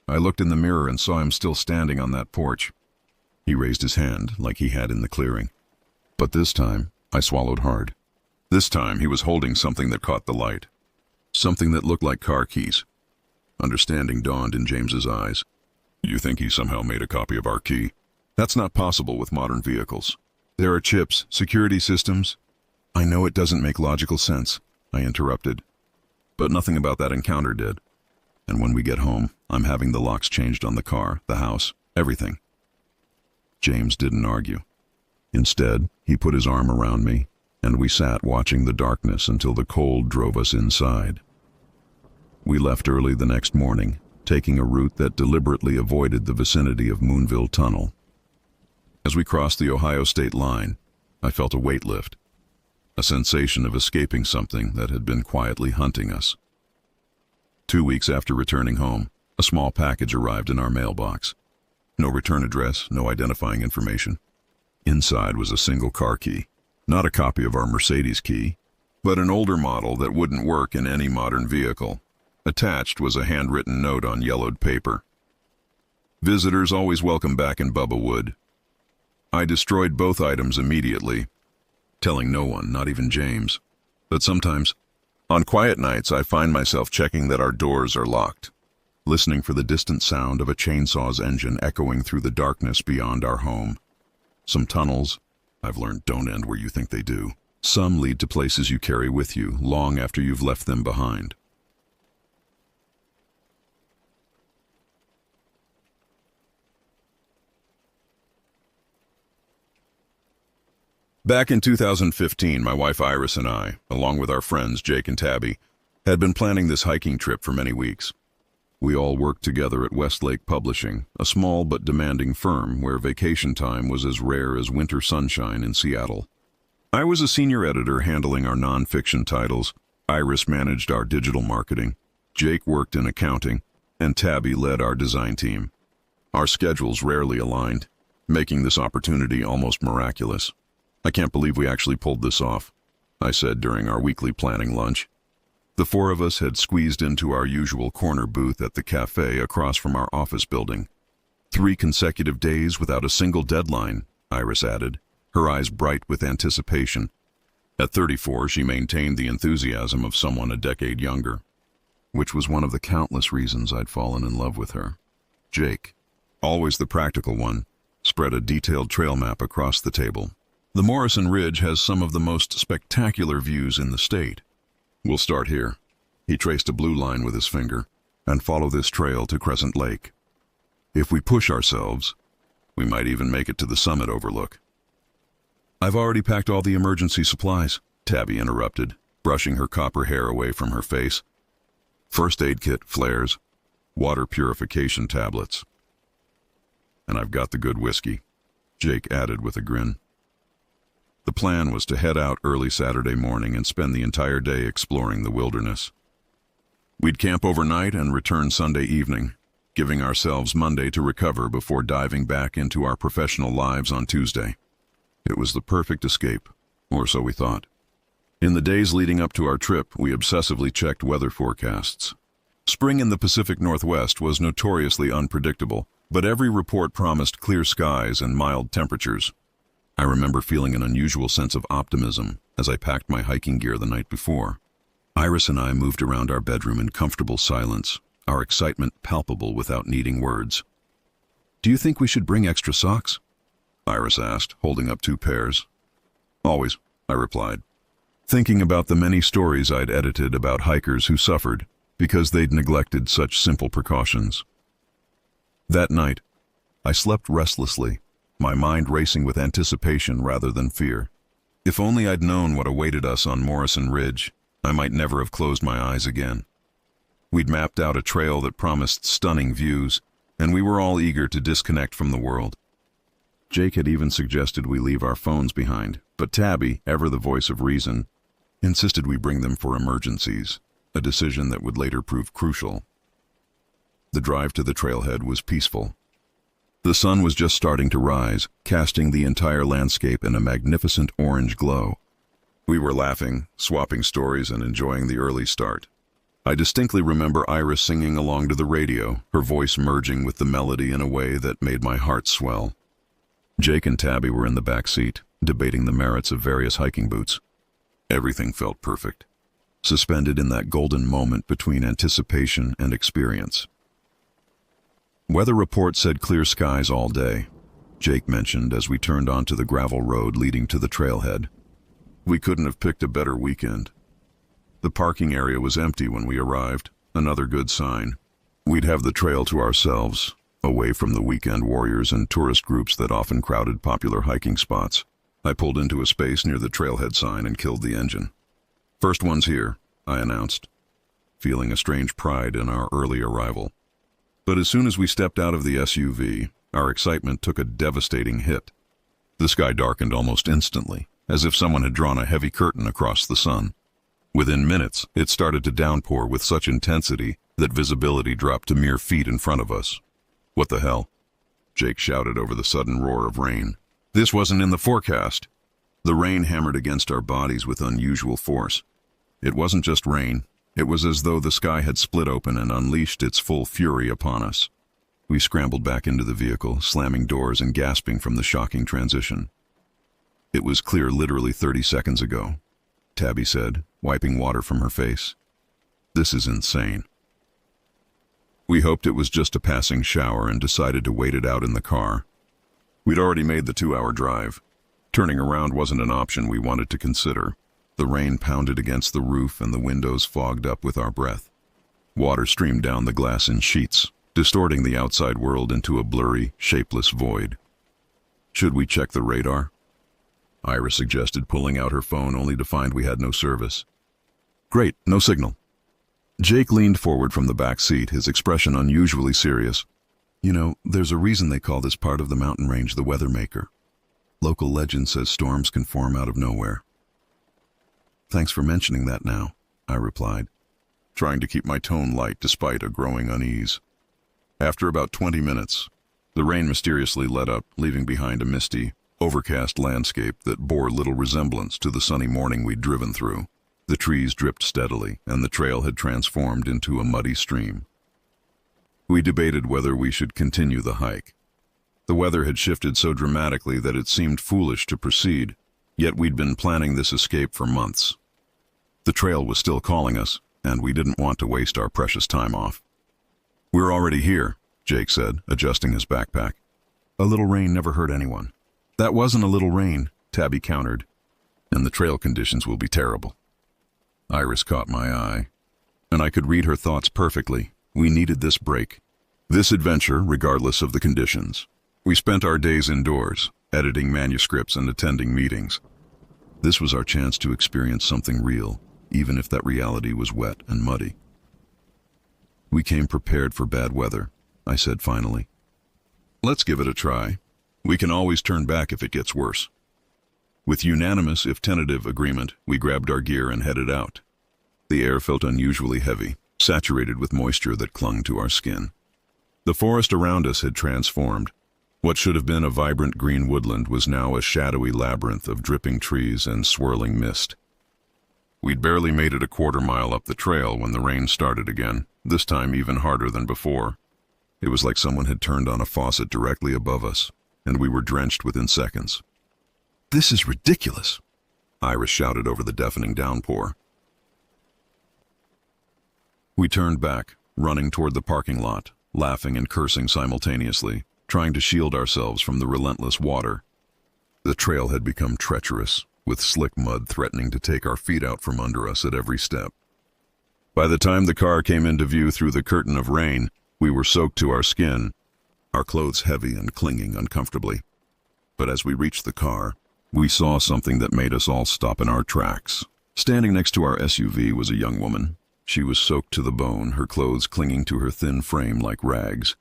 Speaker 1: "I looked in the mirror and saw him still standing on that porch." He raised his hand like he had in the clearing. But this time, I swallowed hard. This time he was holding something that caught the light. Something that looked like car keys. Understanding dawned in James's eyes. "You think he somehow made a copy of our key?" "That's not possible with modern vehicles. There are chips, security systems." "I know it doesn't make logical sense," I interrupted. "But nothing about that encounter did. And when we get home, I'm having the locks changed on the car, the house, everything." James didn't argue. Instead, he put his arm around me, and we sat watching the darkness until the cold drove us inside. We left early the next morning, taking a route that deliberately avoided the vicinity of Moonville Tunnel. As we crossed the Ohio state line, I felt a weight lift, a sensation of escaping something that had been quietly hunting us. 2 weeks after returning home, a small package arrived in our mailbox. No return address, no identifying information. Inside was a single car key, not a copy of our Mercedes key, but an older model that wouldn't work in any modern vehicle. Attached was a handwritten note on yellowed paper. "Visitors always welcome back in Bubba Wood." I destroyed both items immediately, telling no one, not even James. But sometimes, on quiet nights, I find myself checking that our doors are locked, listening for the distant sound of a chainsaw's engine echoing through the darkness beyond our home. Some tunnels, I've learned, don't end where you think they do. Some lead to places you carry with you long after you've left them behind. Back in 2015, my wife Iris and I, along with our friends Jake and Tabby, had been planning this hiking trip for many weeks. We all worked together at Westlake Publishing, a small but demanding firm where vacation time was as rare as winter sunshine in Seattle. I was a senior editor handling our nonfiction titles, Iris managed our digital marketing, Jake worked in accounting, and Tabby led our design team. Our schedules rarely aligned, making this opportunity almost miraculous. "I can't believe we actually pulled this off," I said during our weekly planning lunch. The four of us had squeezed into our usual corner booth at the cafe across from our office building. 3 consecutive days without a single deadline, Iris added, her eyes bright with anticipation. At 34, she maintained the enthusiasm of someone a decade younger, which was one of the countless reasons I'd fallen in love with her. Jake, always the practical one, spread a detailed trail map across the table. "The Morrison Ridge has some of the most spectacular views in the state. We'll start here." He traced a blue line with his finger, "and follow this trail to Crescent Lake. If we push ourselves, we might even make it to the summit overlook." "I've already packed all the emergency supplies," Tabby interrupted, brushing her copper hair away from her face. "First aid kit, flares, water purification tablets. And I've got the good whiskey," Jake added with a grin. The plan was to head out early Saturday morning and spend the entire day exploring the wilderness. We'd camp overnight and return Sunday evening, giving ourselves Monday to recover before diving back into our professional lives on Tuesday. It was the perfect escape, or so we thought. In the days leading up to our trip, we obsessively checked weather forecasts. Spring in the Pacific Northwest was notoriously unpredictable, but every report promised clear skies and mild temperatures. I remember feeling an unusual sense of optimism as I packed my hiking gear the night before. Iris and I moved around our bedroom in comfortable silence, our excitement palpable without needing words. "Do you think we should bring extra socks?" Iris asked, holding up 2 pairs. "Always," I replied, thinking about the many stories I'd edited about hikers who suffered because they'd neglected such simple precautions. That night, I slept restlessly, my mind racing with anticipation rather than fear. If only I'd known what awaited us on Morrison Ridge, I might never have closed my eyes again. We'd mapped out a trail that promised stunning views, and we were all eager to disconnect from the world. Jake had even suggested we leave our phones behind, but Tabby, ever the voice of reason, insisted we bring them for emergencies, a decision that would later prove crucial. The drive to the trailhead was peaceful. The sun was just starting to rise, casting the entire landscape in a magnificent orange glow. We were laughing, swapping stories, and enjoying the early start. I distinctly remember Iris singing along to the radio, her voice merging with the melody in a way that made my heart swell. Jake and Tabby were in the back seat, debating the merits of various hiking boots. Everything felt perfect, suspended in that golden moment between anticipation and experience. Weather report said clear skies all day, Jake mentioned as we turned onto the gravel road leading to the trailhead. We couldn't have picked a better weekend. The parking area was empty when we arrived, another good sign. We'd have the trail to ourselves, away from the weekend warriors and tourist groups that often crowded popular hiking spots. I pulled into a space near the trailhead sign and killed the engine. "First one's here," I announced, feeling a strange pride in our early arrival. But as soon as we stepped out of the SUV, our excitement took a devastating hit. The sky darkened almost instantly, as if someone had drawn a heavy curtain across the sun. Within minutes, it started to downpour with such intensity that visibility dropped to mere feet in front of us. "What the hell?" Jake shouted over the sudden roar of rain. "This wasn't in the forecast." The rain hammered against our bodies with unusual force. It wasn't just rain. It was as though the sky had split open and unleashed its full fury upon us. We scrambled back into the vehicle, slamming doors and gasping from the shocking transition. "It was clear literally 30 seconds ago," Tabby said, wiping water from her face. "This is insane." We hoped it was just a passing shower and decided to wait it out in the car. We'd already made the 2-hour drive. Turning around wasn't an option we wanted to consider. The rain pounded against the roof and the windows fogged up with our breath. Water streamed down the glass in sheets, distorting the outside world into a blurry, shapeless void. "Should we check the radar?" Iris suggested, pulling out her phone only to find we had no service. "Great, no signal." Jake leaned forward from the back seat, his expression unusually serious. You know, there's a reason they call this part of the mountain range the Weather Maker. Local legend says storms can form out of nowhere. Thanks for mentioning that now, I replied, trying to keep my tone light despite a growing unease. After about 20 minutes, the rain mysteriously let up, leaving behind a misty, overcast landscape that bore little resemblance to the sunny morning we'd driven through. The trees dripped steadily, and the trail had transformed into a muddy stream. We debated whether we should continue the hike. The weather had shifted so dramatically that it seemed foolish to proceed, yet we'd been planning this escape for months. The trail was still calling us, and we didn't want to waste our precious time off. We're already here, Jake said, adjusting his backpack. A little rain never hurt anyone. That wasn't a little rain, Tabby countered, and the trail conditions will be terrible. Iris caught my eye, and I could read her thoughts perfectly. We needed this break, this adventure, regardless of the conditions. We spent our days indoors, editing manuscripts and attending meetings. This was our chance to experience something real, even if that reality was wet and muddy. We came prepared for bad weather, I said finally. Let's give it a try. We can always turn back if it gets worse. With unanimous, if tentative, agreement, we grabbed our gear and headed out. The air felt unusually heavy, saturated with moisture that clung to our skin. The forest around us had transformed. What should have been a vibrant green woodland was now a shadowy labyrinth of dripping trees and swirling mist. We'd barely made it a quarter mile up the trail when the rain started again, this time even harder than before. It was like someone had turned on a faucet directly above us, and we were drenched within seconds. This is ridiculous, Iris shouted over the deafening downpour. We turned back, running toward the parking lot, laughing and cursing simultaneously, trying to shield ourselves from the relentless water. The trail had become treacherous, with slick mud threatening to take our feet out from under us at every step. By the time the car came into view through the curtain of rain, we were soaked to our skin, our clothes heavy and clinging uncomfortably. But as we reached the car, we saw something that made us all stop in our tracks. Standing next to our SUV was a young woman. She was soaked to the bone, her clothes clinging to her thin frame like rags.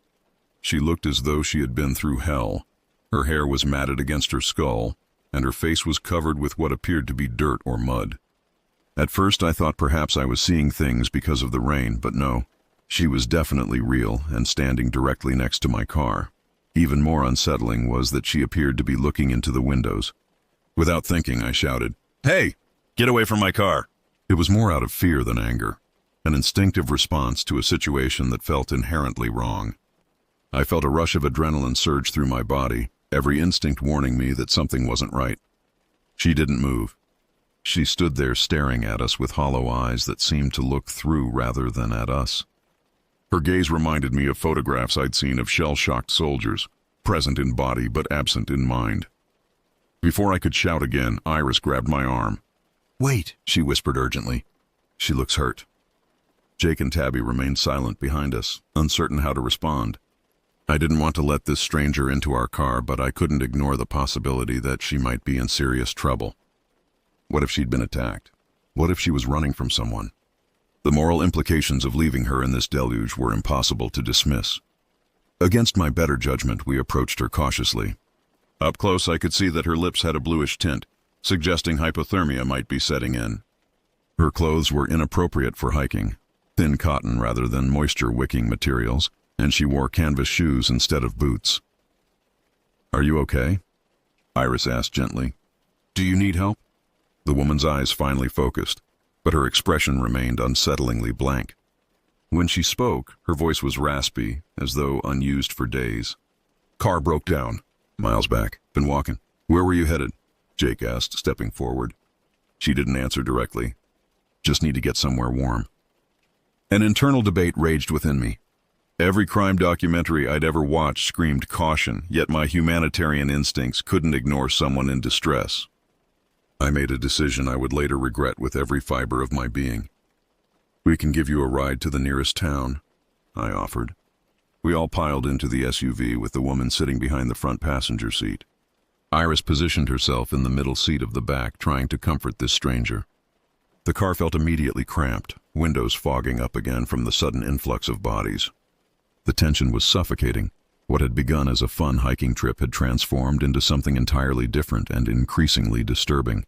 Speaker 1: She looked as though she had been through hell. Her hair was matted against her skull, and her face was covered with what appeared to be dirt or mud. At first I thought perhaps I was seeing things because of the rain, but no. She was definitely real and standing directly next to my car. Even more unsettling was that she appeared to be looking into the windows. Without thinking, I shouted, "Hey, get away from my car!" It was more out of fear than anger, an instinctive response to a situation that felt inherently wrong. I felt a rush of adrenaline surge through my body, every instinct warning me that something wasn't right. She didn't move. She stood there staring at us with hollow eyes that seemed to look through rather than at us. Her gaze reminded me of photographs I'd seen of shell-shocked soldiers, present in body but absent in mind. Before I could shout again, Iris grabbed my arm. "Wait," she whispered urgently. "She looks hurt." Jake and Tabby remained silent behind us, uncertain how to respond. I didn't want to let this stranger into our car, but I couldn't ignore the possibility that she might be in serious trouble. What if she'd been attacked? What if she was running from someone? The moral implications of leaving her in this deluge were impossible to dismiss. Against my better judgment, we approached her cautiously. Up close, I could see that her lips had a bluish tint, suggesting hypothermia might be setting in. Her clothes were inappropriate for hiking, thin cotton rather than moisture-wicking materials, and she wore canvas shoes instead of boots. "Are you okay?" Iris asked gently. "Do you need help?" The woman's eyes finally focused, but her expression remained unsettlingly blank. When she spoke, her voice was raspy, as though unused for days. "Car broke down. Miles back. Been walking." "Where were you headed?" Jake asked, stepping forward. She didn't answer directly. "Just need to get somewhere warm." An internal debate raged within me. Every crime documentary I'd ever watched screamed caution, yet my humanitarian instincts couldn't ignore someone in distress. I made a decision I would later regret with every fiber of my being. "We can give you a ride to the nearest town," I offered. We all piled into the SUV with the woman sitting behind the front passenger seat. Iris positioned herself in the middle seat of the back, trying to comfort this stranger. The car felt immediately cramped, windows fogging up again from the sudden influx of bodies. The tension was suffocating. What had begun as a fun hiking trip had transformed into something entirely different and increasingly disturbing.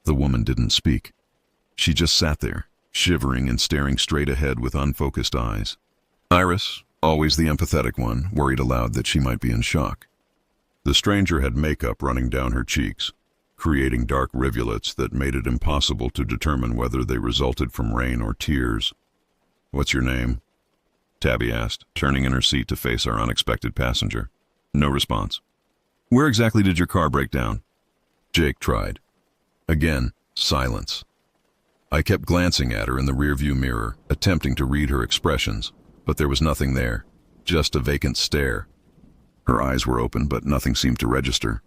Speaker 1: The woman didn't speak. She just sat there, shivering and staring straight ahead with unfocused eyes. Iris, always the empathetic one, worried aloud that she might be in shock. The stranger had makeup running down her cheeks, creating dark rivulets that made it impossible to determine whether they resulted from rain or tears. "What's your name?" Tabby asked, turning in her seat to face our unexpected passenger. No response. "Where exactly did your car break down?" Jake tried. Again, silence. I kept glancing at her in the rearview mirror, attempting to read her expressions, but there was nothing there, just a vacant stare. Her eyes were open, but nothing seemed to register.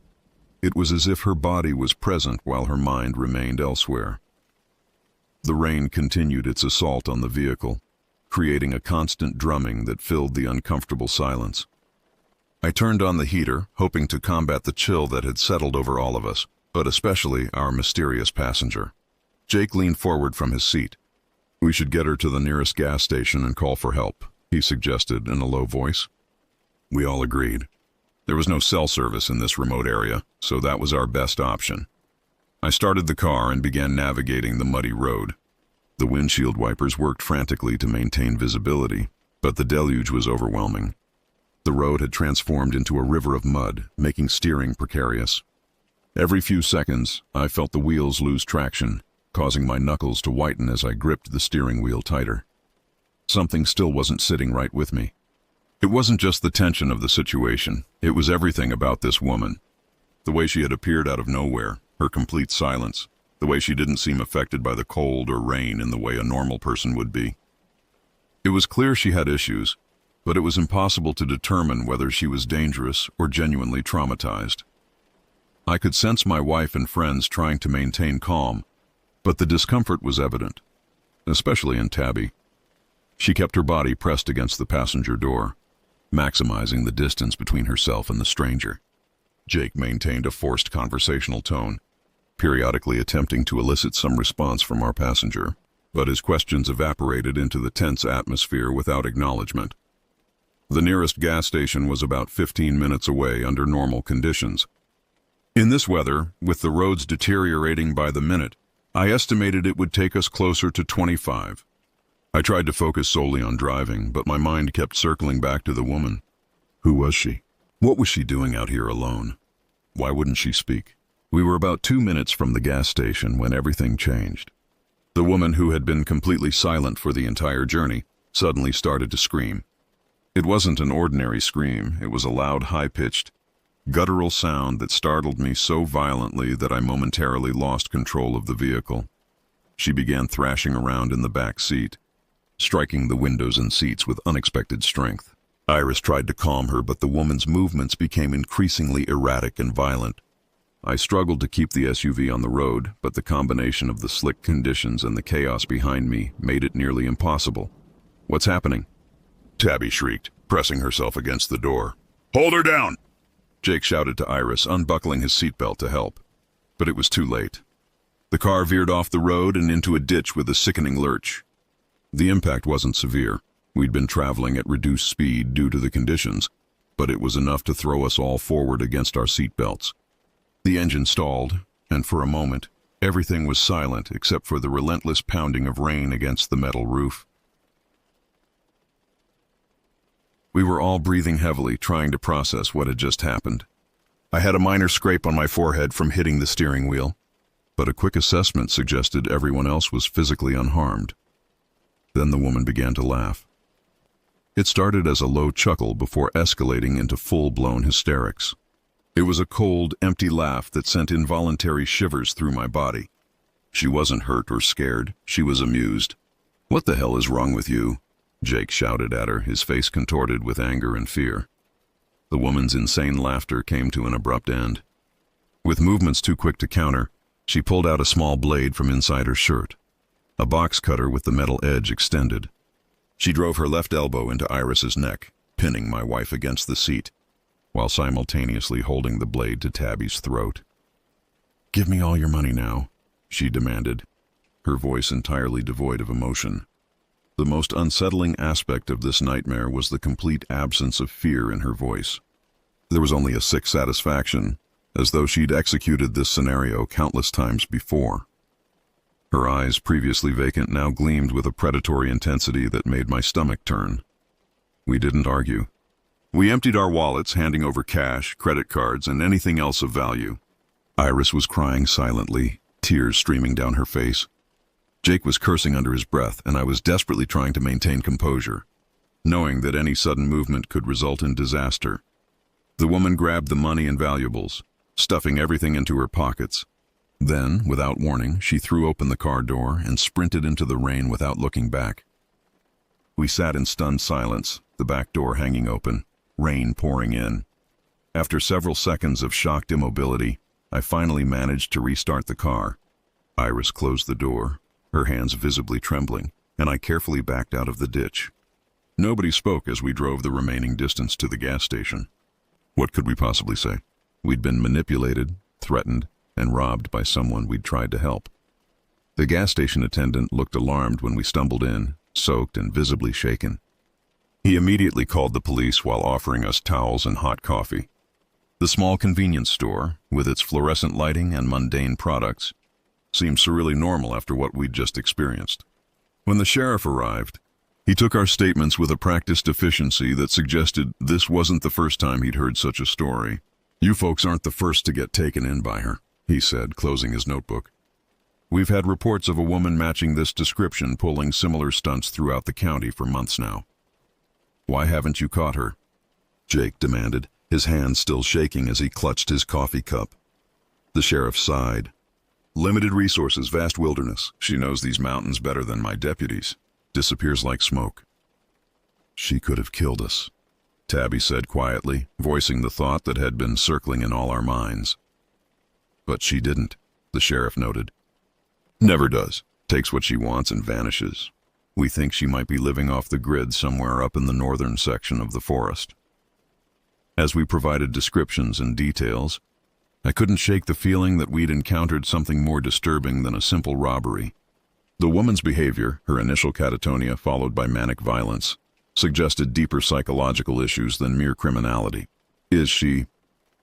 Speaker 1: It was as if her body was present while her mind remained elsewhere. The rain continued its assault on the vehicle, creating a constant drumming that filled the uncomfortable silence. I turned on the heater, hoping to combat the chill that had settled over all of us, but especially our mysterious passenger. Jake leaned forward from his seat. "We should get her to the nearest gas station and call for help," he suggested in a low voice. We all agreed. There was no cell service in this remote area, so that was our best option. I started the car and began navigating the muddy road. The windshield wipers worked frantically to maintain visibility, but the deluge was overwhelming. The road had transformed into a river of mud, making steering precarious. Every few seconds, I felt the wheels lose traction, causing my knuckles to whiten as I gripped the steering wheel tighter. Something still wasn't sitting right with me. It wasn't just the tension of the situation, it was everything about this woman. The way she had appeared out of nowhere, her complete silence, the way she didn't seem affected by the cold or rain in the way a normal person would be. It was clear she had issues, but it was impossible to determine whether she was dangerous or genuinely traumatized. I could sense my wife and friends trying to maintain calm, but the discomfort was evident, especially in Tabby. She kept her body pressed against the passenger door, maximizing the distance between herself and the stranger. Jake maintained a forced conversational tone, periodically attempting to elicit some response from our passenger, but his questions evaporated into the tense atmosphere without acknowledgement. The nearest gas station was about 15 minutes away under normal conditions. In this weather, with the roads deteriorating by the minute, I estimated it would take us closer to 25. I tried to focus solely on driving, but my mind kept circling back to the woman. Who was she? What was she doing out here alone? Why wouldn't she speak? We were about 2 minutes from the gas station when everything changed. The woman, who had been completely silent for the entire journey, suddenly started to scream. It wasn't an ordinary scream, it was a loud, high-pitched, guttural sound that startled me so violently that I momentarily lost control of the vehicle. She began thrashing around in the back seat, striking the windows and seats with unexpected strength. Iris tried to calm her, but the woman's movements became increasingly erratic and violent. I struggled to keep the SUV on the road, but the combination of the slick conditions and the chaos behind me made it nearly impossible. "What's happening?" Tabby shrieked, pressing herself against the door. "Hold her down!" Jake shouted to Iris, unbuckling his seatbelt to help. But it was too late. The car veered off the road and into a ditch with a sickening lurch. The impact wasn't severe. We'd been traveling at reduced speed due to the conditions, but it was enough to throw us all forward against our seatbelts. The engine stalled, and for a moment, everything was silent except for the relentless pounding of rain against the metal roof. We were all breathing heavily, trying to process what had just happened. I had a minor scrape on my forehead from hitting the steering wheel, but a quick assessment suggested everyone else was physically unharmed. Then the woman began to laugh. It started as a low chuckle before escalating into full-blown hysterics. It was a cold, empty laugh that sent involuntary shivers through my body. She wasn't hurt or scared, she was amused. "What the hell is wrong with you?" Jake shouted at her, his face contorted with anger and fear. The woman's insane laughter came to an abrupt end. With movements too quick to counter, she pulled out a small blade from inside her shirt, a box cutter with the metal edge extended. She drove her left elbow into Iris's neck, pinning my wife against the seat, while simultaneously holding the blade to Tabby's throat. "Give me all your money now," she demanded. her voice entirely devoid of emotion. The most unsettling aspect of this nightmare was the complete absence of fear in her voice. There was only a sick satisfaction, as though she'd executed this scenario countless times before. Her eyes, previously vacant, now gleamed with a predatory intensity that made my stomach turn. We didn't argue. We emptied our wallets, handing over cash, credit cards, and anything else of value. Iris was crying silently, tears streaming down her face. Jake was cursing under his breath, and I was desperately trying to maintain composure, knowing that any sudden movement could result in disaster. The woman grabbed the money and valuables, stuffing everything into her pockets. Then, without warning, she threw open the car door and sprinted into the rain without looking back. We sat in stunned silence, the back door hanging open, rain pouring in. After several seconds of shocked immobility, I finally managed to restart the car. Iris closed the door, her hands visibly trembling, and I carefully backed out of the ditch. Nobody spoke as we drove the remaining distance to the gas station. What could we possibly say? We'd been manipulated, threatened, and robbed by someone we'd tried to help. The gas station attendant looked alarmed when we stumbled in, soaked and visibly shaken. He immediately called the police while offering us towels and hot coffee. The small convenience store, with its fluorescent lighting and mundane products, seemed surreally normal after what we'd just experienced. When the sheriff arrived, he took our statements with a practiced efficiency that suggested this wasn't the first time he'd heard such a story. "You folks aren't the first to get taken in by her," he said, closing his notebook. "We've had reports of a woman matching this description pulling similar stunts throughout the county for months now." "Why haven't you caught her?" Jake demanded, his hands still shaking as he clutched his coffee cup. The sheriff sighed. "Limited resources, vast wilderness. She knows these mountains better than my deputies. Disappears like smoke." "She could have killed us," Tabby said quietly, voicing the thought that had been circling in all our minds. "But she didn't," the sheriff noted. "Never does. Takes what she wants and vanishes. We think she might be living off the grid somewhere up in the northern section of the forest." As we provided descriptions and details, I couldn't shake the feeling that we'd encountered something more disturbing than a simple robbery. The woman's behavior, her initial catatonia followed by manic violence, suggested deeper psychological issues than mere criminality. "Is she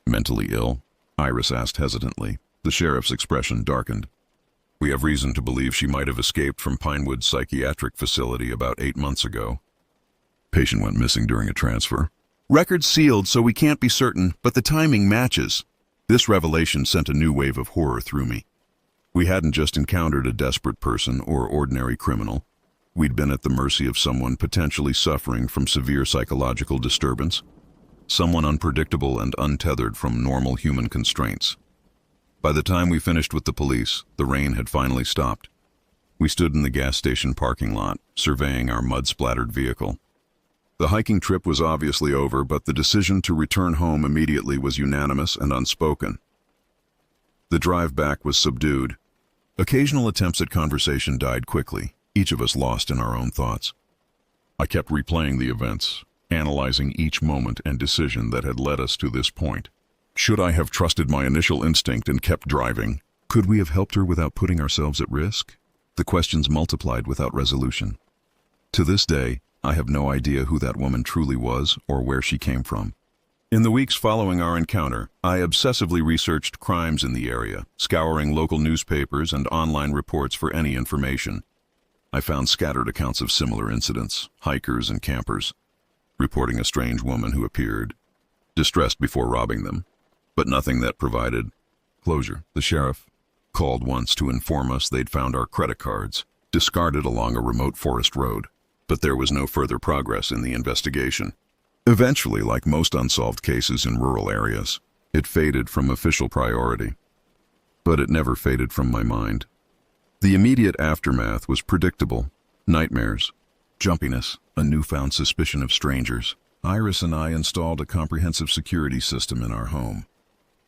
Speaker 1: mentally ill?" Iris asked hesitantly. The sheriff's expression darkened. "We have reason to believe she might have escaped from Pinewood Psychiatric Facility about 8 months ago. Patient went missing during a transfer. Records sealed, so we can't be certain, but the timing matches." This revelation sent a new wave of horror through me. We hadn't just encountered a desperate person or ordinary criminal. We'd been at the mercy of someone potentially suffering from severe psychological disturbance, someone unpredictable and untethered from normal human constraints. By the time we finished with the police, the rain had finally stopped. We stood in the gas station parking lot, surveying our mud-splattered vehicle. The hiking trip was obviously over, but the decision to return home immediately was unanimous and unspoken. The drive back was subdued. Occasional attempts at conversation died quickly, each of us lost in our own thoughts. I kept replaying the events, analyzing each moment and decision that had led us to this point. Should I have trusted my initial instinct and kept driving? Could we have helped her without putting ourselves at risk? The questions multiplied without resolution. To this day, I have no idea who that woman truly was or where she came from. In the weeks following our encounter, I obsessively researched crimes in the area, scouring local newspapers and online reports for any information. I found scattered accounts of similar incidents, hikers and campers, reporting a strange woman who appeared, distressed before robbing them, but nothing that provided closure. The sheriff called once to inform us they'd found our credit cards, discarded along a remote forest road. But there was no further progress in the investigation. Eventually, like most unsolved cases in rural areas, it faded from official priority. But it never faded from my mind. The immediate aftermath was predictable. Nightmares, jumpiness, a newfound suspicion of strangers. Iris and I installed a comprehensive security system in our home.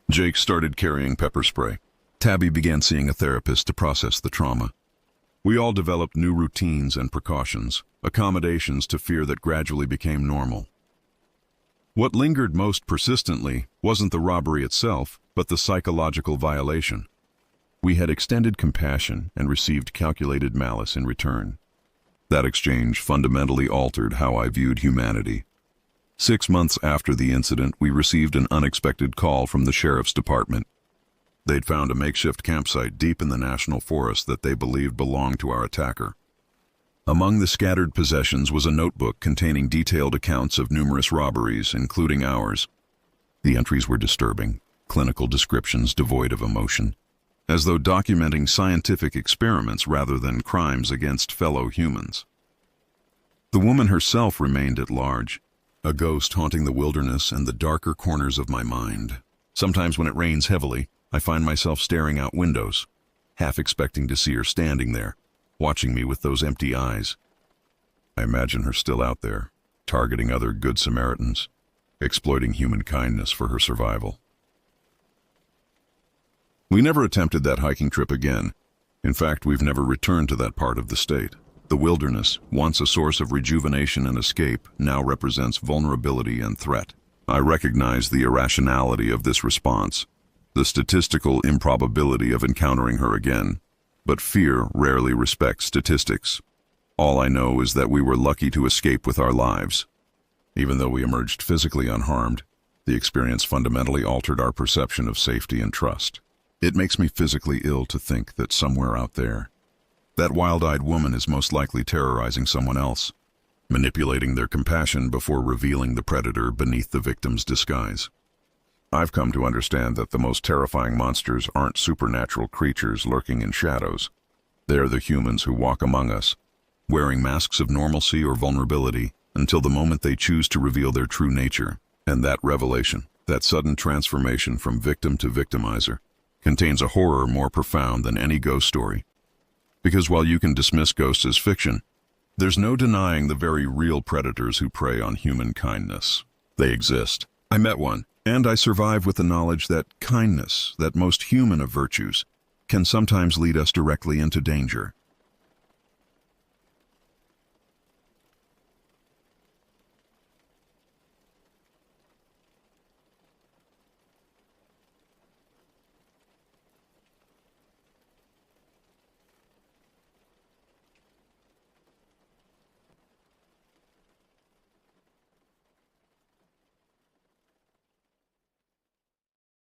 Speaker 1: Jake started carrying pepper spray. Tabby began seeing a therapist to process the trauma. We all developed new routines and precautions, accommodations to fear that gradually became normal. What lingered most persistently wasn't the robbery itself, but the psychological violation. We had extended compassion and received calculated malice in return. That exchange fundamentally altered how I viewed humanity. 6 months after the incident, we received an unexpected call from the sheriff's department. They'd found a makeshift campsite deep in the national forest that they believed belonged to our attacker. Among the scattered possessions was a notebook containing detailed accounts of numerous robberies, including ours. The entries were disturbing, clinical descriptions devoid of emotion, as though documenting scientific experiments rather than crimes against fellow humans. The woman herself remained at large, a ghost haunting the wilderness and the darker corners of my mind. Sometimes when it rains heavily, I find myself staring out windows, half expecting to see her standing there, watching me with those empty eyes. I imagine her still out there, targeting other good Samaritans, exploiting human kindness for her survival. We never attempted that hiking trip again. In fact, we've never returned to that part of the state. The wilderness, once a source of rejuvenation and escape, now represents vulnerability and threat. I recognize the irrationality of this response, the statistical improbability of encountering her again. But fear rarely respects statistics. All I know is that we were lucky to escape with our lives. Even though we emerged physically unharmed, the experience fundamentally altered our perception of safety and trust. It makes me physically ill to think that somewhere out there, that wild-eyed woman is most likely terrorizing someone else, manipulating their compassion before revealing the predator beneath the victim's disguise. I've come to understand that the most terrifying monsters aren't supernatural creatures lurking in shadows. They're the humans who walk among us, wearing masks of normalcy or vulnerability until the moment they choose to reveal their true nature. And that revelation, that sudden transformation from victim to victimizer, contains a horror more profound than any ghost story. Because while you can dismiss ghosts as fiction, there's no denying the very real predators who prey on human kindness. They exist. I met one, and I survive with the knowledge that kindness, that most human of virtues, can sometimes lead us directly into danger.